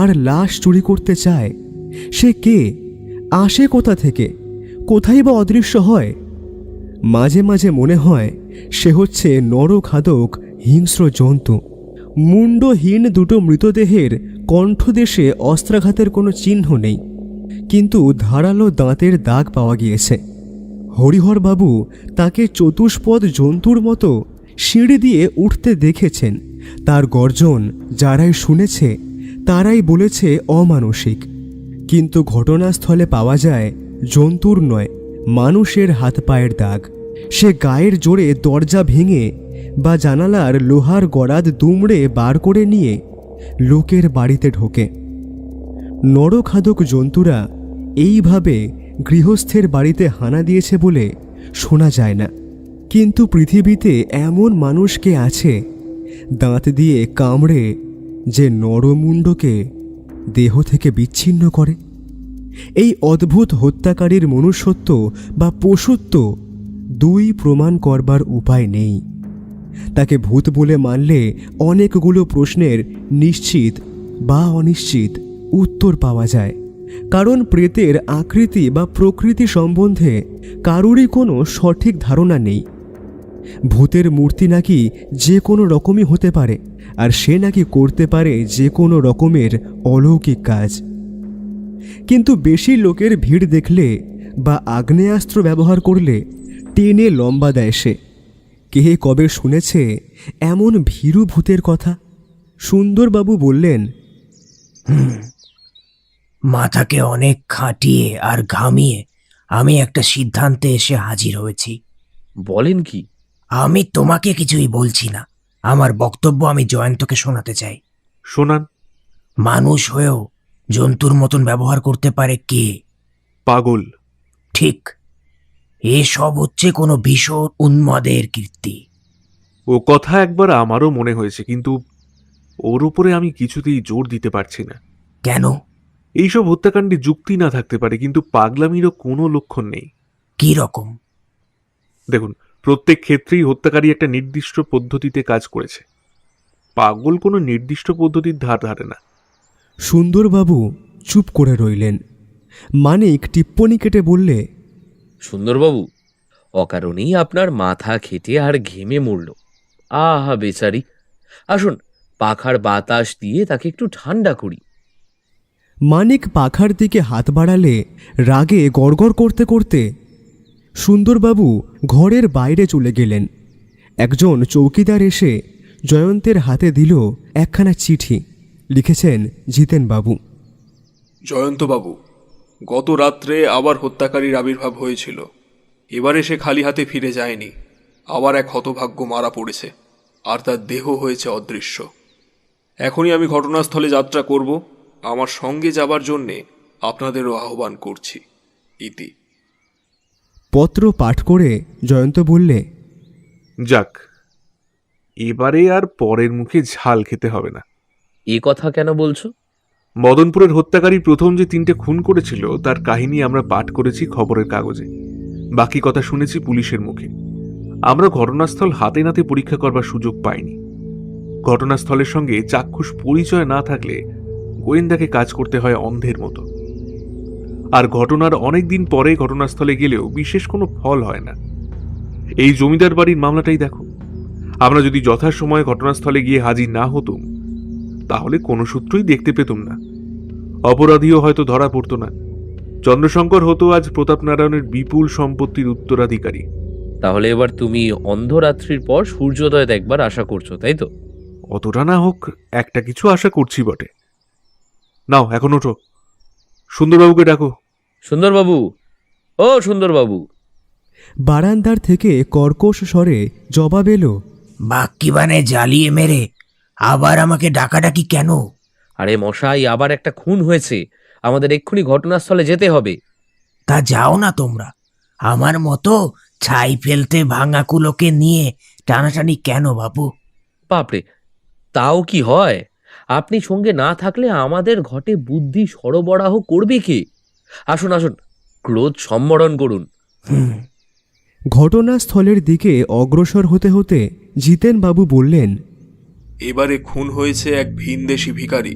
আর লাশ চুরি করতে চায়? সে কে? আসে কোথা থেকে? কোথায় বা অদৃশ্য হয়? মাঝে মাঝে মনে হয় সে হচ্ছে নরখাদক হিংস্র জন্তু। মুন্ডহীন দুটো মৃতদেহের কণ্ঠদেশে অস্ত্রাঘাতের কোনো চিহ্ন নেই, কিন্তু ধারালো দাঁতের দাগ পাওয়া গিয়েছে। হরিহরবাবু তাকে চতুষ্পদ জন্তুর মতো সিঁড়ি দিয়ে উঠতে দেখেছেন। তার গর্জন যারাই শুনেছে তারাই বলেছে অমানসিক, কিন্তু ঘটনাস্থলে পাওয়া যায় জন্তুর নয়, মানুষের হাত পায়ের দাগ। সে গায়ের জোরে দরজা ভেঙে বা জানালার লোহার গরাদ দুমড়ে বার করে নিয়ে লোকের বাড়িতে ঢোকে। নরখাদক জন্তুরা এইভাবে গৃহস্থের বাড়িতে হানা দিয়েছে বলে শোনা যায় না, কিন্তু পৃথিবীতে এমন মানুষ কে আছে দাঁত দিয়ে কামড়ে যে নরমুণ্ডকে দেহ থেকে বিচ্ছিন্ন করে? এই অদ্ভুত হত্যাকারীর মনুষ্যত্ব বা পশুত্ব দুই প্রমাণ করবার উপায় নেই। তাকে ভূত বলে মানলে অনেকগুলো প্রশ্নের নিশ্চিত বা অনিশ্চিত উত্তর পাওয়া যায়, কারণ প্রেতের আকৃতি বা প্রকৃতি সম্বন্ধে কারোরই কোনো সঠিক ধারণা নেই। ভূতের মূর্তি নাকি যে কোনো রকমই হতে পারে, আর সে নাকি করতে পারে যে কোনো রকমের অলৌকিক কাজ। কিন্তু বেশি লোকের ভিড় দেখলে বা আগ্নেয়াস্ত্র ব্যবহার করলে টেনে লম্বা দেয় সে। কে কবে শুনেছে এমন ভীরু ভূতের কথা? সুন্দরবাবু বললেন, মাথাকে অনেক খাটিয়ে আর ঘামিয়ে আমি একটা সিদ্ধান্তে এসে হাজির হয়েছি। বলেন কি? আমি তোমাকে কিছুই বলছি না, আমার বক্তব্য আমি জয়ন্তকে শোনাতে চাই। শোনান। মানুষ হয়েও জন্তুর মতন ব্যবহার করতে পারে কে? পাগল। ঠিক, এসব হচ্ছে কোনো ভীষণ উন্মাদের কীর্তি। ও কথা একবার আমারও মনে হয়েছে, কিন্তু ওর উপরে আমি কিছুতেই জোর দিতে পারছি না। কেন? এইসব হত্যাকাণ্ডে যুক্তি না থাকতে পারে, কিন্তু পাগলামিরও কোনো লক্ষণ নেই। কি রকম? দেখুন, প্রত্যেক ক্ষেত্রেই হত্যাকারী একটা নির্দিষ্ট পদ্ধতিতে কাজ করেছে। পাগল কোনো নির্দিষ্ট পদ্ধতির ধার ধারে না। সুন্দরবাবু চুপ করে রইলেন। মানিক টিপ্পনি কেটে বললে, সুন্দরবাবু, অকারণেই আপনার মাথা খেটে আর ঘেমে মরল। আহা বেচারি, আসুন পাখার বাতাস দিয়ে তাকে একটু ঠান্ডা করি। মানিক পাখার দিকে হাত বাড়ালে রাগে গড়গড় করতে করতে সুন্দরবাবু ঘরের বাইরে চলে গেলেন। একজন চৌকিদার এসে জয়ন্তের হাতে দিল একখানা চিঠি। লিখেছেন জিতেনবাবু। জয়ন্তবাবু, গত রাত্রে আবার হত্যাকারীর আবির্ভাব হয়েছিল। এবারে সে খালি হাতে ফিরে যায়নি। আবার এক হতভাগ্য মারা পড়েছে, আর তার দেহ হয়েছে অদৃশ্য। এখনই আমি ঘটনাস্থলে যাত্রা করব। আমার সঙ্গে যাবার জন্যে আপনাদেরও আহ্বান করছি। ইতি। পত্র পাঠ করে জয়ন্ত বললে, যাক, এবারে আর পরের মুখে ঝাল খেতে হবে না। এ কথা কেন বলছো? মদনপুরের হত্যাকারী প্রথম যে 3টে খুন করেছিল তার কাহিনী আমরা পাঠ করেছি খবরের কাগজে, বাকি কথা শুনেছি পুলিশের মুখে। আমরা ঘটনাস্থল হাতে নাতে পরীক্ষা করবার সুযোগ পাইনি। ঘটনাস্থলের সঙ্গে চাক্ষুষ পরিচয় না থাকলে গোয়েন্দাকে কাজ করতে হয় অন্ধের মতো। আর ঘটনার অনেক দিন পরে ঘটনাস্থলে গেলেও বিশেষ কোনো ফল হয় না। এই জমিদার বাড়ির মামলাটাই দেখো, আমরা যদি যথাসময়ে ঘটনাস্থলে গিয়ে হাজির না হতুম তাহলে কোনো সূত্রই দেখতে পেতুম না। অপরাধীও হয়তো ধরা পড়তো না। চন্দ্রশঙ্কর হতো আজ প্রতাপনারায়ণের বিপুল সম্পত্তির উত্তরাধিকারী। তাহলে এবার তুমি অন্ধরাত্রির পর সূর্যোদয় দেখবার আশা করছো, তাই তো? অতটা না হোক, একটা কিছু আশা করছি বটে। নাও এখন ওঠো, সুন্দরবাবুকে ডাকো। সুন্দরবাবু, ও সুন্দরবাবু। বারান্দার থেকে কর্কশ স্বরে জবাব এলো, বাক্যিবানে জ্বালিয়ে মেরে আবার আমাকে ডাকাডাকি কেন? আরে মশাই, আবার একটা খুন হয়েছে, আমাদের এক্ষুনি ঘটনাস্থলে যেতে হবে। তা যাও না তোমরা, আমার মতো ছাই ফেলতে ভাঙা কুলোকে নিয়ে টানাটানি কেন বাবু? বাপরে, তাও কি হয়? আপনি সঙ্গে না থাকলে আমাদের ঘটে বুদ্ধি সরবরাহ করবে কে? আসুন আসুন, ক্রোধ সম্বরণ করুন। ঘটনাস্থলের দিকে অগ্রসর হতে হতে জিতেনবাবু বললেন, এবারে খুন হয়েছে এক ভিনদেশি ভিখারি।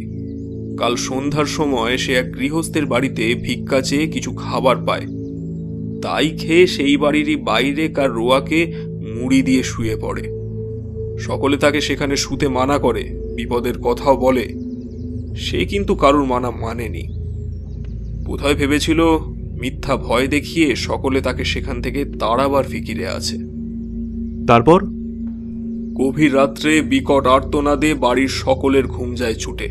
কাল সন্ধ্যার সময় সে এক গৃহস্থের বাড়িতে ভিক্ষা চেয়ে কিছু খাবার পায়। তাই খেয়ে সেই বাড়িরই বাইরে কার রোয়াকে মুড়ি দিয়ে শুয়ে পড়ে। সকলে তাকে সেখানে শুতে মানা করে, বিপদের কথাও বলে। সে কিন্তু কারুর মানা মানেনি। বোধহয় ভেবেছিল মিথ্যা ভয় দেখিয়ে সকলে তাকে সেখান থেকে তাড়াবার ফিকিরে আছে। তারপর গভীর রাত্রে বিকট আর্তনাদে বাড়ির সকলের ঘুম যায় ছুটে।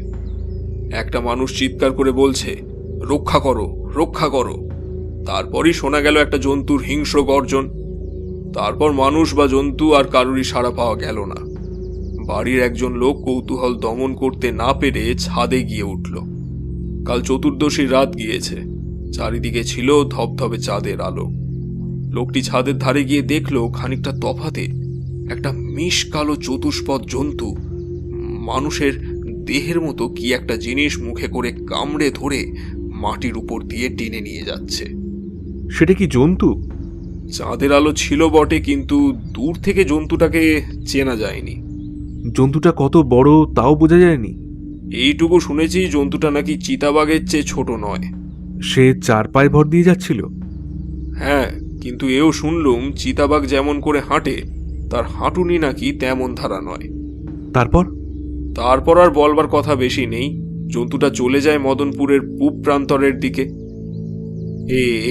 একটা মানুষ চিৎকার করে বলছে, রক্ষা করো, রক্ষা করো। তারপরই শোনা গেল একটা জন্তুর হিংস্র গর্জন। তারপর মানুষ বা জন্তু আর কারুরই সাড়া পাওয়া গেল না। বাড়ির একজন লোক কৌতূহল দমন করতে না পেরে ছাদে গিয়ে উঠল। কাল চতুর্দশীর রাত গিয়েছে, চারিদিকে ছিল ধবধবে চাঁদের আলো। লোকটি ছাদের ধারে গিয়ে দেখল খানিকটা তফাতে একটা মিশ কালো চতুষ্পদ জন্তু মানুষের দেহের মতো কি একটা জিনিস মুখে করে কামড়ে ধরে মাটির উপর দিয়ে টেনে নিয়ে যাচ্ছে। সেটা কি জন্তু? চাঁদের আলো ছিল বটে, কিন্তু দূর থেকে জন্তুটাকে চেনা যায়নি। জন্তুটা কত বড় তাও বোঝা যায়নি। এইটুকু শুনেছি জন্তুটা নাকি চিতাবাঘের চেয়ে ছোট নয়। সে 4 পায়ে ভর দিয়ে যাচ্ছিল। হ্যাঁ, কিন্তু এও শুনলুম চিতাবাঘ যেমন করে হাঁটে তার হাঁটুনি নাকি তেমন ধারা নয়। তারপর আর বলবার কথা বেশি নেই। জন্তুটা চলে যায় মদনপুরের পূব প্রান্তরের দিকে।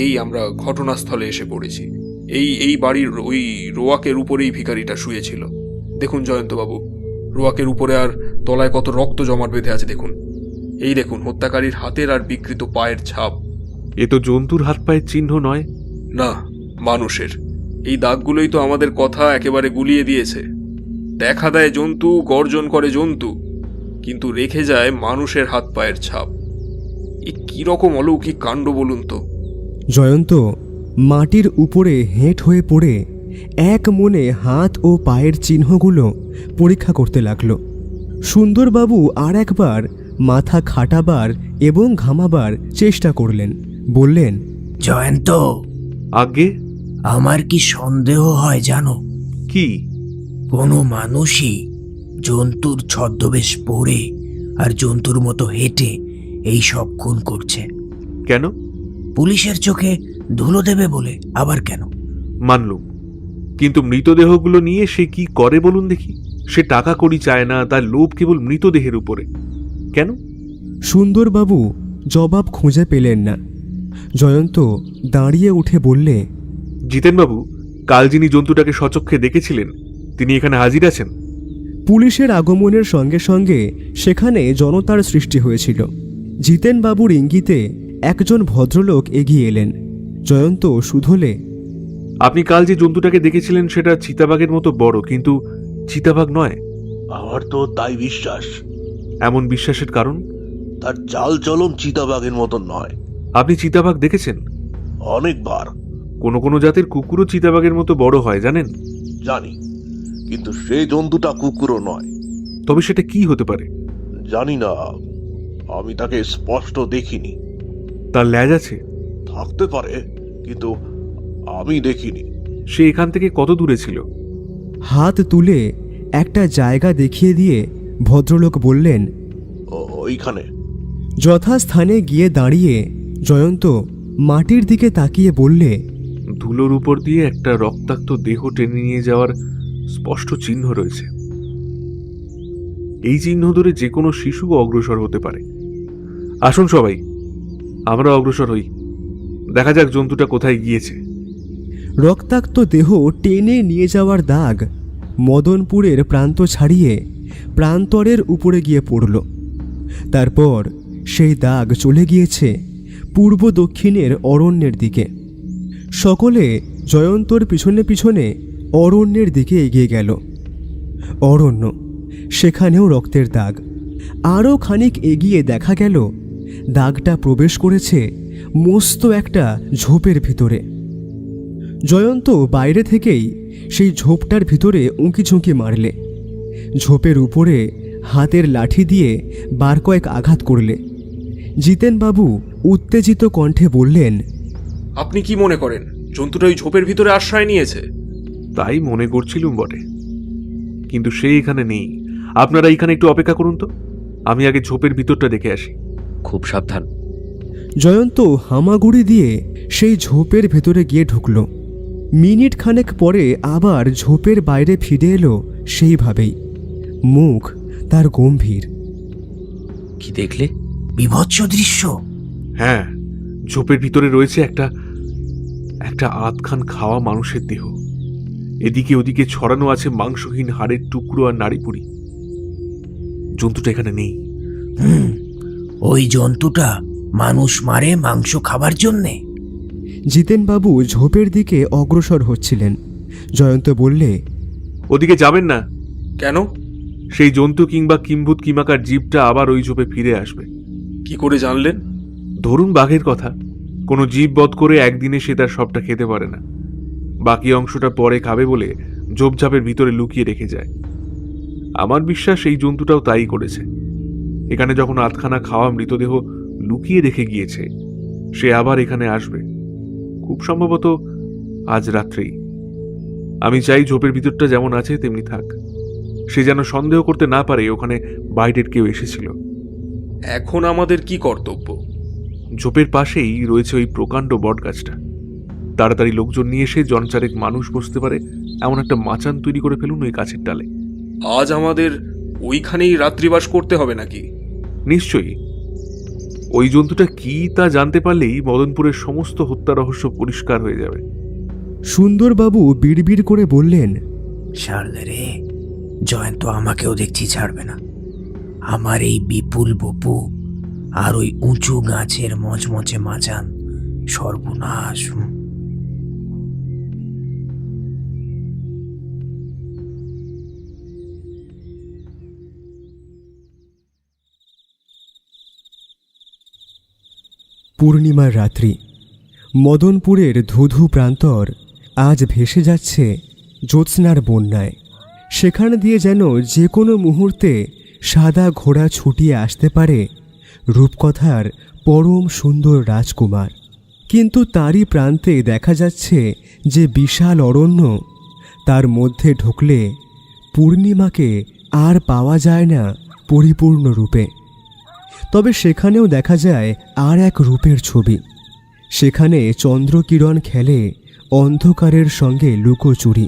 এই আমরা ঘটনাস্থলে এসে পড়েছি। এই বাড়ির ওই রোয়াকের উপরেই ভিখারিটা শুয়েছিল। দেখুন জয়ন্তবাবু, রোয়াকের উপরে আর তলায় কত রক্ত জমাট বেঁধে আছে দেখুন। এই দেখুন হত্যাকারীর হাতের আর বিকৃত পায়ের ছাপ। এ তো জন্তুর হাত পায়ের চিহ্ন নয়। না, মানুষের। এই দাগগুলোই তো আমাদের কথা একেবারে গুলিয়ে দিয়েছে। দেখা দেয় জন্তু, গর্জন করে জন্তু, কিন্তু রেখে যায় মানুষের হাত পায়ের ছাপ। এ কিরকম অলৌকিক কাণ্ড বলুন তো। জয়ন্ত মাটির উপরে হেঁট হয়ে পড়ে এক মনে হাত ও পায়ের চিহ্নগুলো পরীক্ষা করতে লাগল। সুন্দরবাবু আর একবার মাথা খাটাবার এবং ঘামাবার চেষ্টা করলেন। বললেন, জয়ন্ত, আগে আমার কি সন্দেহ হয় জানো? কি? কোনো মানুষই জন্তুর ছদ্মবেশ পরে আর জন্তুর মতো হেঁটে এই সব খুন করছে। কেন? পুলিশের চোখে ধুলো দেবে বলে। আবার কেন? মানলুম, কিন্তু মৃতদেহগুলো নিয়ে সে কি করে বলুন দেখি। সে টাকা কড়ি চায় না, তার লোভ কেবল মৃতদেহের উপরে। কেন? সুন্দরবাবু জবাব খুঁজে পেলেন না। জয়ন্ত দাঁড়িয়ে উঠে বললে, জিতেনবাবু, কাল যিনি জন্তুটাকে সচক্ষে দেখেছিলেন তিনি এখানে হাজির আছেন? পুলিশের আগমনের সঙ্গে সঙ্গে সেখানে জনতার সৃষ্টি হয়েছিল। জিতেনবাবুর ইঙ্গিতে একজন ভদ্রলোক এগিয়ে এলেন। জয়ন্ত শুধলে, আপনি কাল যে জন্তুটাকে দেখেছিলেন সেটা চিতাবাঘের মতো বড়, কিন্তু চিতাবাঘ নয়। আমার তো তাই বিশ্বাস। এমন বিশ্বাসের কারণ? তার চাল চলন চিতাবাঘের মতন নয়। আপনি চিতাবাঘ দেখেছেন? অনেকবার। কোনো কোনো জাতের কুকুরও চিতাবাঘের মতো বড় হয় জানেন? জানি, কিন্তু সেই জন্তুটা কুকুরও নয়। তবে সেটা কি হতে পারে? জানি না, আমি তাকে স্পষ্ট দেখিনি। তার ল্যাজ আছে? থাকতে পারে, কিন্তু আমি দেখিনি। সে এখান থেকে কত দূরে ছিল? হাত তুলে একটা জায়গা দেখিয়ে দিয়ে ভদ্রলোক বললেন, ওইখানে। যথাস্থানে গিয়ে দাঁড়িয়ে জয়ন্ত মাটির দিকে তাকিয়ে বললে, ধুলোর উপর দিয়ে একটা রক্তাক্ত দেহ টেনে নিয়ে যাওয়ার স্পষ্ট চিহ্ন রয়েছে। এই চিহ্ন ধরে যে কোনো শিশু অগ্রসর হতে পারে। আসুন সবাই, আমরা অগ্রসর হই, দেখা যাক জন্তুটা কোথায় গিয়েছে। রক্তাক্ত দেহ টেনে নিয়ে যাওয়ার দাগ মদনপুরের প্রান্ত ছাড়িয়ে প্রান্তরের উপরে গিয়ে পড়ল। তারপর সেই দাগ চলে গিয়েছে পূর্ব দক্ষিণের অরণ্যের দিকে। সকলে জয়ন্তর পিছনে পিছনে অরণ্যের দিকে এগিয়ে গেল। অরণ্য, সেখানেও রক্তের দাগ। আরও খানিক এগিয়ে দেখা গেল দাগটা প্রবেশ করেছে মস্ত একটা ঝোপের ভিতরে। জয়ন্ত বাইরে থেকেই সেই ঝোপটার ভিতরে উঁকিঝুঁকি মারলে। ঝোপের উপরে হাতের লাঠি দিয়ে বার কয়েক আঘাত করলে। জিতেনবাবু উত্তেজিত কণ্ঠে বললেন, আপনি কি মনে করেন জন্তুটা ওই ঝোপের ভিতরে আশ্রয় নিয়েছে? তাই মনে করছিলুম বটে, কিন্তু সে এখানে নেই। আপনারা এখানে একটু অপেক্ষা করুন তো, আমি আগে ঝোপের ভিতরটা দেখে আসি। খুব সাবধান। জয়ন্ত হামাগুড়ি দিয়ে সেই ঝোপের ভেতরে গিয়ে ঢুকল। মিনিট খানেক পরে আবার ঝোপের বাইরে ফিরে এলো সেইভাবেই। মুখ তার গম্ভীর। কি দেখলে? বিভৎস দৃশ্য। হ্যাঁ, ঝোপের ভিতরে রয়েছে একটা আধখান খাওয়া মানুষের দেহ। এদিকে ওদিকে ছড়ানো আছে মাংসহীন হাড়ের টুকরো আর নাড়িপুরি। জন্তুটা এখানে নেই। ওই জন্তুটা মানুষ মারে মাংস খাবার জন্যে। জিতেনবাবু ঝোপের দিকে অগ্রসর হচ্ছিলেন। জয়ন্ত বললে, ওদিকে যাবেন না। কেন? সেই জন্তু কিংবা কিম্ভূত কিমাকার জীবটা আবার ওই ঝোপে ফিরে আসবে। কি করে জানলেন? ধরুন বাঘের কথা, কোনো জীব বধ করে একদিনে সে তার সবটা খেতে পারে না, বাকি অংশটা পরে খাবে বলে ঝোপঝাপের ভিতরে লুকিয়ে রেখে যায়। আমার বিশ্বাস এই জন্তুটাও তাই করেছে। এখানে যখন আধখানা খাওয়া মৃতদেহ লুকিয়ে রেখে গিয়েছে, সে আবার এখানে আসবে, খুব সম্ভবত আজ রাত্রেই। আমি চাই ঝোপের ভিতরটা যেমন আছে তেমনি থাক। সে যেন সন্দেহ করতে না পারে ওখানে বাইরের কেউ এসেছিল। এখন আমাদের কি কর্তব্য? ঝোপের পাশেই রয়েছে ওই প্রকাণ্ড বট গাছটা। তাড়াতাড়ি লোকজন নিয়ে এসে জনচারেক মানুষ বসতে পারে এমন একটা মাচান তৈরি করে ফেলুন ওই গাছের ডালে। আজ আমাদের ওইখানেই রাত্রিবাস করতে হবে নাকি? নিশ্চয়ই। ওই জন্তুটা কি তা জানতে পারলেই মদনপুরের সমস্ত হত্যা রহস্য পরিষ্কার হয়ে যাবে। সুন্দরবাবু বিড়বিড় করে বললেন, ছাড়লে রে, জয়ন্ত আমাকেও দেখছি ছাড়বে না। আমার এই বিপুল বপু আর ওই উঁচু গাছের মচমচে মাচান, সর্বনাশ। পূর্ণিমার রাত্রি। মদনপুরের ধুধু প্রান্তর আজ ভেসে যাচ্ছে জ্যোৎস্নার বন্যায়। সেখান দিয়ে যেন যে কোনো মুহূর্তে সাদা ঘোড়া ছুটিয়ে আসতে পারে রূপকথার পরম সুন্দর রাজকুমার। কিন্তু তারই প্রান্তে দেখা যাচ্ছে যে বিশাল অরণ্য, তার মধ্যে ঢুকলে পূর্ণিমাকে আর পাওয়া যায় না পরিপূর্ণ রূপে। তবে সেখানেও দেখা যায় আর এক রূপের ছবি। সেখানে চন্দ্রকিরণ খেলে অন্ধকারের সঙ্গে লুকোচুরি।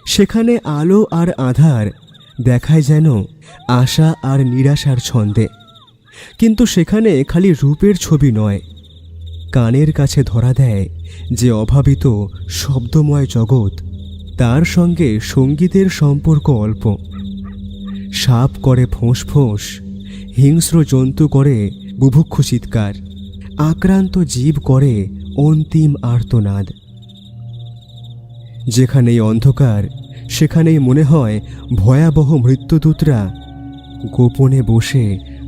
সেখানে আলো আর আধার দেখায় যেন আশা আর নিরাশার ছন্দে। কিন্তু সেখানে খালি রূপের ছবি নয়, কানের কাছে ধরা দেয় যে অভাবিত শব্দময় জগৎ, তার সঙ্গে সঙ্গীতের সম্পর্ক অল্প। সাপ করে ফোঁস ফোঁস, হিংস্র জন্তু করে বুভুক্ষু চিৎকার, আক্রান্ত জীব করে অন্তিম আর্তনাদ। যেখানেই অন্ধকার সেখানেই মনে হয় ভয়াবহ মৃত্যুদূতরা গোপনে বসে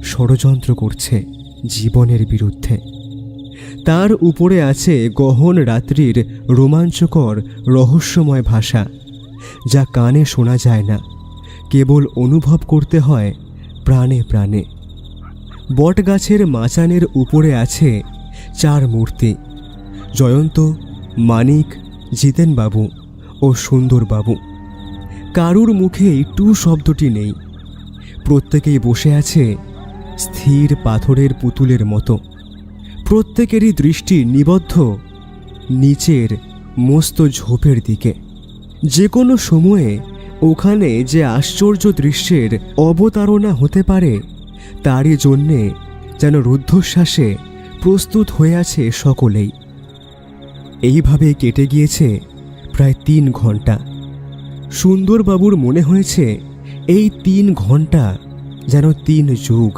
ষড়যন্ত্র করছে জীবনের বিরুদ্ধে। তার উপরে আছে গহন রাত্রির রোমাঞ্চকর রহস্যময় ভাষা, যা কানে শোনা যায় না, কেবল অনুভব করতে হয় প্রাণে প্রাণে। বটগাছের মাচানের উপরে আছে 4 মূর্তি: জয়ন্ত, মানিক, জিতেনবাবু ও সুন্দরবাবু। কারুর মুখেই টু শব্দটি নেই। প্রত্যেকেই বসে আছে স্থির পাথরের পুতুলের মতো। প্রত্যেকেরই দৃষ্টি নিবদ্ধ নিচের মস্ত ঝোপের দিকে। যে কোনো সময়ে ওখানে যে আশ্চর্য দৃশ্যের অবতারণা হতে পারে, তারই জন্যে যেন রুদ্ধশ্বাসে প্রস্তুত হয়ে আছে সকলেই। এইভাবে কেটে গিয়েছে প্রায় 3 ঘন্টা। সুন্দরবাবুর মনে হয়েছে এই 3 ঘন্টা যেন 3 যুগ।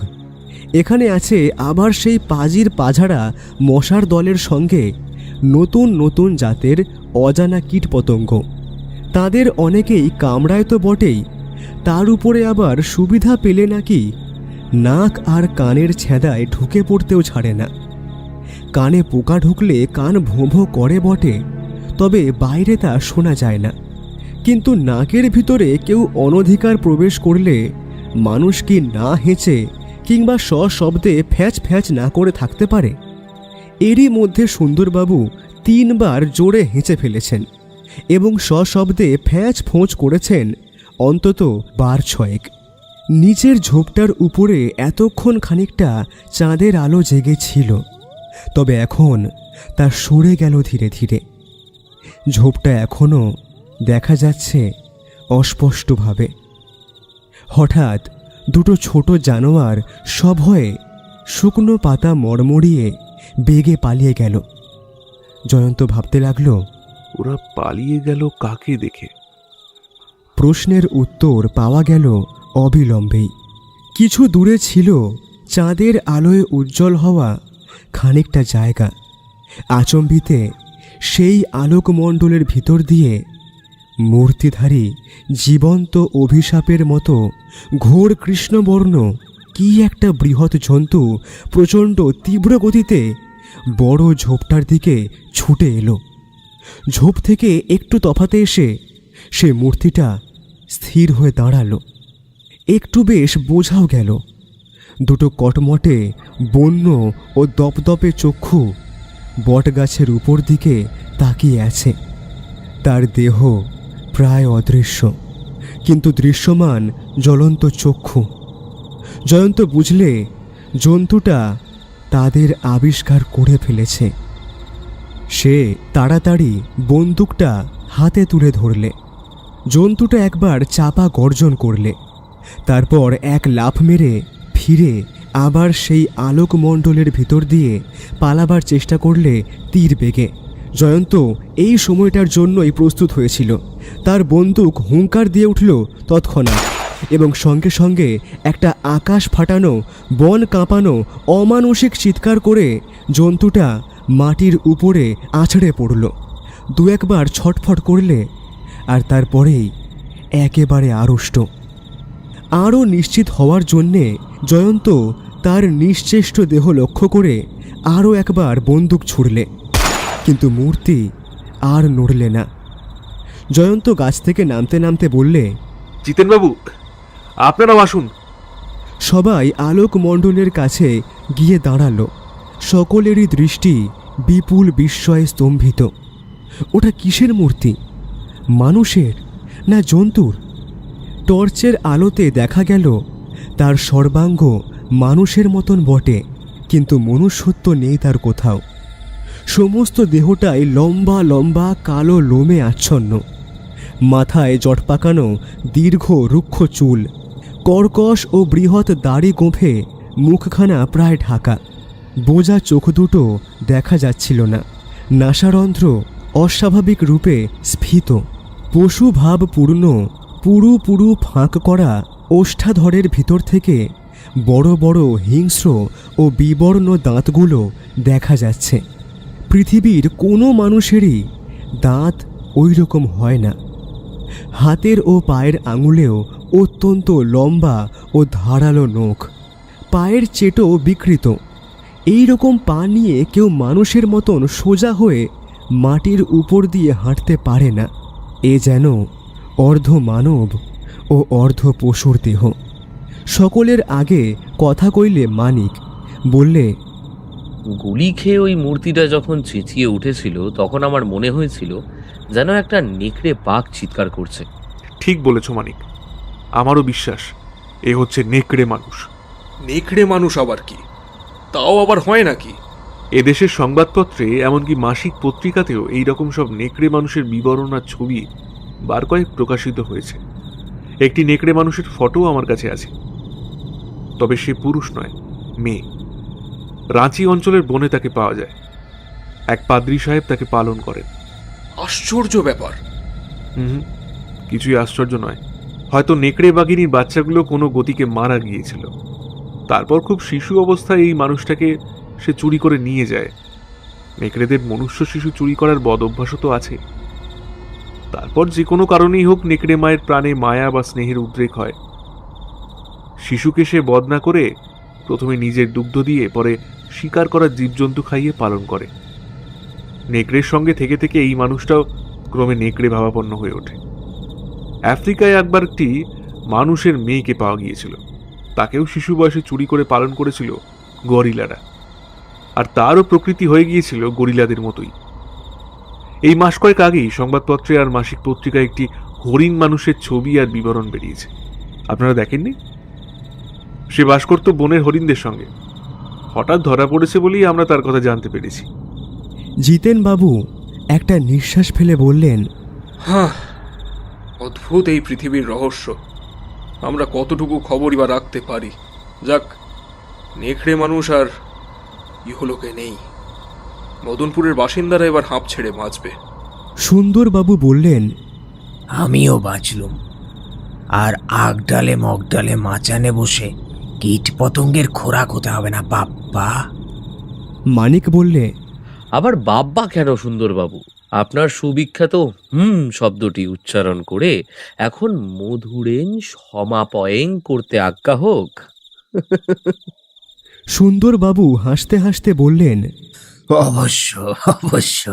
এখানে আছে আবার সেই পাজির পাঝাড়া মশার দলের সঙ্গে নতুন নতুন জাতের অজানা কীটপতঙ্গ। তাদের অনেকেই কামড়ায় তো বটেই, তার উপরে আবার সুবিধা পেলে নাকি নাক আর কানের ছেঁদায় ঢুকে পড়তেও ছাড়ে না। কানে পোকা ঢুকলে কান ভোঁ ভোঁ করে বটে, তবে বাইরে তা শোনা যায় না। কিন্তু নাকের ভিতরে কেউ অনধিকার প্রবেশ করলে মানুষ কি না হেঁচে কিংবা সশব্দে ফ্যাচ ফ্যাচ না করে থাকতে পারে? এরই মধ্যে সুন্দরবাবু 3 বার জোরে হেঁচে ফেলেছেন এবং সশব্দে ফ্যাঁচ ফোঁচ করেছেন অন্তত 12 ছয়েক। নিচের ঝোপটার উপরে এতক্ষণ খানিকটা চাঁদের আলো জেগেছিল, তবে এখন তা সরে গেল ধীরে ধীরে। ঝোপটা এখনও দেখা যাচ্ছে অস্পষ্টভাবে। হঠাৎ দুটো ছোট জানোয়ার সভয়ে শুকনো পাতা মড়মড়িয়ে বেগে পালিয়ে গেল। জয়ন্ত ভাবতে লাগলো, ওরা পালিয়ে গেল কাকে দেখে? প্রশ্নের উত্তর পাওয়া গেল অবিলম্বেই। কিছু দূরে ছিল চাঁদের আলোয় উজ্জ্বল হওয়া খানিকটা জায়গা। আচম্বিতে সেই আলোকমণ্ডলের ভিতর দিয়ে মূর্তিধারী জীবন্ত অভিশাপের মতো ঘোর কৃষ্ণবর্ণ কি একটা বৃহৎ জন্তু প্রচণ্ড তীব্র গতিতে বড় ঝোপটার দিকে ছুটে এলো। ঝোপ থেকে একটু তফাতে এসে সে মূর্তিটা স্থির হয়ে দাঁড়ালো। একটু বেশ বোঝাও গেল, দুটো কটমটে বন্য ও দপদপে চক্ষু বটগাছের উপর দিকে তাকিয়ে আছে। তার দেহ প্রায় অদৃশ্য, কিন্তু দৃশ্যমান জ্বলন্ত চক্ষু। জয়ন্ত বুঝলে জন্তুটা তাদের আবিষ্কার করে ফেলেছে। সে তাড়াতাড়ি বন্দুকটা হাতে তুলে ধরলে। জন্তুটা একবার চাপা গর্জন করলে, তারপর এক লাফ মেরে ফিরে আবার সেই আলোকমণ্ডলের ভিতর দিয়ে পালাবার চেষ্টা করলে তীর বেগে। জয়ন্ত এই সময়টার জন্যই প্রস্তুত হয়েছিল। তার বন্দুক হুঙ্কার দিয়ে উঠল তৎক্ষণাৎ, এবং সঙ্গে সঙ্গে একটা আকাশ ফাটানো, বন কাঁপানো অমানসিক চিৎকার করে জন্তুটা মাটির উপরে আছড়ে পড়ল। দু একবার ছটফট করলে, আর তারপরেই একেবারে আড়ষ্ট। আরও নিশ্চিত হওয়ার জন্যে জয়ন্ত তার নিশ্চেষ্ট দেহ লক্ষ্য করে আরও একবার বন্দুক ছুড়লে, কিন্তু মূর্তি আর নড়লে না। জয়ন্ত গাছ থেকে নামতে নামতে বললে, জিতেনবাবু, আপনারাও আসুন। সবাই আলোকমণ্ডলের কাছে গিয়ে দাঁড়ালো। সকলেরই দৃষ্টি বিপুল বিস্ময়ে স্তম্ভিত। ওটা কিসের মূর্তি? মানুষের না জন্তুর? টর্চের আলোতে দেখা গেল তার সর্বাঙ্গ মানুষের মতন বটে, কিন্তু মনুষ্যত্ব নেই তার কোথাও। সমস্ত দেহটাই লম্বা লম্বা কালো লোমে আচ্ছন্ন। মাথায় জটপাকানো দীর্ঘ রুক্ষ চুল, কর্কশ ও বৃহৎ দাড়ি গোঁফে মুখখানা প্রায় ঢাকা। বোজা চোখ দুটো দেখা যাচ্ছিল না। নাসারন্ধ্র অস্বাভাবিক রূপে স্ফীত। পশুভাবপূর্ণ পুরু পুরু ফাঁক করা ওষ্ঠাধরের ভিতর থেকে বড় বড় হিংস্র ও বিবর্ণ দাঁতগুলো দেখা যাচ্ছে। পৃথিবীর কোনো মানুষেরই দাঁত ওই রকম হয় না। হাতের ও পায়ের আঙুলেও অত্যন্ত লম্বা ও ধারালো নখ। পায়ের চেটো বিকৃত। এই রকম পা নিয়ে কেউ মানুষের মতন সোজা হয়ে মাটির উপর দিয়ে হাঁটতে পারে না। এ যেন অর্ধ মানব ও অর্ধ পশুর দেহ। সকলের আগে কথা কইলে মানিক বললে, গুলি খেয়ে ওই মূর্তিটা যখন চেঁচিয়ে উঠেছিল তখন আমার মনে হয়েছিল যেন একটা নেকড়ে বাঘ চিৎকার করছে। ঠিক বলেছ মানিক, আমারও বিশ্বাস এ হচ্ছে নেকড়ে মানুষ। নেকড়ে মানুষ আবার কি? তাও আবার হয় নাকি? এদেশের সংবাদপত্রে এমনকি মাসিক পত্রিকাতেও এই রকম সব নেকড়ে মানুষের বিবরণ আর ছবি বার কয়েক প্রকাশিত হয়েছে। একটি নেকড়ে মানুষের ফটো আমার কাছে আছে, তবে সে পুরুষ নয়, মেয়ে। রাঁচি অঞ্চলের বনে তাকে পাওয়া যায়। এক পাদ্রী সাহেব তাকে পালন করেন। আশ্চর্য ব্যাপার। কিছুই আশ্চর্য নয়। হয়তো নেকড়ে বাঘিনীর বাচ্চাগুলো কোনো গতিকে মারা গিয়েছিল, তারপর খুব শিশু অবস্থায় এই মানুষটাকে সে চুরি করে নিয়ে যায়। নেকড়েদের মনুষ্য শিশু চুরি করার বদ অভ্যাসও তো আছে। তারপর যে কোনো কারণেই হোক নেকড়ে মায়ের প্রাণে মায়া বা স্নেহের উদ্রেক হয়। শিশুকে সে বধ না করে প্রথমে নিজের দুগ্ধ দিয়ে পরে শিকার করা জীবজন্তু খাইয়ে পালন করে। নেকড়ের সঙ্গে থেকে থেকে এই মানুষটাও ক্রমে নেকড়ে ভাবাপন্ন হয়ে ওঠে। আফ্রিকায় একবার একটি মানুষের মেয়েকে পাওয়া গিয়েছিল। তাকেও শিশু বয়সে চুরি করে পালন করেছিল গরিলারা, আর তারও প্রকৃতি হয়ে গিয়েছিল গরিলাদের মতোই। এই মাস কয়েক আগেই সংবাদপত্রে আর মাসিক পত্রিকায় একটি হরিণ মানুষের ছবি আর বিবরণ বেরিয়েছে। আপনারা দেখেননি? সে বাস করত বনের হরিণদের সঙ্গে। হঠাৎ ধরা পড়েছে বলেই আমরা তার কথা জানতে পেরেছি। জিতেন বাবু একটা নিঃশ্বাস ফেলে বললেন, হ্যাঁ, অদ্ভুত এই পৃথিবীর রহস্য। আমরা কতটুকু খবরই বা রাখতে পারি। যাক, নেকড়ে মানুষ আর ইহলোকে নেই। মদনপুরের বাসিন্দারা এবার হাঁপ ছেড়ে বাঁচবে। সুন্দরবাবু বললেন, আমিও বাঁচলুম। আর আগডালে মগডালে মাচানে বসে কীট পতঙ্গের খোরাক হতে হবে না বাপ্পা। মানিক বললে, আবার বাব্বা কেন সুন্দরবাবু? আপনার সুবিখ্যাত শব্দটি উচ্চারণ করে এখন মধুরেন সমাপয়েং করতে আজ্ঞা হোক। সুন্দরবাবু হাসতে হাসতে বললেন, অবশ্য অবশ্য।